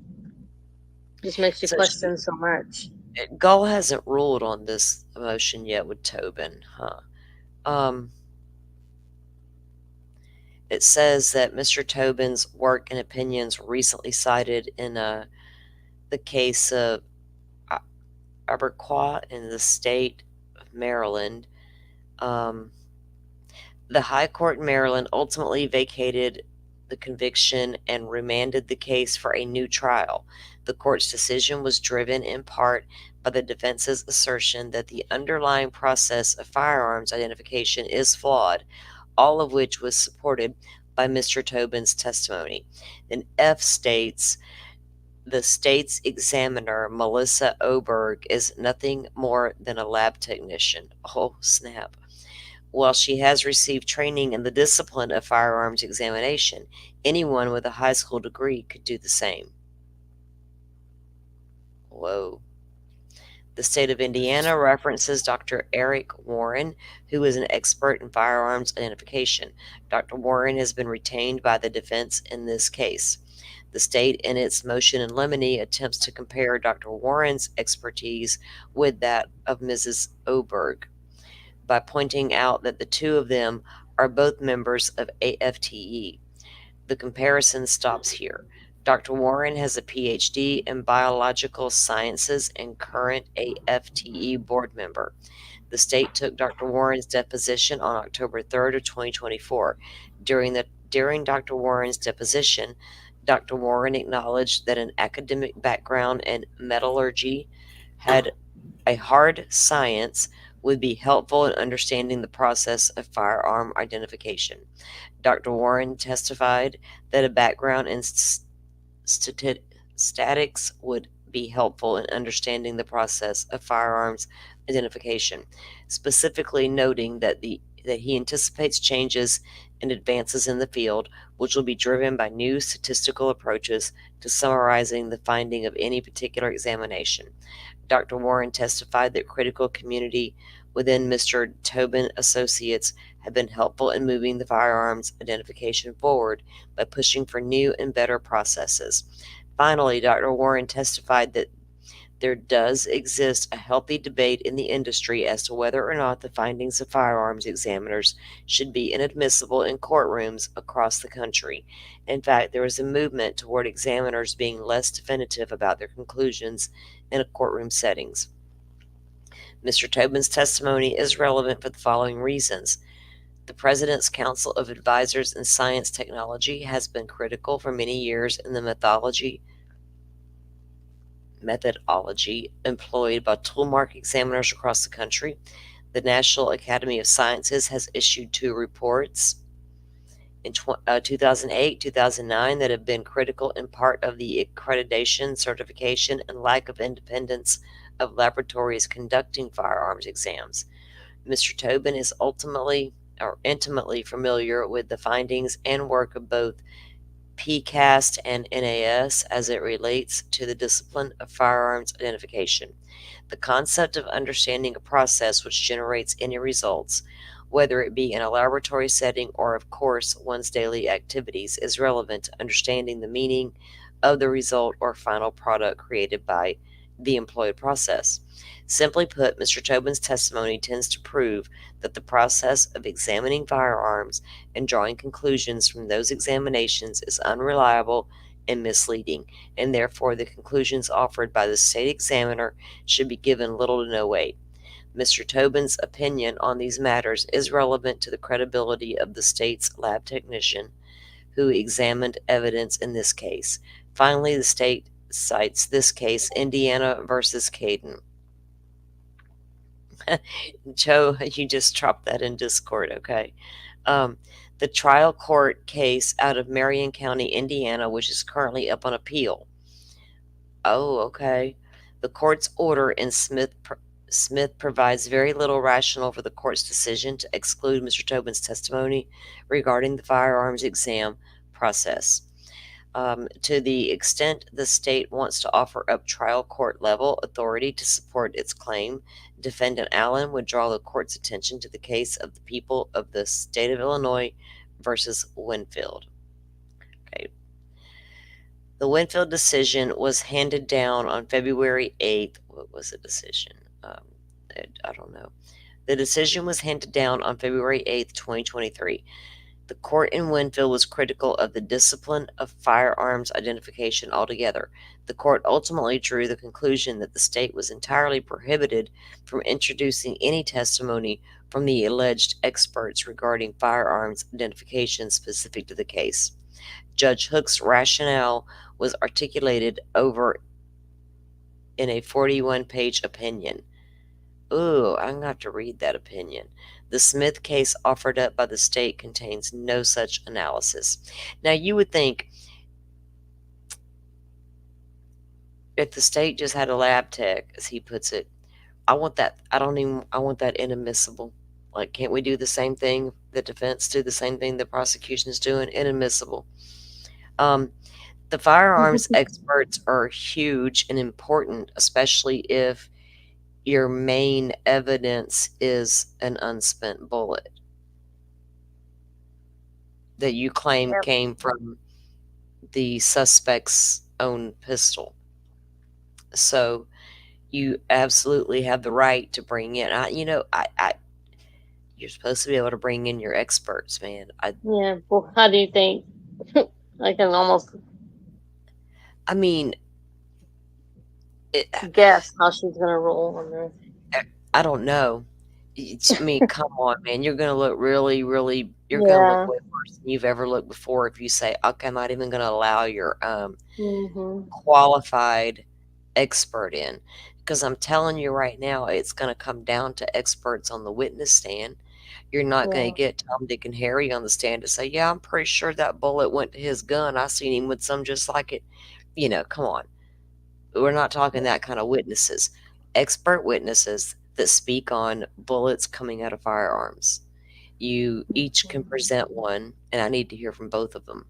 just makes you So question so much. Gull hasn't ruled on this motion yet with Tobin, huh? It says that Mr. Tobin's work and opinions were recently cited in the case of Aberquat in the state of Maryland. The High Court in Maryland ultimately vacated the conviction and remanded the case for a new trial. The court's decision was driven in part by the defense's assertion that the underlying process of firearms identification is flawed, all of which was supported by Mr. Tobin's testimony. Then F states, the state's examiner, Melissa Oberg, is nothing more than a lab technician. Oh, snap. While she has received training in the discipline of firearms examination, anyone with a high school degree could do the same. Whoa. The state of Indiana references Dr. Eric Warren, who is an expert in firearms identification. Dr. Warren has been retained by the defense in this case. The state, in its motion in limine, attempts to compare Dr. Warren's expertise with that of Mrs. Oberg by pointing out that the two of them are both members of AFTE. The comparison stops here. Dr. Warren has a PhD in biological sciences and current AFTE board member. The state took Dr. Warren's deposition on October 3rd of 2024. During Dr. Warren's deposition, Dr. Warren acknowledged that an academic background in metallurgy had a hard science would be helpful in understanding the process of firearm identification. Dr. Warren testified that a background in statistics would be helpful in understanding the process of firearms identification, specifically noting that he anticipates changes and advances in the field, which will be driven by new statistical approaches to summarizing the finding of any particular examination. Dr. Warren testified that critical community within Mr. Tobin Associates have been helpful in moving the firearms identification forward by pushing for new and better processes. Finally, Dr. Warren testified that there does exist a healthy debate in the industry as to whether or not the findings of firearms examiners should be inadmissible in courtrooms across the country. In fact, there is a movement toward examiners being less definitive about their conclusions in a courtroom settings. Mr. Tobin's testimony is relevant for the following reasons. The President's Council of Advisors in Science Technology has been critical for many years in the methodology employed by toolmark examiners across the country. The National Academy of Sciences has issued 2 reports in 2008, 2009 that have been critical in part of the accreditation, certification, and lack of independence of laboratories conducting firearms exams. Mr. Tobin is intimately familiar with the findings and work of both PCAST and NAS as it relates to the discipline of firearms identification. The concept of understanding a process which generates any results, whether it be in a laboratory setting or, of course, one's daily activities, is relevant to understanding the meaning of the result or final product created by the employed process. Simply put, Mr. Tobin's testimony tends to prove that the process of examining firearms and drawing conclusions from those examinations is unreliable and misleading, and therefore the conclusions offered by the state examiner should be given little to no weight. Mr. Tobin's opinion on these matters is relevant to the credibility of the state's lab technician who examined evidence in this case. Finally, the state cites this case, Indiana versus Caden. Joe, you just dropped that in Discord, okay? The trial court case out of Marion County, Indiana, which is currently up on appeal. Oh, okay. The court's order in Smith provides very little rationale for the court's decision to exclude Mr. Tobin's testimony regarding the firearms exam process. To the extent the state wants to offer up trial court level authority to support its claim, Defendant Allen would draw the court's attention to the case of the people of the state of Illinois versus Winfield. Okay. The Winfield decision was handed down on February 8th. What was the decision? I don't know. The decision was handed down on February 8th, 2023. The court in Winfield was critical of the discipline of firearms identification altogether. The court ultimately drew the conclusion that the state was entirely prohibited from introducing any testimony from the alleged experts regarding firearms identification specific to the case. Judge Hook's rationale was articulated over in a 41-page opinion. Ooh, I'm going to have to read that opinion. The Smith case offered up by the state contains no such analysis. Now, you would think if the state just had a lab tech, as he puts it, I want that inadmissible. Like, can't we do the same thing? The defense do the same thing the prosecution is doing? Inadmissible. The firearms experts are huge and important, especially if your main evidence is an unspent bullet that you claim came from the suspect's own pistol. So you absolutely have the right to bring in, you're supposed to be able to bring in your experts, man. Yeah. Well, how do you think? I can almost guess how she's gonna roll on this. I don't know. Come on, man. You're going to look really, really, you're going to Yeah. look way worse than you've ever looked before if you say, okay, I'm not even going to allow your Mm-hmm. qualified expert in. Because I'm telling you right now, it's going to come down to experts on the witness stand. You're not going to Yeah. get Tom, Dick, and Harry on the stand to say, "Yeah, I'm pretty sure that bullet went to his gun. I seen him with some just like it." Come on. We're not talking that kind of witnesses. Expert witnesses that speak on bullets coming out of firearms. You each can present one, and I need to hear from both of them.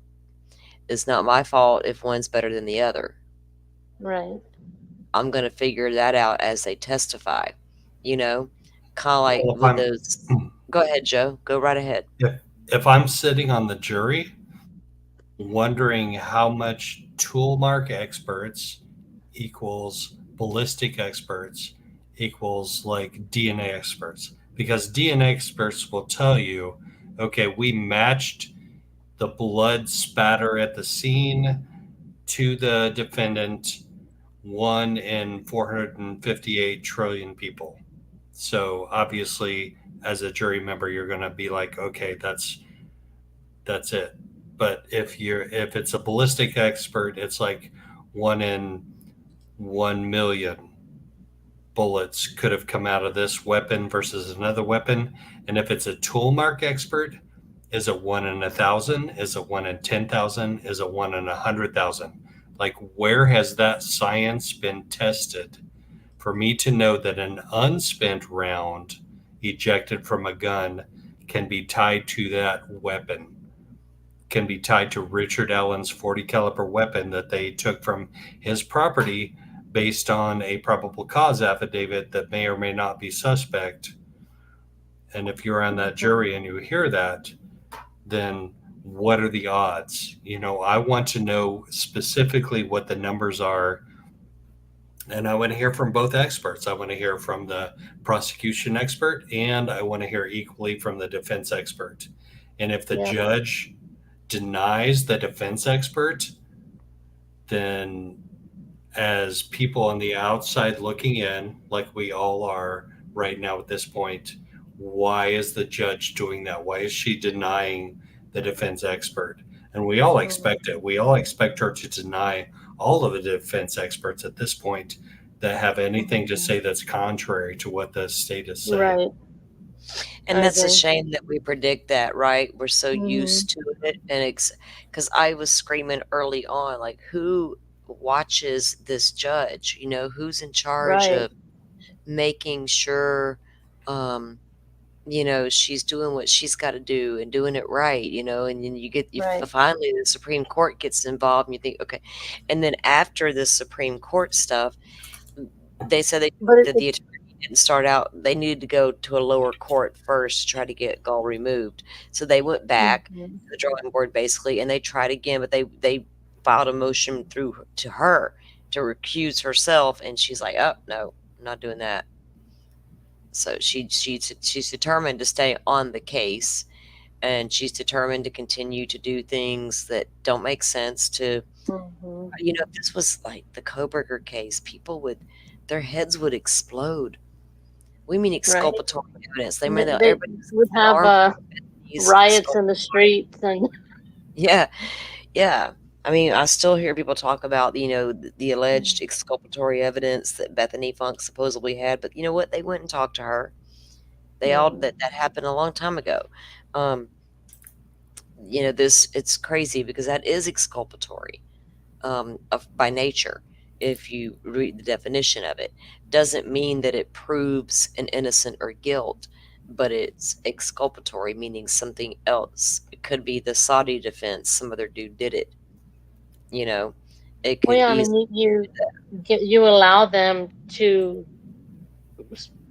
It's not my fault if one's better than the other. Right. I'm going to figure that out as they testify. You know, kind of like Well, with those. Go ahead, Joe. Go right ahead. if I'm sitting on the jury, wondering how much tool mark experts equals ballistic experts equals like DNA experts, because DNA experts will tell you, okay, we matched the blood spatter at the scene to the defendant, 1 in 458 trillion people. So obviously, as a jury member, you're going to be like, okay, that's it. But if it's a ballistic expert, it's like 1 in 1 million bullets could have come out of this weapon versus another weapon. And if it's a tool mark expert, is it 1 in 1,000? Is it 1 in 10,000? Is it 1 in 100,000? Like, where has that science been tested for me to know that an unspent round ejected from a gun can be tied to that weapon, can be tied to Richard Allen's 40 caliber weapon that they took from his property based on a probable cause affidavit that may or may not be suspect. And if you're on that jury and you hear that, then what are the odds? I want to know specifically what the numbers are. And I want to hear from both experts. I want to hear from the prosecution expert, and I want to hear equally from the defense expert. And if the Yeah. judge denies the defense expert, then as people on the outside looking in, like we all are right now at this point, why is the judge doing that? Why is she denying the defense expert? And we all expect it. We all expect her to deny all of the defense experts at this point that have anything to say that's contrary to what the state is saying. Right. And I that's a agree. shame that we predict that, right? We're so Mhm. used to it. And because I was screaming early on, like, who watches this judge? Who's in charge Right. of making sure, she's doing what she's got to do and doing it right, and then Right. finally the Supreme Court gets involved and you think, okay. And then after the Supreme Court stuff, they said But that the attorney didn't start out, they needed to go to a lower court first to try to get Gall removed. So they went back to the drawing board basically, and they tried again, but they filed a motion through to her to recuse herself, and she's like, oh no, I'm not doing that. So she's determined to stay on the case, and she's determined to continue to do things that don't make sense to, if this was like the Koberger case, their heads would explode. We mean exculpatory evidence. They mean that They everybody would have riots in the streets and yeah. I mean, I still hear people talk about, the alleged exculpatory evidence that Bethany Funk supposedly had, but you know what? They went and talked to her. That happened a long time ago. It's crazy because that is exculpatory, by nature. If you read the definition of it, doesn't mean that it proves an innocent or guilt, but it's exculpatory, meaning something else. It could be the Saudi defense, some other dude did it. It could I easily mean, you allow them to,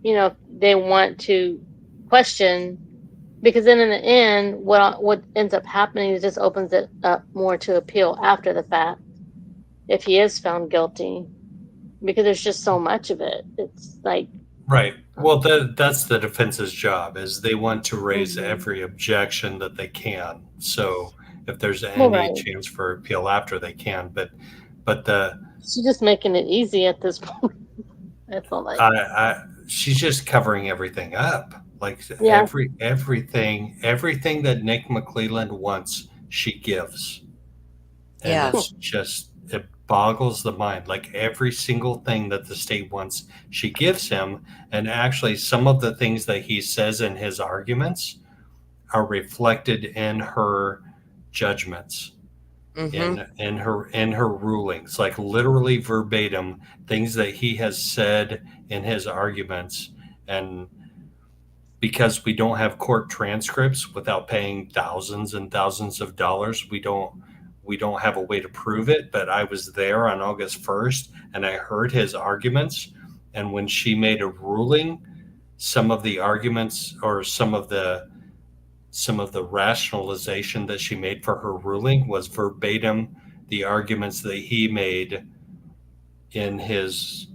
they want to question, because then in the end, what ends up happening is just opens it up more to appeal after the fact if he is found guilty, because there's just so much of it. It's like, Right. Well, that's the defense's job, is they want to raise every objection that they can. So if there's any chance for appeal after, they can. But she's just making it easy at this point. That's all. She's just covering everything up. Like everything that Nick McClelland wants, she gives. And it's just boggles the mind. Like every single thing that the state wants, she gives him. And actually, some of the things that he says in his arguments are reflected in her judgments, in her rulings, like literally verbatim things that he has said in his arguments. And because we don't have court transcripts, without paying thousands and thousands of dollars, we don't have a way to prove it. But I was there on August 1st and I heard his arguments. And when she made a ruling, some of the arguments, or some of the rationalization that she made for her ruling, was verbatim the arguments that he made in his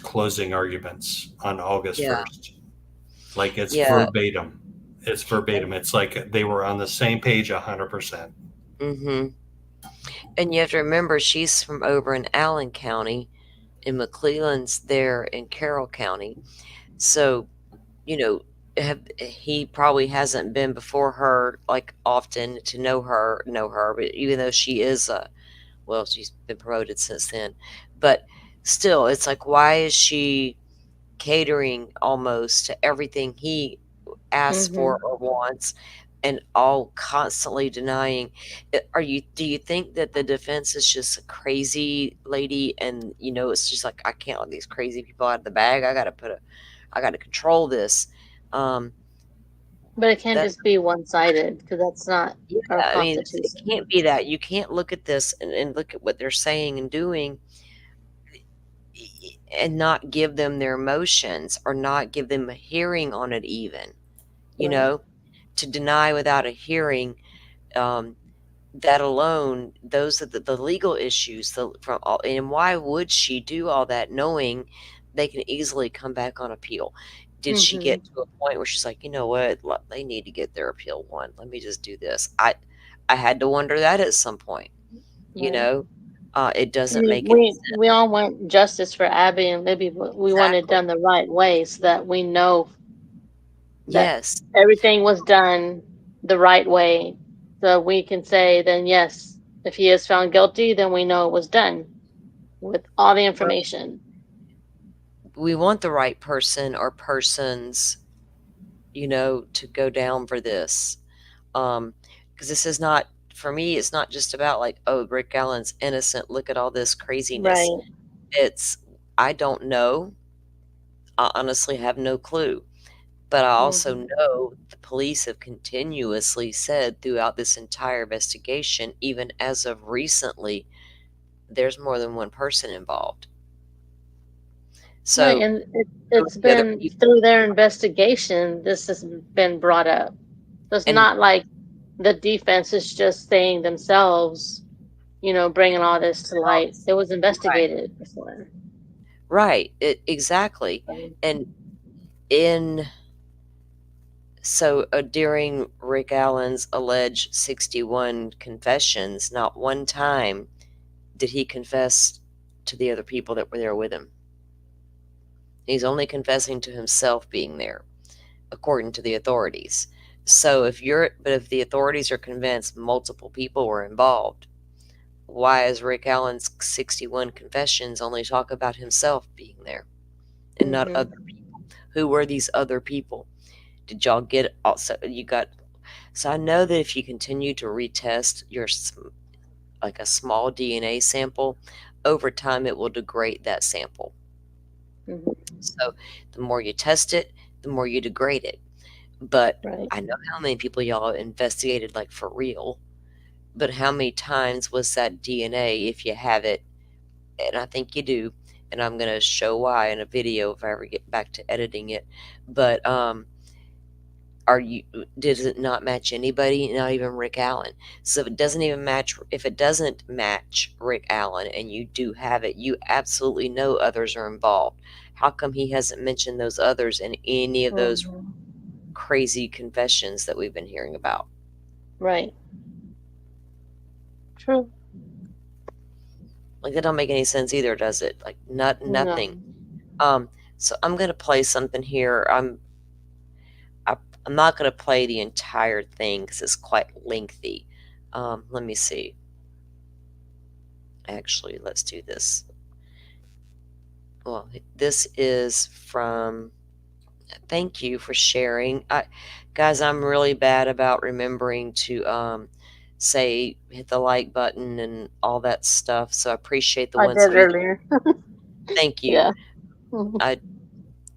closing arguments on August Yeah. 1st. Like it's Yeah. verbatim. It's verbatim. It's like they were on the same page 100%. Mm-hmm. And you have to remember, she's from over in Allen County, and McClellan's there in Carroll County. So, you know, he probably hasn't been before her like often to know her. But even though she is well, she's been promoted since then. But still, it's like, why is she catering almost to everything he asks for or wants, and all constantly denying? Do you think that the defense is just a crazy lady, and it's just like, I can't let these crazy people out of the bag, I gotta control this? But it can't That just be one-sided, because that's not our I mean, it Constitution. can't be that. You can't look at this and look at what they're saying and doing and not give them their emotions, or not give them a hearing on it even. Right. To deny without a hearing, that alone, those are the legal issues. And why would she do all that, knowing they can easily come back on appeal? Did she get to a point where she's like, you know what, they need to get their appeal won, let me just do this? I had to wonder that at some point. Right. It I doesn't mean, make any sense. we all want justice for Abby, and maybe we want it Exactly. done the right way, so that we know that Yes. everything was done the right way. So we can say, then yes, if he is found guilty, then we know it was done with all the information. We want the right person or persons, to go down for this. Because this is not, for me, it's not just about like, oh, Rick Allen's innocent, look at all this craziness. Right. It's, I don't know. I honestly have no clue. But I also know the police have continuously said throughout this entire investigation, even as of recently, there's more than one person involved. So, Right, and it's the other been people, through their investigation, this has been brought up. So it's and not like the defense is just saying themselves, bringing all this to light. It was right, investigated before. right, exactly. And during Rick Allen's alleged 61 confessions, not one time did he confess to the other people that were there with him. He's only confessing to himself being there, according to the authorities. So if the authorities are convinced multiple people were involved, why is Rick Allen's 61 confessions only talk about himself being there and not other people? Who were these other people? Did y'all get also? So I know that if you continue to retest like a small DNA sample, over time it will degrade that sample. So the more you test it, the more you degrade it. But Right. I know how many people y'all investigated, like for real. But how many times was that DNA, if you have it, and I think you do, and I'm going to show why in a video if I ever get back to editing it. But does it not match anybody? Not even Rick Allen. So if it doesn't match Rick Allen and you do have it, you absolutely know others are involved. How come he hasn't mentioned those others in any of those crazy confessions that we've been hearing about? Right. True. Like, that don't make any sense either, does it? Like, nothing. So I'm gonna play something here. I'm not gonna play the entire thing because it's quite lengthy. Let me see. Actually, let's do this. Well, this is from. Thank you for sharing. Guys, I'm really bad about remembering to say hit the like button and all that stuff. So I appreciate the I ones did of you. earlier. Thank you. Yeah. Mhm.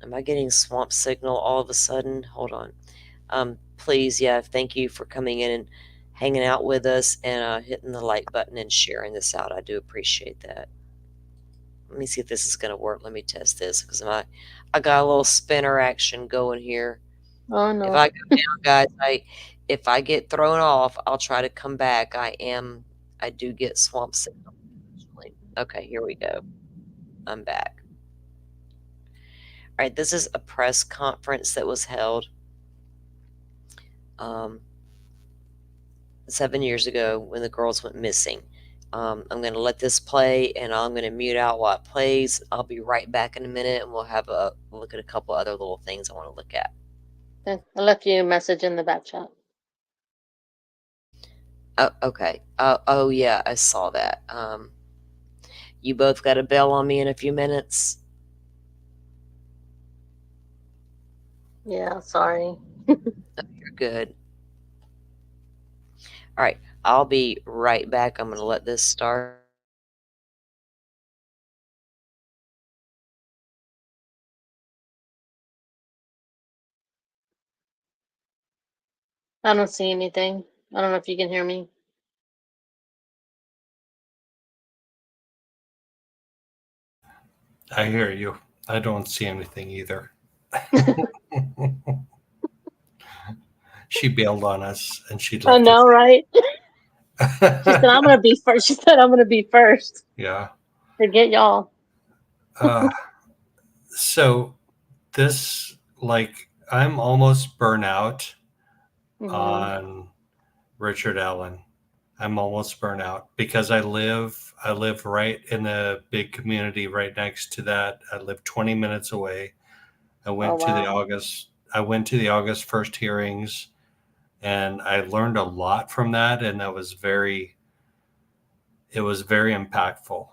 Am I getting swamp signal all of a sudden? Hold on. Please, yeah, thank you for coming in and hanging out with us and hitting the like button and sharing this out. I do appreciate that. Let me see if this is going to work. Let me test this because I got a little spinner action going here. Oh If no. I go down, guys, if I get thrown off, I'll try to come back. I do get swamp signal occasionally. Okay, here we go. I'm back. All right, this is a press conference that was held um, 7 years ago when the girls went missing. I'm going to let this play and I'm going to mute out while it plays. I'll be right back in a minute and we'll have a look at a couple other little things I want to look at. Okay. I left you a message in the back chat. Oh, okay. Oh, yeah, I saw that. You both got a bell on me in a few minutes. Yeah, sorry. You're good. All right, I'll be right back. I'm going to let this start. I don't see anything. I don't know if you can hear me. I hear you. I don't see anything either. She bailed on us and she I left us. know, right? She said, I'm gonna be first. She said, I'm gonna be first. Yeah. Forget y'all. Uh, so this, like, I'm almost burnt out Hmm. on Richard Allen. I'm almost burnt out because I live right in the big community right next to that. I live 20 minutes away. I Oh went to the wow. August I went to the August 1st hearings and I learned a lot from that, and it was very impactful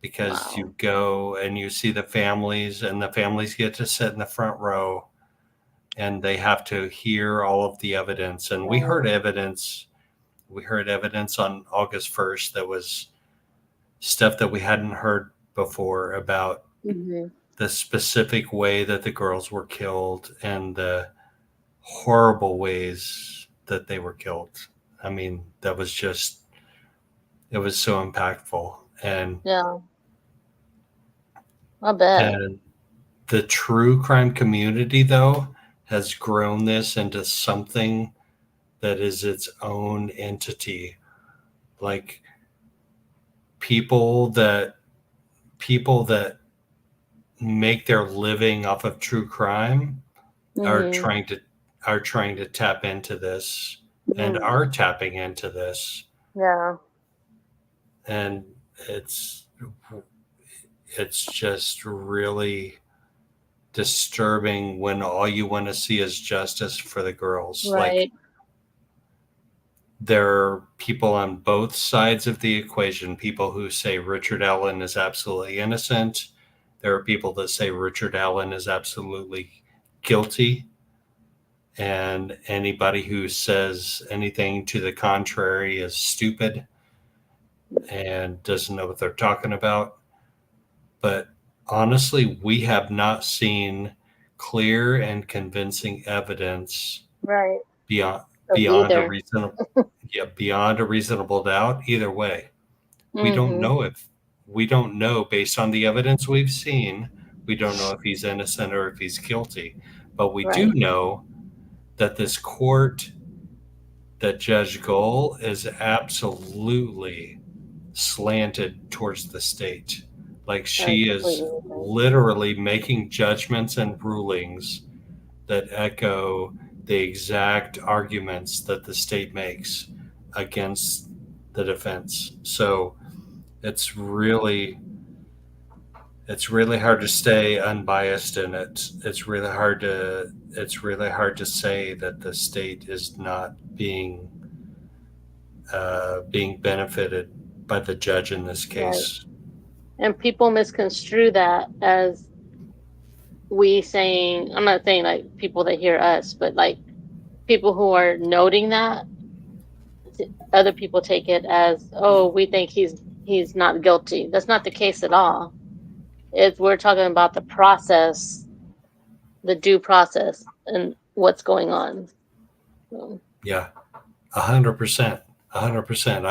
because Wow. you go and you see the families, and the families get to sit in the front row and they have to hear all of the evidence. And Right. we heard evidence on August 1st that was stuff that we hadn't heard before about Hmm. the specific way that the girls were killed and the horrible ways that they were killed. I mean, it was so impactful. Yeah, I bet. And the true crime community, though, has grown this into something that is its own entity. Like people that people that make their living off of true crime are Hmm. trying to tap into this and Mm. are tapping into this, Yeah. and it's it's just really disturbing when all you want to see is justice for the girls. Like, Right. there are people on both sides of the equation, people who say Richard Allen is absolutely innocent. There are people that say Richard Allen is absolutely guilty. And anybody who says anything to the contrary is stupid and doesn't know what they're talking about. But honestly, we have not seen clear and convincing evidence Right. beyond Of beyond a either. reasonable yeah, beyond a reasonable doubt either way. We don't Hmm. know if we don't know based on the evidence we've seen, we don't know if he's innocent or if he's guilty. But we do Right. know that this court, that Judge Gold is absolutely slanted towards the state. Like, I she is completely agree. literally making judgments and rulings that echo the exact arguments that the state makes against the defense. So it's really it's really hard to stay unbiased in it. It's really hard to say that the state is not being benefited by the judge in this case. And people misconstrue that as we saying, I'm not saying like people that hear us, but like people who are noting that, other people take it as, oh, we think he's not guilty. That's not the case at all. We're talking about the process, the due process, and what's going on. So. Yeah, 100%, 100%.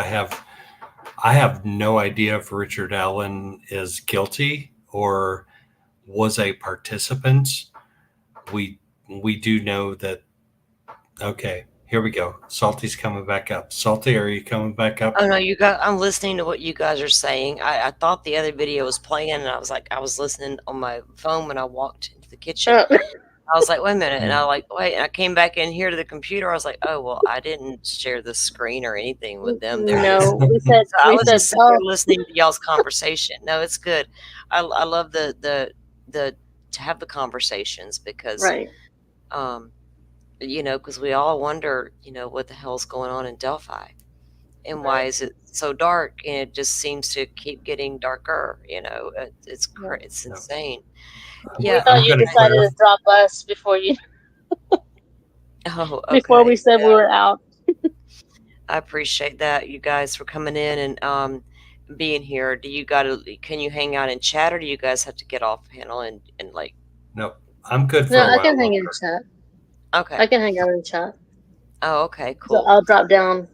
I have no idea if Richard Allen is guilty or was a participant. We do know that. Okay, here we go. Salty's coming back up. Salty, are you coming back up? Oh no, you guys, I'm listening to what you guys are saying. I thought the other video was playing, and I was listening on my phone when I walked into the kitchen. I was like, wait a minute, and wait, and I came back in here to the computer. I was like, oh well, I didn't share the screen or anything with them. No, we said so I was just sitting there listening to y'all's conversation. No, it's good. I love the to have the conversations because you know, because we all wonder, you know, what the hell's going on in Delphi and why is it so dark, and it just seems to keep getting darker. You know, it's insane. Yeah, we thought you decided to drop us before you. Oh, okay. Before we said we were out. I appreciate that, you guys, for coming in and being here. Can you hang out and chat, or do you guys have to get off panel and like? No, I'm good for a while. I can hang in chat. Okay. I can hang out in chat. Oh, okay, cool. So I'll drop down.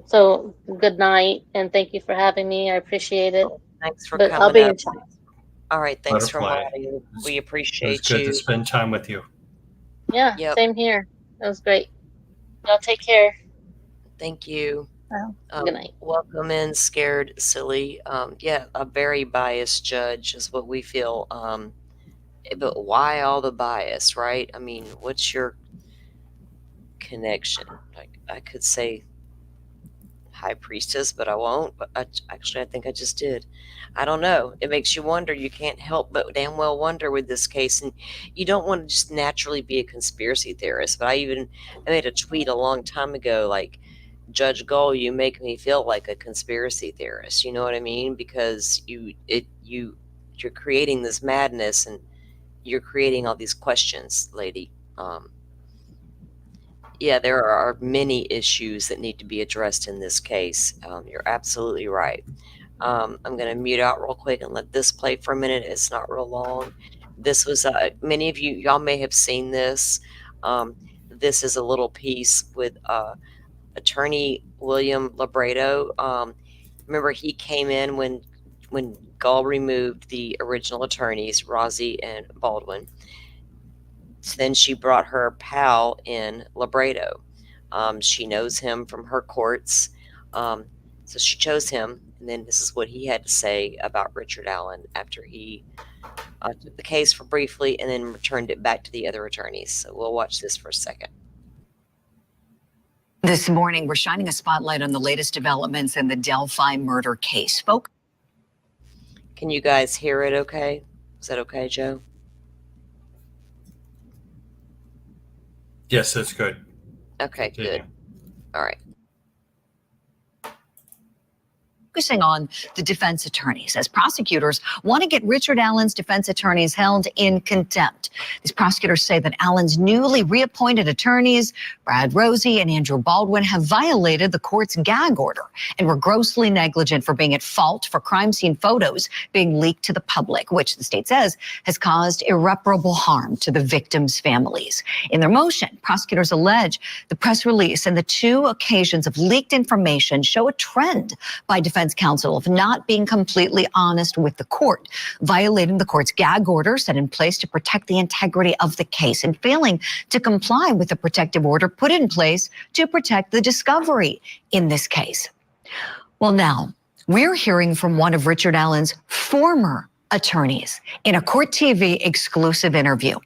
So good night, and thank you for having me. I appreciate it. Thanks for coming. I'll be in chat. All right, thanks for modding. We appreciate you. It's good to spend time with you. Yeah, same here. That was great. Y'all take care. Thank you. Good night. Welcome in, Scared Silly. Yeah, a very biased judge is what we feel. But why all the bias, right? I mean, what's your connection? Like, I could say high priestess, but I won't. But I think I just did. I don't know. It makes you wonder. You can't help but damn well wonder with this case. And you don't want to just naturally be a conspiracy theorist. But I made a tweet a long time ago, like, Judge Gull, you make me feel like a conspiracy theorist. You know what I mean? Because you're creating this madness, and you're creating all these questions, lady. Yeah, there are many issues that need to be addressed in this case. You're absolutely right. I'm going to mute out real quick and let this play for a minute. It's not real long. This was, many of y'all may have seen this. This is a little piece with attorney William Labredo. Remember, he came in when Gull removed the original attorneys, Rozzi and Baldwin. Then she brought her pal in, Labredo. She knows him from her courts. So she chose him. And then this is what he had to say about Richard Allen after he took the case for briefly and then returned it back to the other attorneys. So we'll watch this for a second. This morning, we're shining a spotlight on the latest developments in the Delphi murder case. Can you guys hear it okay? Is that okay, Joe? Yes, that's good. Okay, good. All right. Focusing on the defense attorneys, as prosecutors want to get Richard Allen's defense attorneys held in contempt. These prosecutors say that Allen's newly reappointed attorneys, Brad Rozzi and Andrew Baldwin, have violated the court's gag order and were grossly negligent for being at fault for crime scene photos being leaked to the public, which the state says has caused irreparable harm to the victims' families. In their motion, prosecutors allege the press release and the 2 occasions of leaked information show a trend by defense counsel of not being completely honest with the court, violating the court's gag order set in place to protect the integrity of the case, and failing to comply with the protective order put in place to protect the discovery in this case. Well, now we're hearing from one of Richard Allen's former attorneys in a Court TV exclusive interview.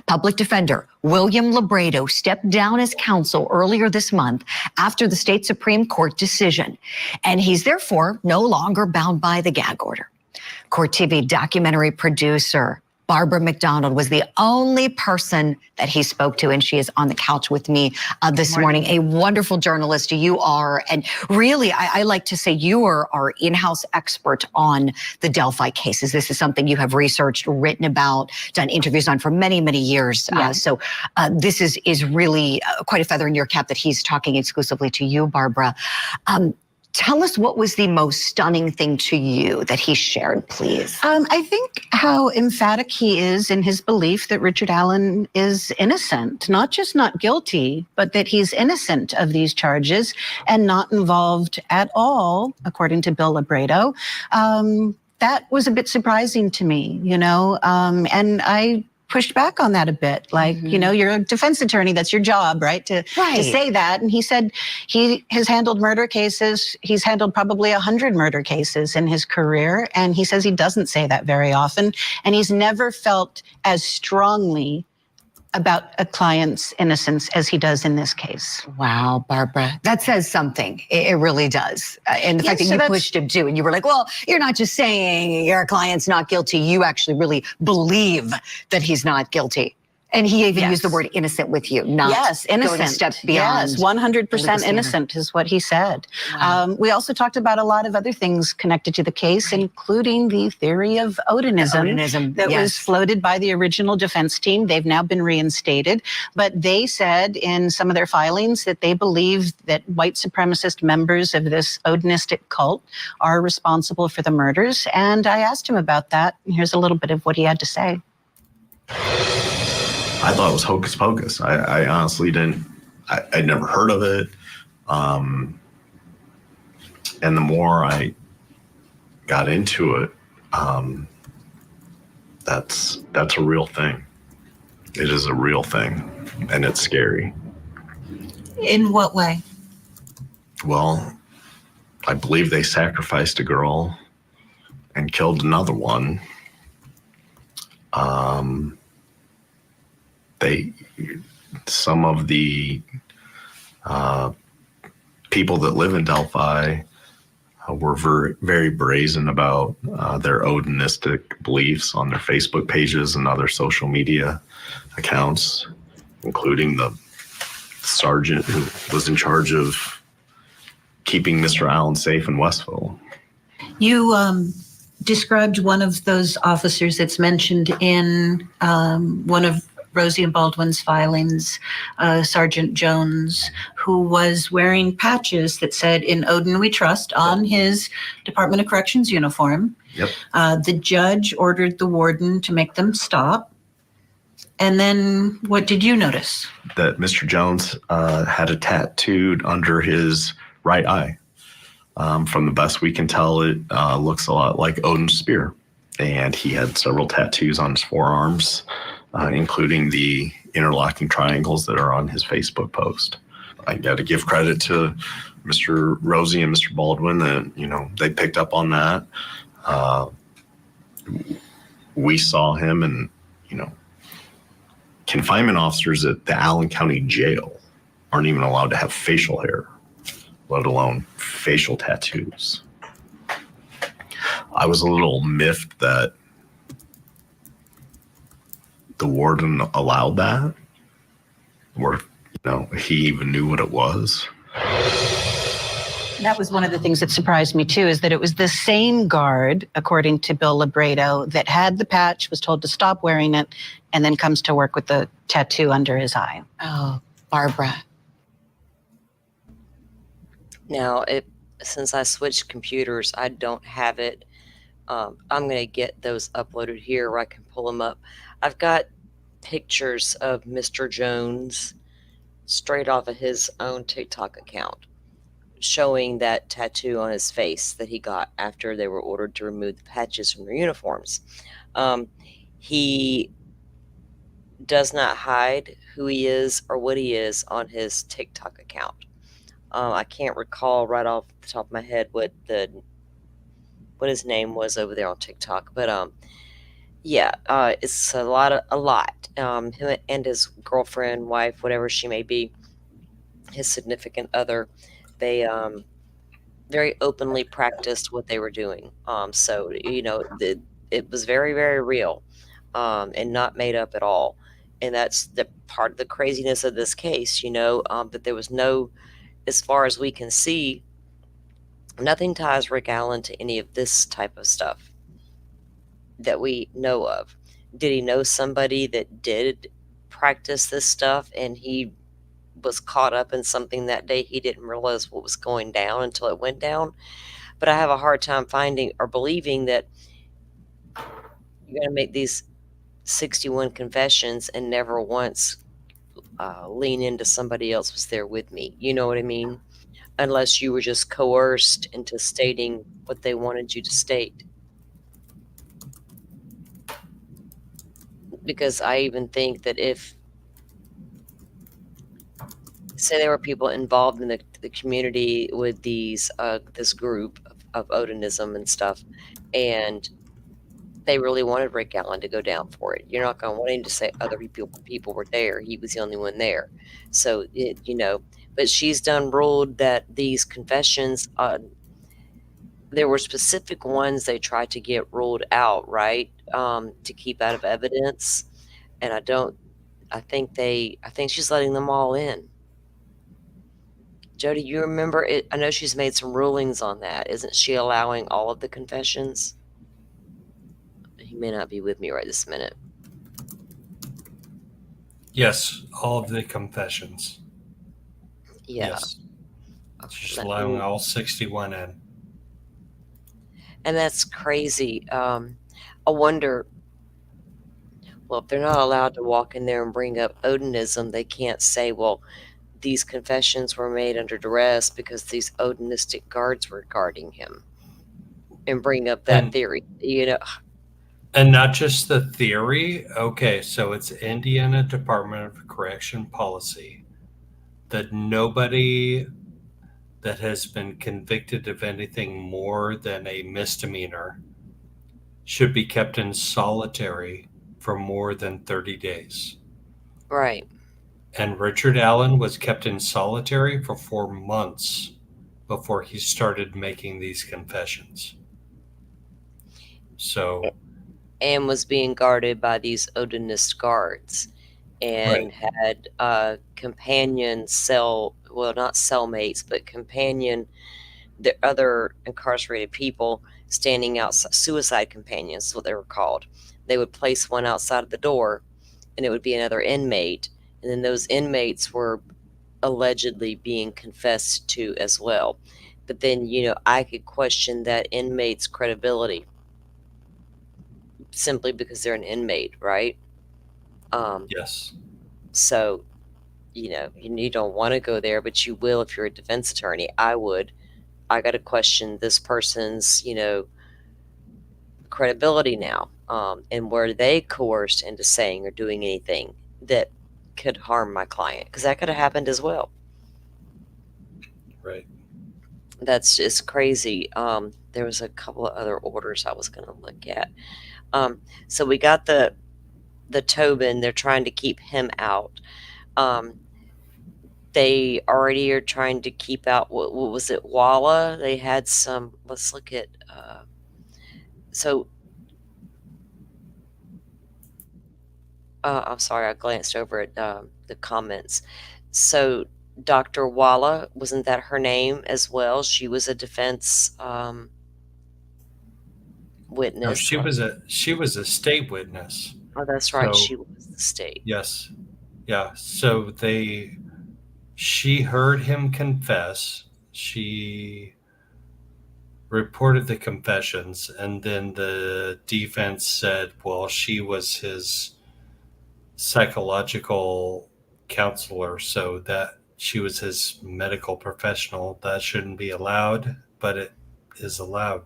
Public defender William Labredo stepped down as counsel earlier this month after the state Supreme Court decision, and he's therefore no longer bound by the gag order. Court TV documentary producer Barbara McDonald was the only person that he spoke to, and she is on the couch with me this morning. A wonderful journalist you are, and really, I like to say you are our in-house expert on the Delphi cases. This is something you have researched, written about, done interviews on for many, many years. Yeah. So this is really quite a feather in your cap that he's talking exclusively to you, Barbara. Tell us what was the most stunning thing to you that he shared, please. I think how emphatic he is in his belief that Richard Allen is innocent, not just not guilty, but that he's innocent of these charges and not involved at all, according to Bill Labredo. That was a bit surprising to me, you know, and I pushed back on that a bit. Like, you know, you're a defense attorney, that's your job, right? To say that. And he said he has handled murder cases. He's handled probably 100 murder cases in his career. And he says he doesn't say that very often. And he's never felt as strongly about a client's innocence as he does in this case. Wow, Barbara, that says something. It really does. And the fact that so you that's- pushed him too, and you were like, well, you're not just saying your client's not guilty. You actually really believe that he's not guilty. And he even used the word innocent with you, not innocent. going a step beyond. Yes, 100% standard. innocent is what he said. Wow. We also talked about a lot of other things connected to the case, including the theory of Odenism, that was floated by the original defense team. They've now been reinstated, but they said in some of their filings that they believe that white supremacist members of this Odenistic cult are responsible for the murders. And I asked him about that. Here's a little bit of what he had to say. I thought it was hocus pocus. I honestly didn't. I'd never heard of it. And the more I got into it, that's a real thing. It is a real thing, and it's scary. In what way? Well, I believe they sacrificed a girl and killed another one. Some of the people that live in Delphi were very, very brazen about their Odinistic beliefs on their Facebook pages and other social media accounts, including the sergeant who was in charge of keeping Mr. Allen safe in Westville. You described one of those officers that's mentioned in one of Rosie and Baldwin's filings, Sergeant Jones, who was wearing patches that said "In Odin We Trust" on his Department of Corrections uniform. Yep. The judge ordered the warden to make them stop. And then what did you notice? That Mr. Jones had a tattooed under his right eye. From the best we can tell, it looks a lot like Odin's spear. And he had several tattoos on his forearms, including the interlocking triangles that are on his Facebook post. I got to give credit to Mr. Rosie and Mr. Baldwin that, you know, they picked up on that. We saw him, and, you know, confinement officers at the Allen County Jail aren't even allowed to have facial hair, let alone facial tattoos. I was a little miffed that the warden allowed that, or, you know, he even knew what it was. That was one of the things that surprised me too, is that it was the same guard, according to Bill Labredo, that had the patch, was told to stop wearing it, and then comes to work with the tattoo under his eye. Oh, Barbara. Now, since I switched computers, I don't have it. I'm going to get those uploaded here where I can pull them up. I've got pictures of Mr. Jones straight off of his own TikTok account showing that tattoo on his face that he got after they were ordered to remove the patches from their uniforms. He does not hide who he is or what he is on his TikTok account. I can't recall right off the top of my head what his name was over there on TikTok, but yeah, it's a lot. Him and his girlfriend, wife, whatever she may be, his significant other, they very openly practiced what they were doing. So, you know, it was very, very real. and not made up at all. And that's the part of the craziness of this case, that there was no, as far as we can see, nothing ties Rick Allen to any of this type of stuff that we know of. Did he know somebody that did practice this stuff and he was caught up in something that day? He didn't realize what was going down until it went down. But I have a hard time finding or believing that you're going to make these 61 confessions and never once lean into somebody else was there with me. You know what I mean? Unless you were just coerced into stating what they wanted you to state. Because I even think that if, say, there were people involved in the community with this group of Odinism and stuff, and they really wanted Rick Allen to go down for it. You're not going to want him to say other people were there. He was the only one there. So, but she's done ruled that these confessions, there were specific ones they tried to get ruled out, right, to keep out of evidence. And I think she's letting them all in. Jody, you remember it? I know she's made some rulings on that. Isn't she allowing all of the confessions? He may not be with me right this minute. Yes, all of the confessions. Yeah. Yes. She's allowing all 61 in. And that's crazy. I wonder, well, if they're not allowed to walk in there and bring up Odinism, they can't say, well, these confessions were made under duress because these Odinistic guards were guarding him, and bring up that theory, And not just the theory. Okay, so it's Indiana Department of Correction policy that nobody that has been convicted of anything more than a misdemeanor should be kept in solitary for more than 30 days. Right. And Richard Allen was kept in solitary for 4 months before he started making these confessions. So, and was being guarded by these Odinist guards, and had companion not cellmates, but the other incarcerated people standing outside, suicide companions is what they were called. They would place one outside of the door, and it would be another inmate, and then those inmates were allegedly being confessed to as well. But then, I could question that inmate's credibility simply because they're an inmate, right? yes. So, you don't want to go there, but you will if you're a defense attorney. I would. I got to question this person's, credibility now. And were they coerced into saying or doing anything that could harm my client? Because that could have happened as well. Right. That's just crazy. There was a couple of other orders I was going to look at. So we got the Tobin. They're trying to keep him out. They already are trying to keep out, what was it, Walla? They had some, let's look at, I'm sorry, I glanced over at the comments. So Dr. Walla, wasn't that her name as well? She was a defense witness. No, she was a state witness. Oh, that's right. So, She was the state. yes. Yeah. So she heard him confess. She reported the confessions, and then the defense said, well, she was his psychological counselor, so that she was his medical professional. That shouldn't be allowed, but it is allowed.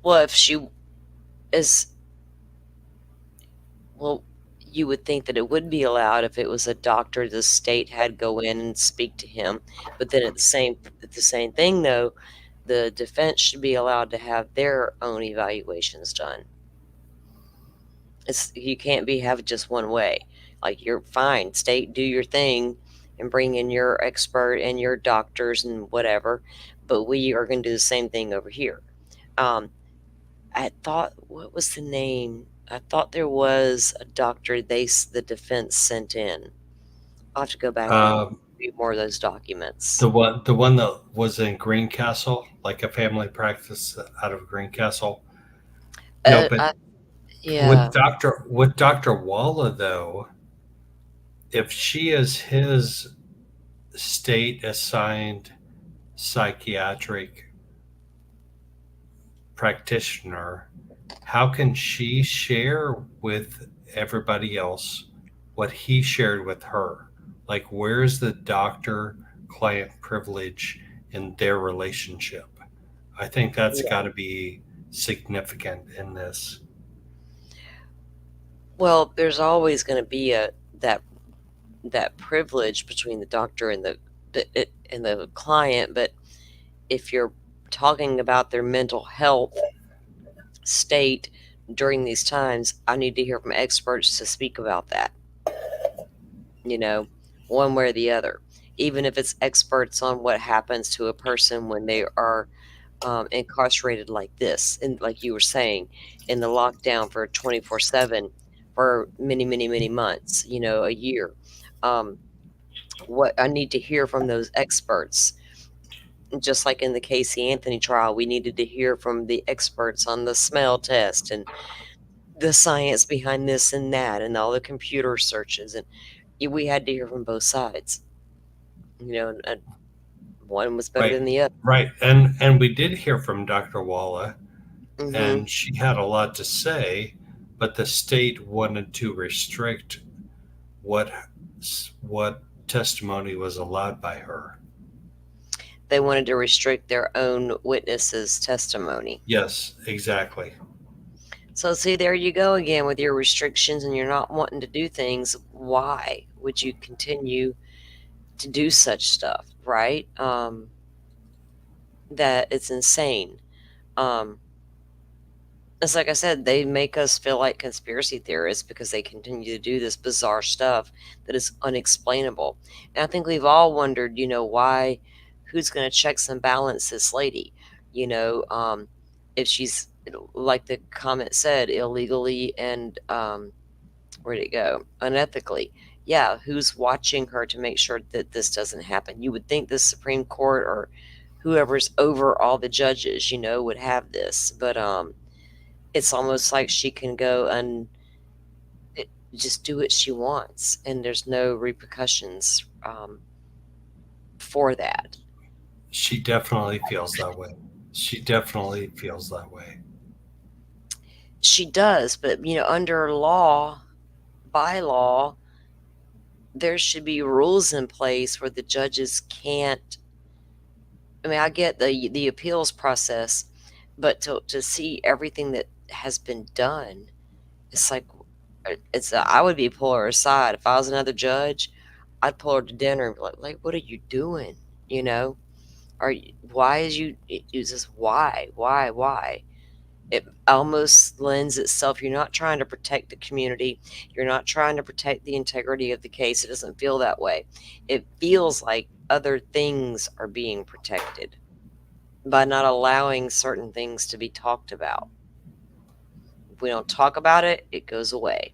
Well, if she is, well, you would think that it would be allowed if it was a doctor the state had go in and speak to him. But then at the same thing, though, the defense should be allowed to have their own evaluations done. You can't have it just one way. Like, you're fine, state, do your thing and bring in your expert and your doctors and whatever, but we are going to do the same thing over here. I thought, what was the name? I thought there was a doctor the defense sent in. I'll have to go back and read more of those documents. The one that was in Greencastle, like a family practice out of Greencastle. No, but Yeah. with Dr. Walla though, if she is his state assigned psychiatric practitioner, how can she share with everybody else what he shared with her? Like, where's the doctor client privilege in their relationship? I think that's got to be significant in this. Well, there's always going to be that privilege between the doctor and the client, but if you're talking about their mental health state during these times, I need to hear from experts to speak about that. One way or the other. Even if it's experts on what happens to a person when they are incarcerated like this, and like you were saying, in the lockdown for 24/7 for many, many, many months, a year. What I need to hear from those experts, just like in the Casey Anthony trial, we needed to hear from the experts on the smell test and the science behind this and that and all the computer searches, and we had to hear from both sides. And one was better than the other. Right. And we did hear from Dr. Walla, Mhm. and she had a lot to say, but the state wanted to restrict what testimony was allowed by her. They wanted to restrict their own witnesses' testimony. Yes, exactly. So see, there you go again with your restrictions, and you're not wanting to do things. Why would you continue to do such stuff, right? That it's insane. It's like I said, they make us feel like conspiracy theorists because they continue to do this bizarre stuff that is unexplainable. And I think we've all wondered, why, who's going to checks and balance this lady? If she's, like the comment said, illegally and, where'd it go? Unethically. Yeah, who's watching her to make sure that this doesn't happen? You would think the Supreme Court or whoever's over all the judges, would have this. But, it's almost like she can go and just do what she wants, and there's no repercussions for that. She definitely feels that way. She definitely feels that way. She does, but under law, by law, there should be rules in place where the judges can't. I mean, I get the appeals process, but to see everything that has been done, it's like I would be pulling her aside if I was another judge. I'd pull her to dinner and be like, what are you doing? Why is you this? Why? It almost lends itself. You're not trying to protect the community. You're not trying to protect the integrity of the case. It doesn't feel that way. It feels like other things are being protected by not allowing certain things to be talked about. If we don't talk about it, it goes away.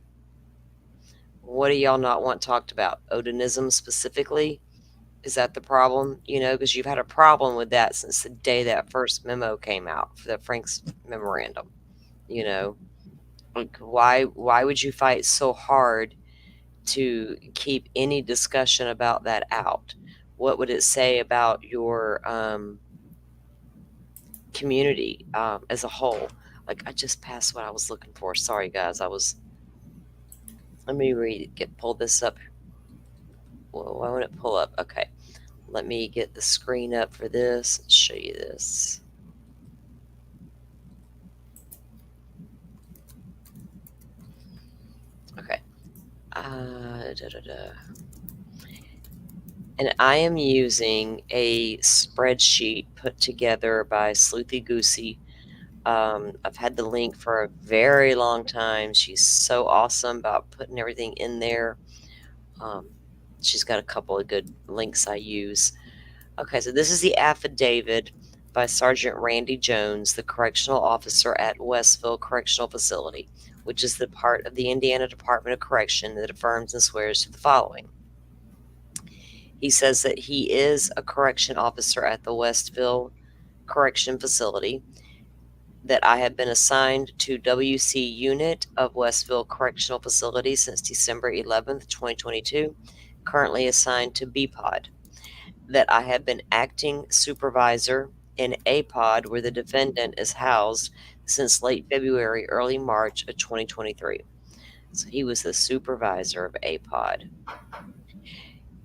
What do y'all not want talked about? Odinism specifically? Is that the problem? Because you've had a problem with that since the day that first memo came out for the Frank's memorandum. Like why would you fight so hard to keep any discussion about that out? What would it say about your community as a whole? Like, I just passed what I was looking for. Sorry, guys. Let me pull this up. Well, why won't it pull up? Okay. Let me get the screen up for this and show you this. Okay. And I am using a spreadsheet put together by Sleuthy Goosey. I've had the link for a very long time. She's so awesome about putting everything in there. She's got a couple of good links I use. Okay, so this is the affidavit by Sergeant Randy Jones, the correctional officer at Westville Correctional Facility, which is the part of the Indiana Department of Correction that affirms and swears to the following. He says that he is a correction officer at the Westville Correction Facility, that I have been assigned to WC Unit of Westville Correctional Facility since December 11th, 2022, currently assigned to B Pod, that I have been acting supervisor in A Pod where the defendant is housed since late February, early March of 2023. So he was the supervisor of A Pod.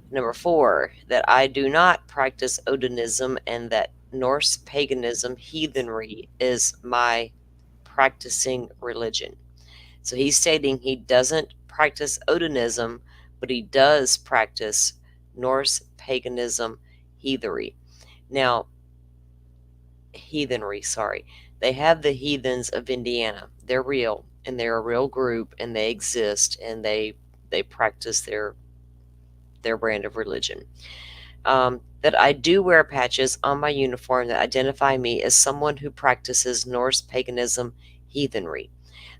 Number 4, that I do not practice Odinism and that Norse paganism, heathenry, is my practicing religion. So he's stating he doesn't practice Odinism, but he does practice Norse paganism, heathenry. Now, they have the heathens of Indiana. They're real, and they're a real group, and they exist, and they practice their brand of religion. That I do wear patches on my uniform that identify me as someone who practices Norse paganism, heathenry.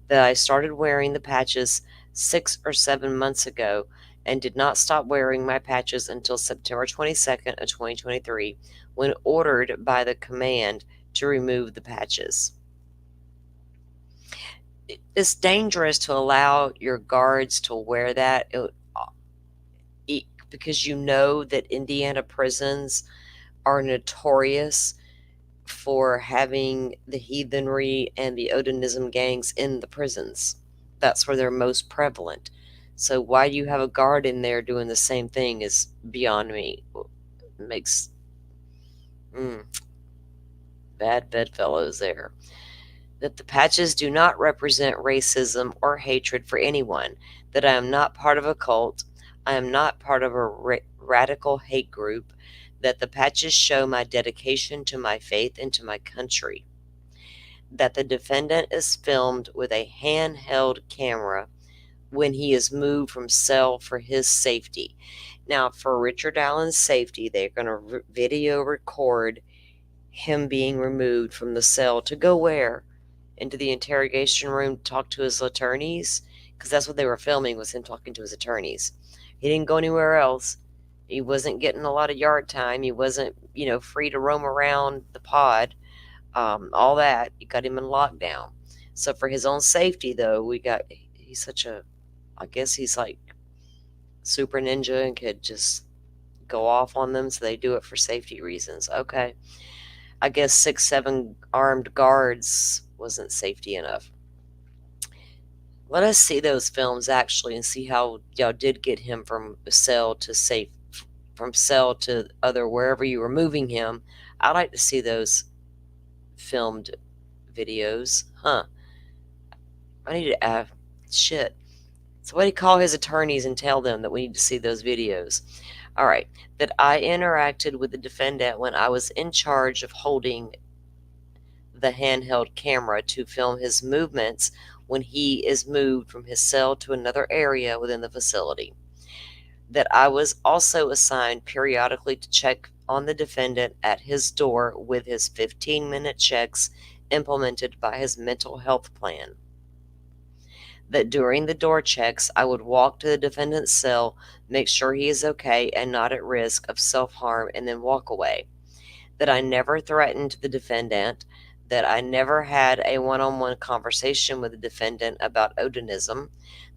That I started wearing the patches 6 or 7 months ago and did not stop wearing my patches until September 22nd of 2023, when ordered by the command to remove the patches. It's dangerous to allow your guards to wear that because you know that Indiana prisons are notorious for having the heathenry and the Odinism gangs in the prisons. That's where they're most prevalent. So why you have a guard in there doing the same thing is beyond me. It makes bad bedfellows there. That the patches do not represent racism or hatred for anyone. That I am not part of a cult. I am not part of a radical hate group. That the patches show my dedication to my faith and to my country. That the defendant is filmed with a handheld camera when he is moved from cell for his safety. Now, for Richard Allen's safety, they're going to video record him being removed from the cell to go where? Into the interrogation room to talk to his attorneys? Because that's what they were filming, was him talking to his attorneys. He didn't go anywhere else. He wasn't getting a lot of yard time. He wasn't, free to roam around the pod. All that. You got him in lockdown. So for his own safety, though, he's such a, I guess he's like super ninja and could just go off on them. So they do it for safety reasons. Okay. I guess 6, 7 armed guards wasn't safety enough. Let us see those films actually and see how y'all did get him from cell to from cell to other, wherever you were moving him. I'd like to see those filmed videos. I need to shit. Somebody call his attorneys and tell them that we need to see those videos. All right. That I interacted with the defendant when I was in charge of holding the handheld camera to film his movements when he is moved from his cell to another area within the facility. That I was also assigned periodically to check on the defendant at his door with his 15-minute checks implemented by his mental health plan. That during the door checks, I would walk to the defendant's cell, make sure he is okay and not at risk of self-harm, and then walk away. That I never threatened the defendant. That I never had a one-on-one conversation with the defendant about Odinism.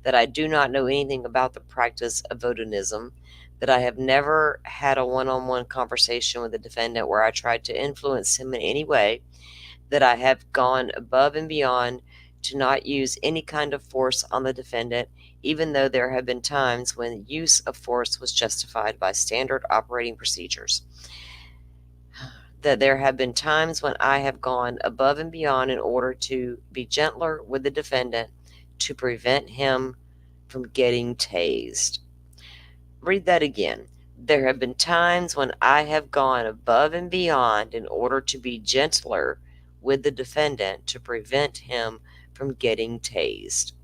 That I do not know anything about the practice of Odinism. That I have never had a one-on-one conversation with the defendant where I tried to influence him in any way. That I have gone above and beyond to not use any kind of force on the defendant, even though there have been times when use of force was justified by standard operating procedures. That there have been times when I have gone above and beyond in order to be gentler with the defendant to prevent him from getting tased. Read that again. There have been times when I have gone above and beyond in order to be gentler with the defendant to prevent him from getting tased.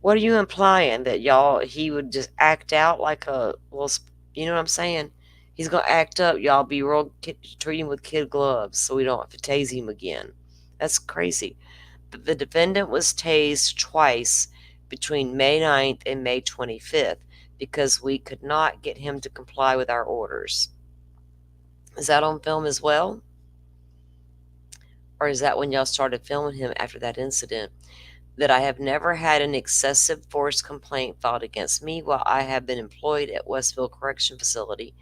What are you implying? That he would just act out like a little, you know what I'm saying? He's gonna act up. Y'all be treat him with kid gloves so we don't have to tase him again. That's crazy. But the defendant was tased twice between May 9th and May 25th because we could not get him to comply with our orders. Is that on film as well? Or is that when y'all started filming him after that incident? That I have never had an excessive force complaint filed against me while I have been employed at Westville Correction Facility.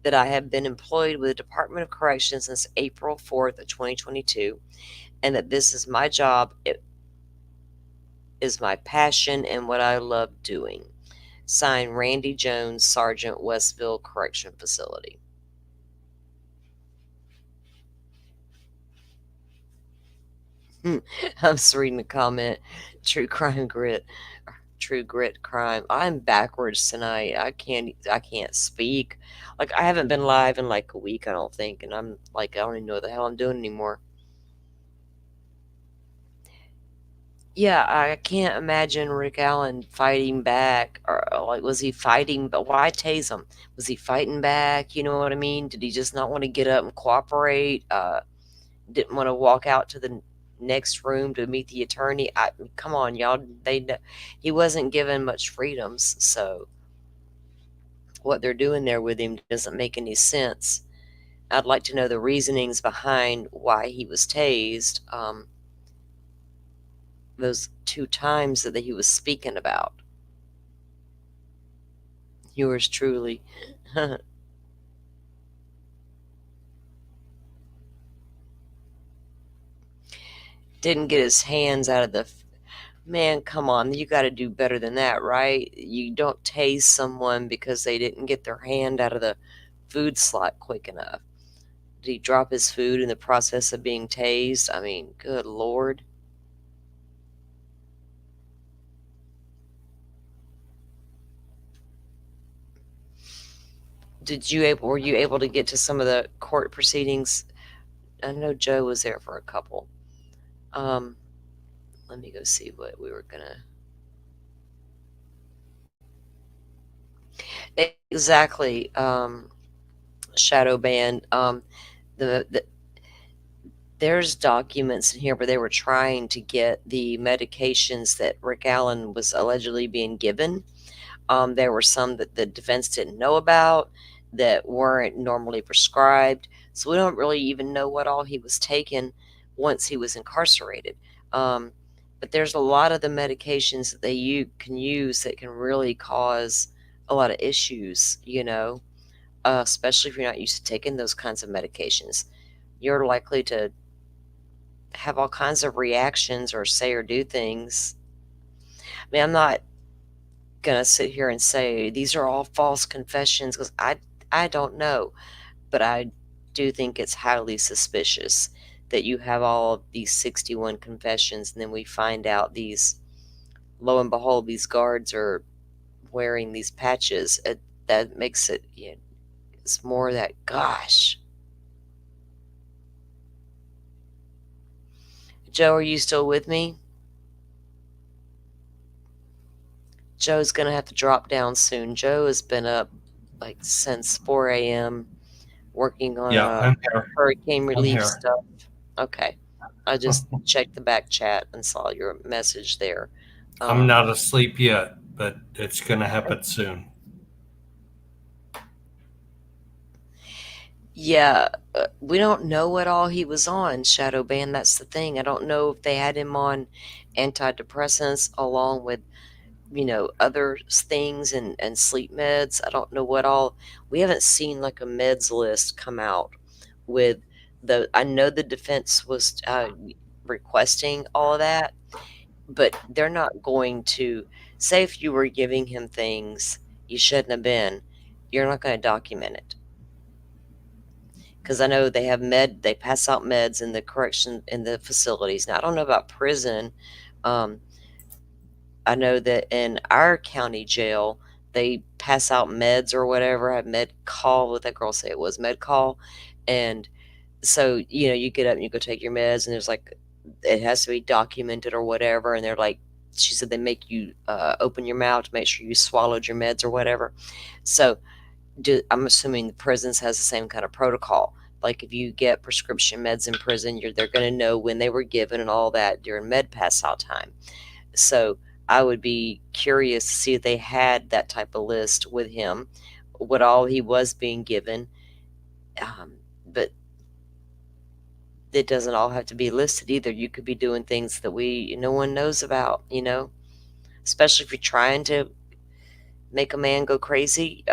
That I have been employed with the Department of Corrections since April 4th of 2022. And that this is my job. It is my passion and what I love doing. Signed, Randy Jones, Sergeant, Westville Correction Facility. I'm just reading the comment. True crime grit. True grit crime. I'm backwards tonight. I can't speak. Like, I haven't been live in like a week, I don't think, and I'm like, I don't even know what the hell I'm doing anymore. Yeah, I can't imagine Rick Allen fighting back, or like, was he fighting? But why tase him? Was he fighting back? You know what I mean? Did he just not want to get up and cooperate? Didn't want to walk out to the next room to meet the attorney? Come on, y'all. He wasn't given much freedoms, so what they're doing there with him doesn't make any sense. I'd like to know the reasonings behind why he was tased. Those 2 times that he was speaking about. Yours truly. Didn't get his hands out of the... Man, come on. You got to do better than that, right? You don't tase someone because they didn't get their hand out of the food slot quick enough. Did he drop his food in the process of being tased? I mean, good Lord. Were you able to get to some of the court proceedings? I know Joe was there for a couple. Let me go see what we were gonna... Exactly. Shadow Band. There's documents in here where they were trying to get the medications that Rick Allen was allegedly being given. There were some that the defense didn't know about that weren't normally prescribed. So we don't really even know what all he was taking once he was incarcerated. But there's a lot of the medications that you can use that can really cause a lot of issues, especially if you're not used to taking those kinds of medications. You're likely to have all kinds of reactions or say or do things. I mean, I'm not gonna sit here and say these are all false confessions because I don't know, but I do think it's highly suspicious that you have all these 61 confessions and then we find out lo and behold, these guards are wearing these patches. That makes it, it's more that, gosh. Joe, are you still with me? Joe's gonna have to drop down soon. Joe has been up like since 4 a.m. working on I'm here. hurricane relief here. stuff. Okay. I just checked the back chat and saw your message there. I'm not asleep yet, but it's going to happen soon. Yeah, we don't know what all he was on, Shadow Band. That's the thing. I don't know if they had him on antidepressants along with, other things and sleep meds. I don't know what all. We haven't seen like a meds list come out with I know the defense was requesting all of that, but they're not going to say if you were giving him things you shouldn't have been, you're not going to document it. Because I know they pass out meds in the facilities. Now, I don't know about prison. I know that in our county jail, they pass out meds or whatever. I have med call, what that girl say it was, med call. And so, you get up and you go take your meds, and there's like, it has to be documented or whatever. And they're like, she said they make you open your mouth to make sure you swallowed your meds or whatever. So I'm assuming the prisons has the same kind of protocol. Like if you get prescription meds in prison, they're going to know when they were given and all that during med pass out time. So I would be curious to see if they had that type of list with him, what all he was being given. But it doesn't all have to be listed either. You could be doing things that no one knows about, especially if you're trying to make a man go crazy.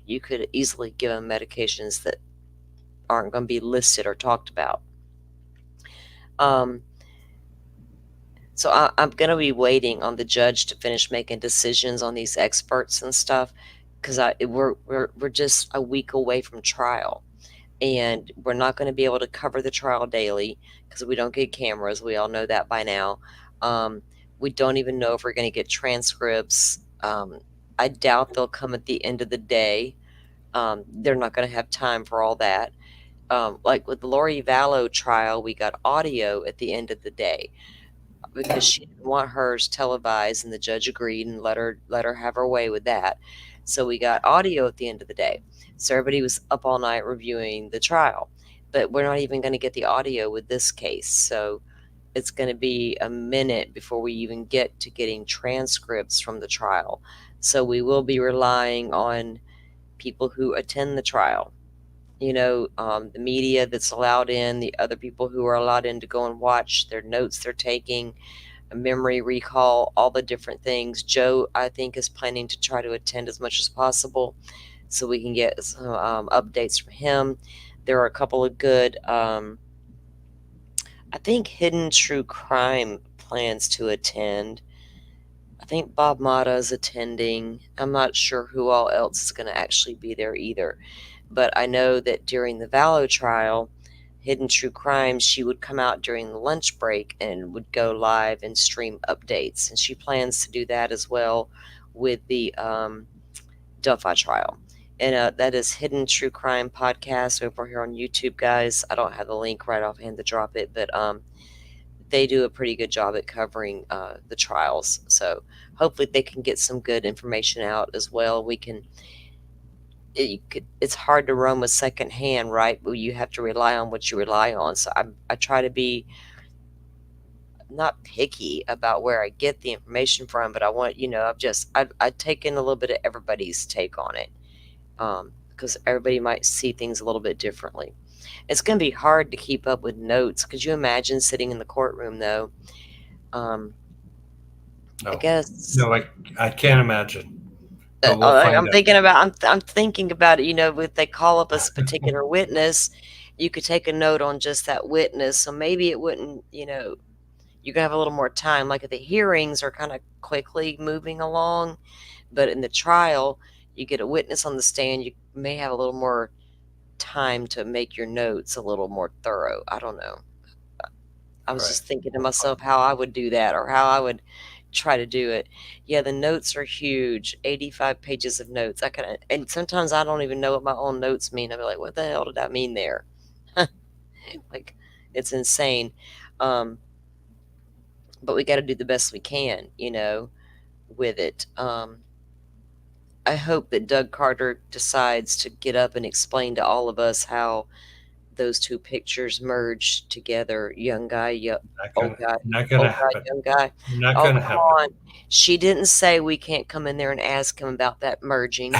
You could easily give him medications that aren't going to be listed or talked about. So I'm going to be waiting on the judge to finish making decisions on these experts and stuff, because we're just a week away from trial, and we're not going to be able to cover the trial daily because we don't get cameras. We all know that by now. We don't even know if we're going to get transcripts. I doubt they'll come at the end of the day. They're not going to have time for all that. Like with the Lori Vallow trial, we got audio at the end of the day because she didn't want hers televised, and the judge agreed and let her have her way with that. So we got audio at the end of the day. So everybody was up all night reviewing the trial, but we're not even going to get the audio with this case. So it's going to be a minute before we even get to getting transcripts from the trial. So we will be relying on people who attend the trial. The media that's allowed in, the other people who are allowed in to go and watch, their notes they're taking, a memory recall, all the different things. Joe, I think, is planning to try to attend as much as possible so we can get some updates from him. There are a couple of good, I think Hidden True Crime plans to attend. I think Bob Mata is attending. I'm not sure who all else is going to actually be there either. But I know that during the Vallow trial, Hidden True Crime, she would come out during the lunch break and would go live and stream updates. And she plans to do that as well with the Delphi trial. And that is Hidden True Crime podcast over here on YouTube, guys. I don't have the link right offhand to drop it, but they do a pretty good job at covering the trials. So hopefully they can get some good information out as well. It's hard to run with secondhand, right? Well, you have to rely on what you rely on. So I try to be not picky about where I get the information from, but I want, I've taken a little bit of everybody's take on it, because everybody might see things a little bit differently. It's going to be hard to keep up with notes. Could you imagine sitting in the courtroom, though? No. I guess. No, I can't imagine. But we'll find I'm out. thinking about it. If they call up a particular witness, you could take a note on just that witness. So maybe it wouldn't. You can have a little more time. Like the hearings are kind of quickly moving along, but in the trial, you get a witness on the stand. You may have a little more time to make your notes a little more thorough. I don't know. I was just thinking to myself how I would do that, or how I would try to do it. Yeah, the notes are huge. 85 pages of notes. And sometimes I don't even know what my own notes mean. I'll be like, what the hell did I mean there? Like, it's insane. But we got to do the best we can, with it. I hope that Doug Carter decides to get up and explain to all of us how those two pictures merged together. Young guy, old guy, Not gonna happen. young guy. Not Oh, gonna come happen. on. She didn't say we can't come in there and ask him about that merging.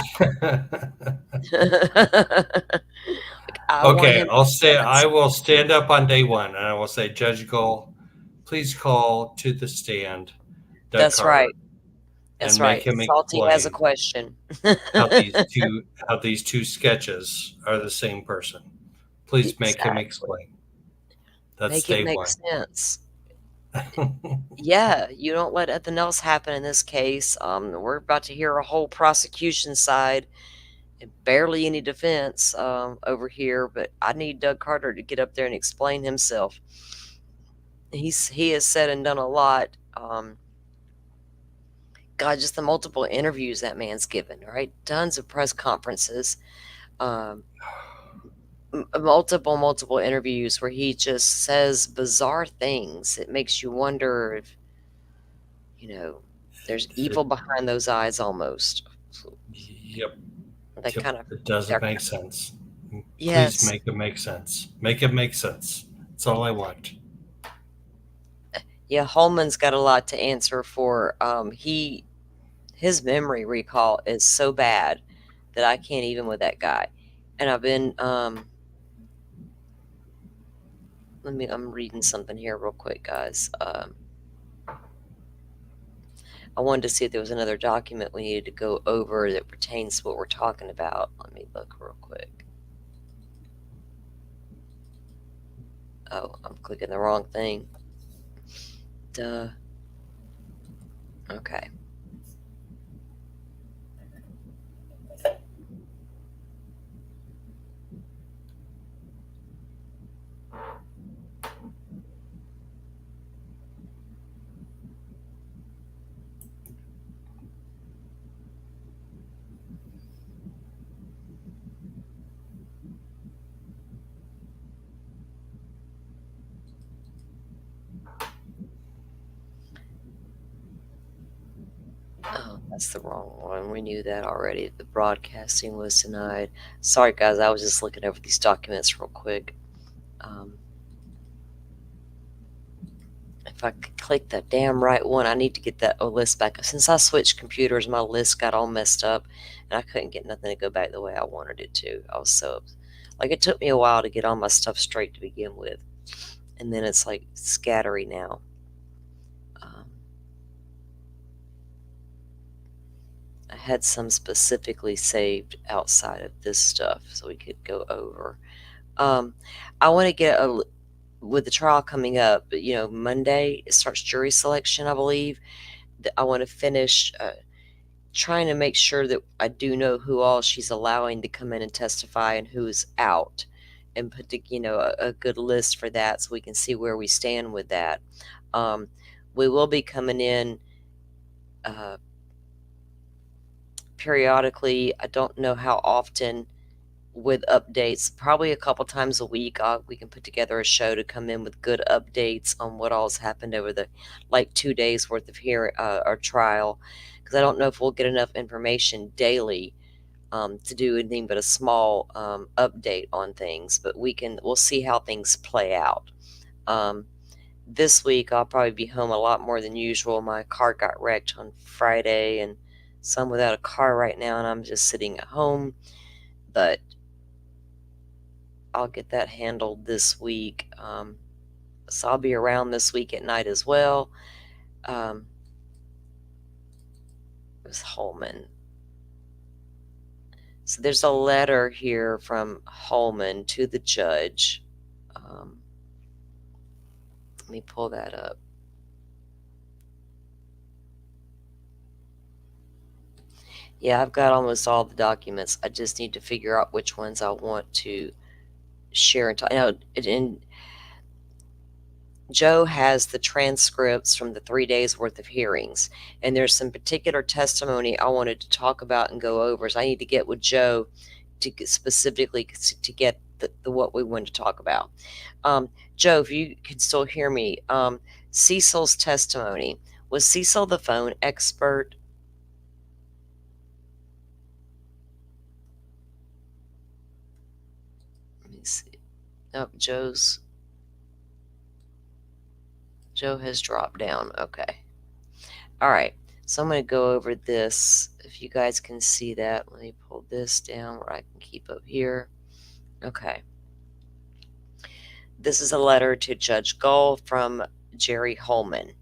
Okay, I will stand up on day one and I will say, Judge Gold, please call to the stand Doug That's Carter right. That's and right. make him Salty has a explain question. how these two sketches are the same person. Please make him explain. That's Make day it make one. sense. Yeah, you don't let nothing else happen in this case. We're about to hear a whole prosecution side and barely any defense over here, but I need Doug Carter to get up there and explain himself. He has said and done a lot. God, just the multiple interviews that man's given, right? Tons of press conferences, multiple interviews where he just says bizarre things. It makes you wonder if, there's evil behind those eyes almost. Yep. They kind of, It doesn't they're, make sense. yes. Please make it make sense. Make it make sense. That's all I want. Yeah, Holman's got a lot to answer for. His memory recall is so bad that I can't even with that guy. And I've been I'm reading something here real quick, guys. I wanted to see if there was another document we needed to go over that pertains to what we're talking about. Let me look real quick. Oh, I'm clicking the wrong thing. Duh. Okay. Oh, that's the wrong one. We knew that already. The broadcasting was denied. Sorry, guys. I was just looking over these documents real quick. If I could click that damn right one, I need to get that list back. Since I switched computers, my list got all messed up, and I couldn't get nothing to go back the way I wanted it to. I was so, like, it took me a while to get all my stuff straight to begin with, and then it's like scattery now. I had some specifically saved outside of this stuff so we could go over. I want to get with the trial coming up, Monday it starts jury selection, I believe. I want to finish trying to make sure that I do know who all she's allowing to come in and testify and who's out, and put a good list for that so we can see where we stand with that. We will be coming in periodically. I don't know how often with updates, probably a couple times a week. We can put together a show to come in with good updates on what all's happened over the 2 days worth of our trial, because I don't know if we'll get enough information daily to do anything but a small update on things, but we'll see how things play out. This week I'll probably be home a lot more than usual. My car got wrecked on Friday, and so I'm without a car right now, and I'm just sitting at home, but I'll get that handled this week. So I'll be around this week at night as well. It was Holman. So there's a letter here from Holman to the judge. Let me pull that up. Yeah, I've got almost all the documents. I just need to figure out which ones I want to share and talk. And Joe has the transcripts from the 3 days worth of hearings, and there's some particular testimony I wanted to talk about and go over. So I need to get with Joe to specifically to get the what we wanted to talk about. Joe, if you can still hear me, Cecil's testimony. Was Cecil the phone expert? Let me see. Oh, Joe has dropped down. Okay. All right. So I'm going to go over this. If you guys can see that, let me pull this down where I can keep up here. Okay. This is a letter to Judge Gull from Jerry Holman,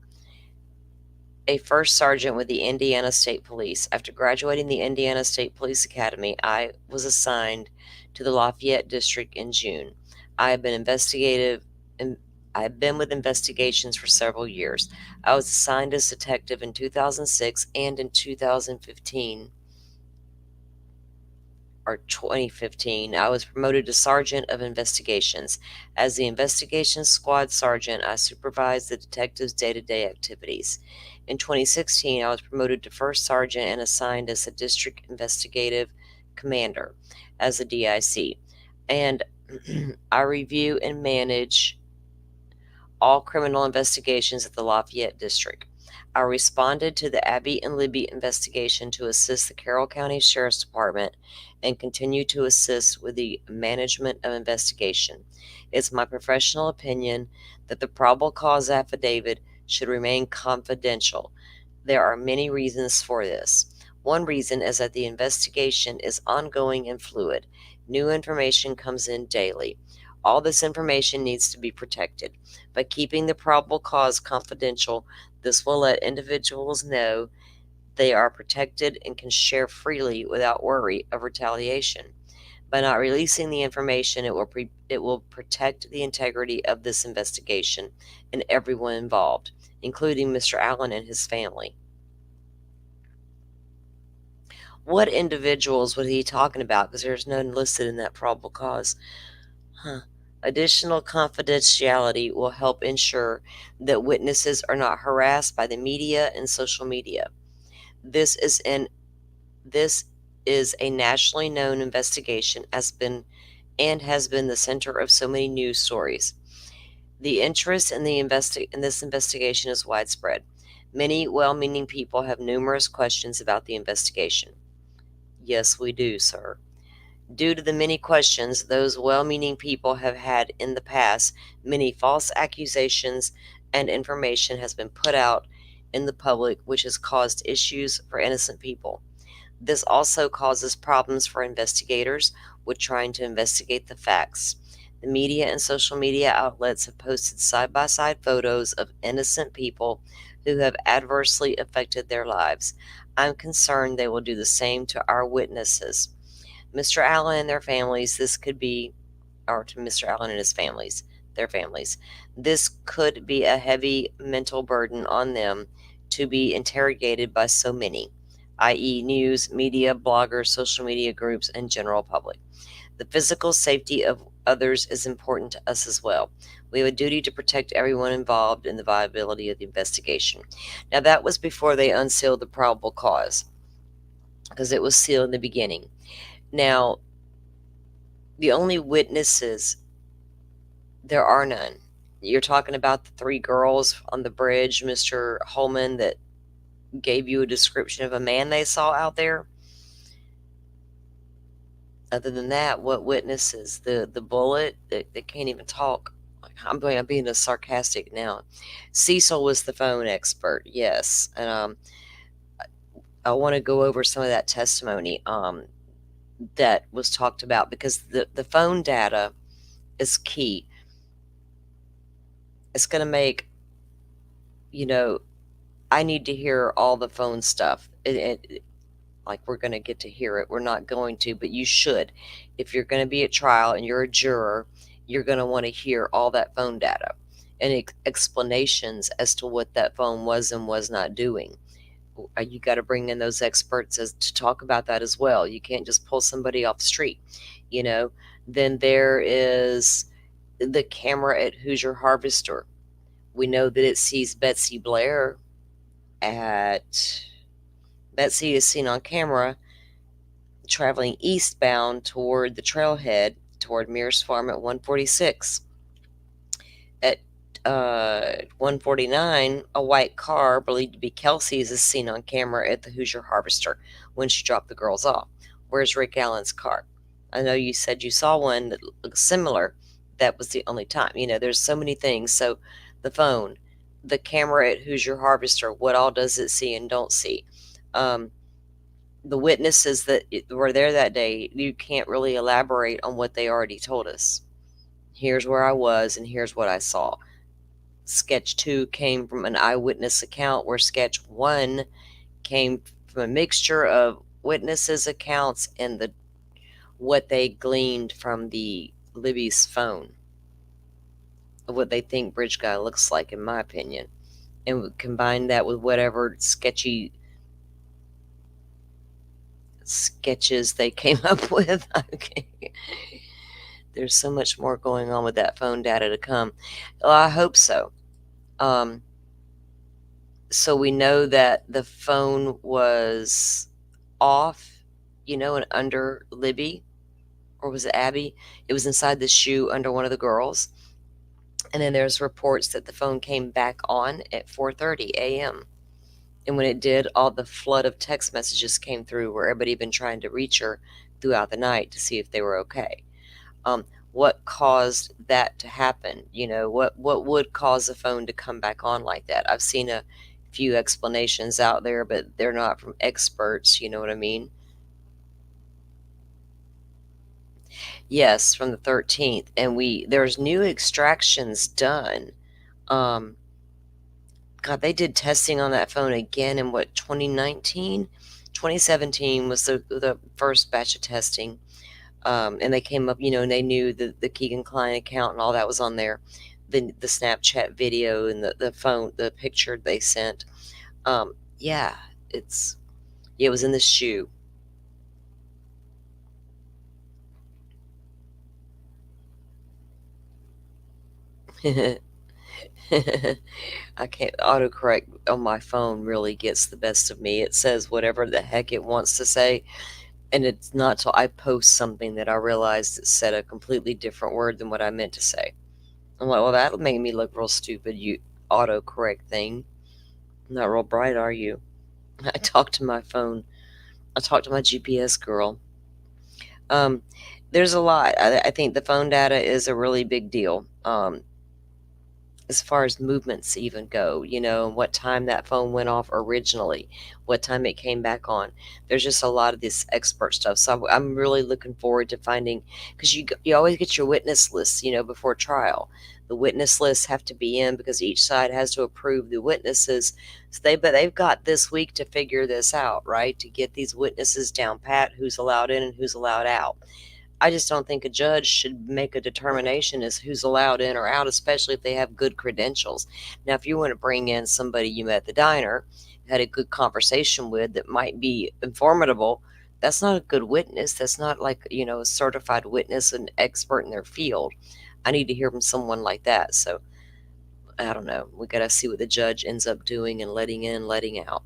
a first sergeant with the Indiana State Police. After graduating the Indiana State Police Academy, I was assigned to the Lafayette District in June. I have been with investigations for several years. I was assigned as detective in 2006 and in 2015 or 2015. I was promoted to sergeant of investigations. As the investigations squad sergeant, I supervised the detectives' day-to-day activities. In 2016, I was promoted to first sergeant and assigned as a district investigative commander as a DIC. And I review and manage all criminal investigations at the Lafayette District. I responded to the Abby and Libby investigation to assist the Carroll County Sheriff's Department and continue to assist with the management of investigation. It's my professional opinion that the probable cause affidavit should remain confidential. There are many reasons for this. One reason is that the investigation is ongoing and fluid. New information comes in daily. All this information needs to be protected. By keeping the probable cause confidential, this will let individuals know they are protected and can share freely without worry of retaliation. By not releasing the information, it will protect the integrity of this investigation and everyone involved, including Mr. Allen and his family. What individuals was he talking about? Because there's none listed in that probable cause. Additional confidentiality will help ensure that witnesses are not harassed by the media and social media. This is a nationally known investigation has been the center of so many news stories. The interest in this investigation is widespread. Many well-meaning people have numerous questions about the investigation. Yes, we do, sir. Due to the many questions those well-meaning people have had in the past, many false accusations and information has been put out in the public, which has caused issues for innocent people. This also causes problems for investigators with trying to investigate the facts. The media and social media outlets have posted side-by-side photos of innocent people who have adversely affected their lives. I'm concerned they will do the same to our witnesses. Mr. Allen and their families, or to Mr. Allen and his families, their families, this could be a heavy mental burden on them to be interrogated by so many, i.e. news, media, bloggers, social media groups, and general public. The physical safety of others is important to us as well. We have a duty to protect everyone involved in the viability of the investigation. Now, that was before they unsealed the probable cause, because it was sealed in the beginning. Now, the only witnesses, there are none. You're talking about the 3 girls on the bridge, Mr. Holman, that gave you a description of a man they saw out there. Other than that, what witnesses? The bullet that can't even talk. I'm being a sarcastic now. Cecil was the phone expert, yes, and I want to go over some of that testimony that was talked about, because the phone data is key. It's going to make, I need to hear all the phone stuff. Like, we're going to get to hear it. We're not going to, but you should. If you're going to be at trial and you're a juror, you're going to want to hear all that phone data and explanations as to what that phone was and was not doing. You got to bring in those experts to talk about that as well. You can't just pull somebody off the street, Then there is the camera at Hoosier Harvester. We know that it sees Betsy Blair Betsy is seen on camera traveling eastbound toward the trailhead, toward Mears Farm at 146. At 149, a white car believed to be Kelsey's is seen on camera at the Hoosier Harvester when she dropped the girls off. Where's Rick Allen's car? I know you said you saw one that looks similar. That was the only time. There's so many things. So the phone, the camera at Hoosier Harvester, what all does it see and don't see? The witnesses that were there that day, you can't really elaborate on what they already told us. Here's where I was and here's what I saw. Sketch 2 came from an eyewitness account, where sketch 1 came from a mixture of witnesses' accounts and what they gleaned from the Libby's phone, of what they think Bridge Guy looks like, in my opinion, and combine that with whatever sketchy sketches they came up with. Okay. There's so much more going on with that phone data to come. Well, I hope so. So we know that the phone was off, and under Libby, or was it Abby? It was inside the shoe under one of the girls. And then there's reports that the phone came back on at 4:30 a.m. And when it did, all the flood of text messages came through where everybody had been trying to reach her throughout the night to see if they were okay. What caused that to happen? What would cause the phone to come back on like that? I've seen a few explanations out there, but they're not from experts. You know what I mean? Yes, from the 13th, and there's new extractions done. Um, God, they did testing on that phone again in what, 2019? 2017 was the first batch of testing. And they came up, and they knew the Keegan Klein account and all that was on there. The Snapchat video and the phone, the picture they sent. Yeah, it was in the shoe. I can't autocorrect on my phone really gets the best of me. It says whatever the heck it wants to say. And it's not till I post something that I realized it said a completely different word than what I meant to say. I'm like, well, that'll make me look real stupid, you autocorrect thing. Not real bright, are you? I talk to my phone. I talk to my GPS girl. Um, there's a lot. I think the phone data is a really big deal. As far as movements even go, what time that phone went off originally, what time it came back on. There's just a lot of this expert stuff. So I'm really looking forward to finding, because you always get your witness lists, before trial. The witness lists have to be in because each side has to approve the witnesses. So they've got this week to figure this out, right? To get these witnesses down pat, who's allowed in and who's allowed out. I just don't think a judge should make a determination as who's allowed in or out, especially if they have good credentials. Now, if you want to bring in somebody you met at the diner, had a good conversation with that might be informative, that's not a good witness. That's not like, a certified witness, an expert in their field. I need to hear from someone like that. So, I don't know. We got to see what the judge ends up doing and letting in, letting out.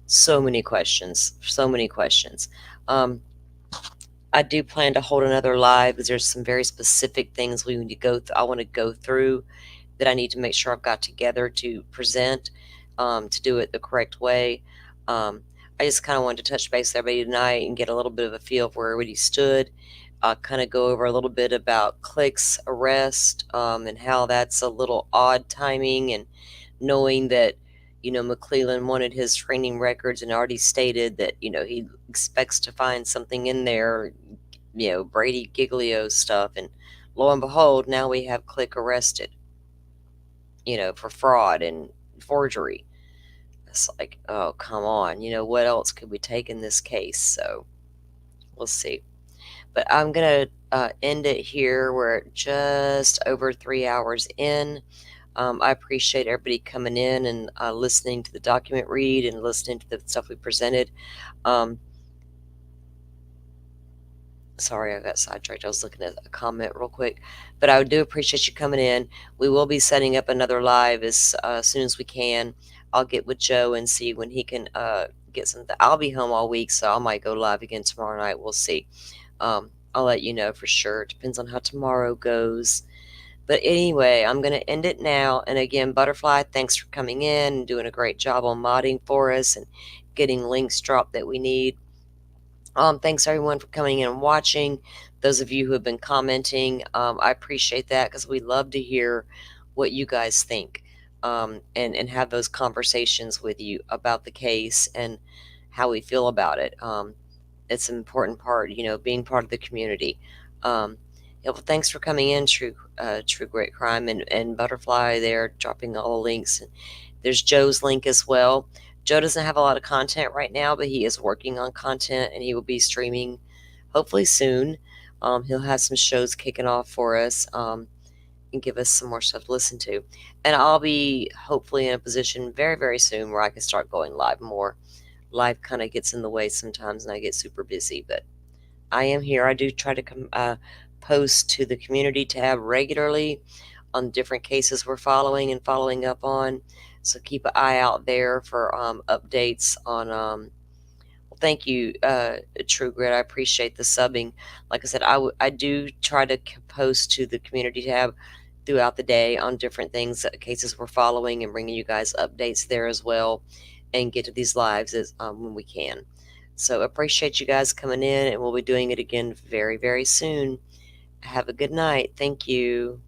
So many questions. So many questions. I do plan to hold another live because there's some very specific things we need to go I want to go through that I need to make sure I've got together to present, to do it the correct way. I just kind of wanted to touch base with everybody tonight and get a little bit of a feel for where everybody stood. Kind of go over a little bit about Click's arrest, and how that's a little odd timing, and knowing that McClellan wanted his training records and already stated that he expects to find something in there, Brady Giglio stuff, and lo and behold, now we have Click arrested, for fraud and forgery. It's like, oh, come on, what else could we take in this case? So we'll see. But I'm gonna end it here. We're just over 3 hours in. I appreciate everybody coming in and listening to the document read and listening to the stuff we presented. Sorry, I got sidetracked. I was looking at a comment real quick. But I do appreciate you coming in. We will be setting up another live as soon as we can. I'll get with Joe and see when he can get something. I'll be home all week, so I might go live again tomorrow night. We'll see. I'll let you know for sure. It depends on how tomorrow goes. But anyway, I'm going to end it now. And again, Butterfly, thanks for coming in and doing a great job on modding for us and getting links dropped that we need. Thanks everyone for coming in and watching. Those of you who have been commenting, I appreciate that because we love to hear what you guys think, and have those conversations with you about the case and how we feel about it. It's an important part, being part of the community. Yeah, well, thanks for coming in, True Great Crime, and Butterfly there, dropping all the links. There's Joe's link as well. Joe doesn't have a lot of content right now, but he is working on content, and he will be streaming hopefully soon. He'll have some shows kicking off for us, and give us some more stuff to listen to. And I'll be hopefully in a position very, very soon where I can start going live more. Life kind of gets in the way sometimes, and I get super busy, but I am here. I do try to post to the community tab regularly on different cases we're following and following up on. So keep an eye out there for updates on. Well, thank you, True Grit. I appreciate the subbing. Like I said, I do try to post to the community tab throughout the day on different things, cases we're following, and bringing you guys updates there as well, and get to these lives as when we can. So appreciate you guys coming in, and we'll be doing it again very, very soon. Have a good night. Thank you.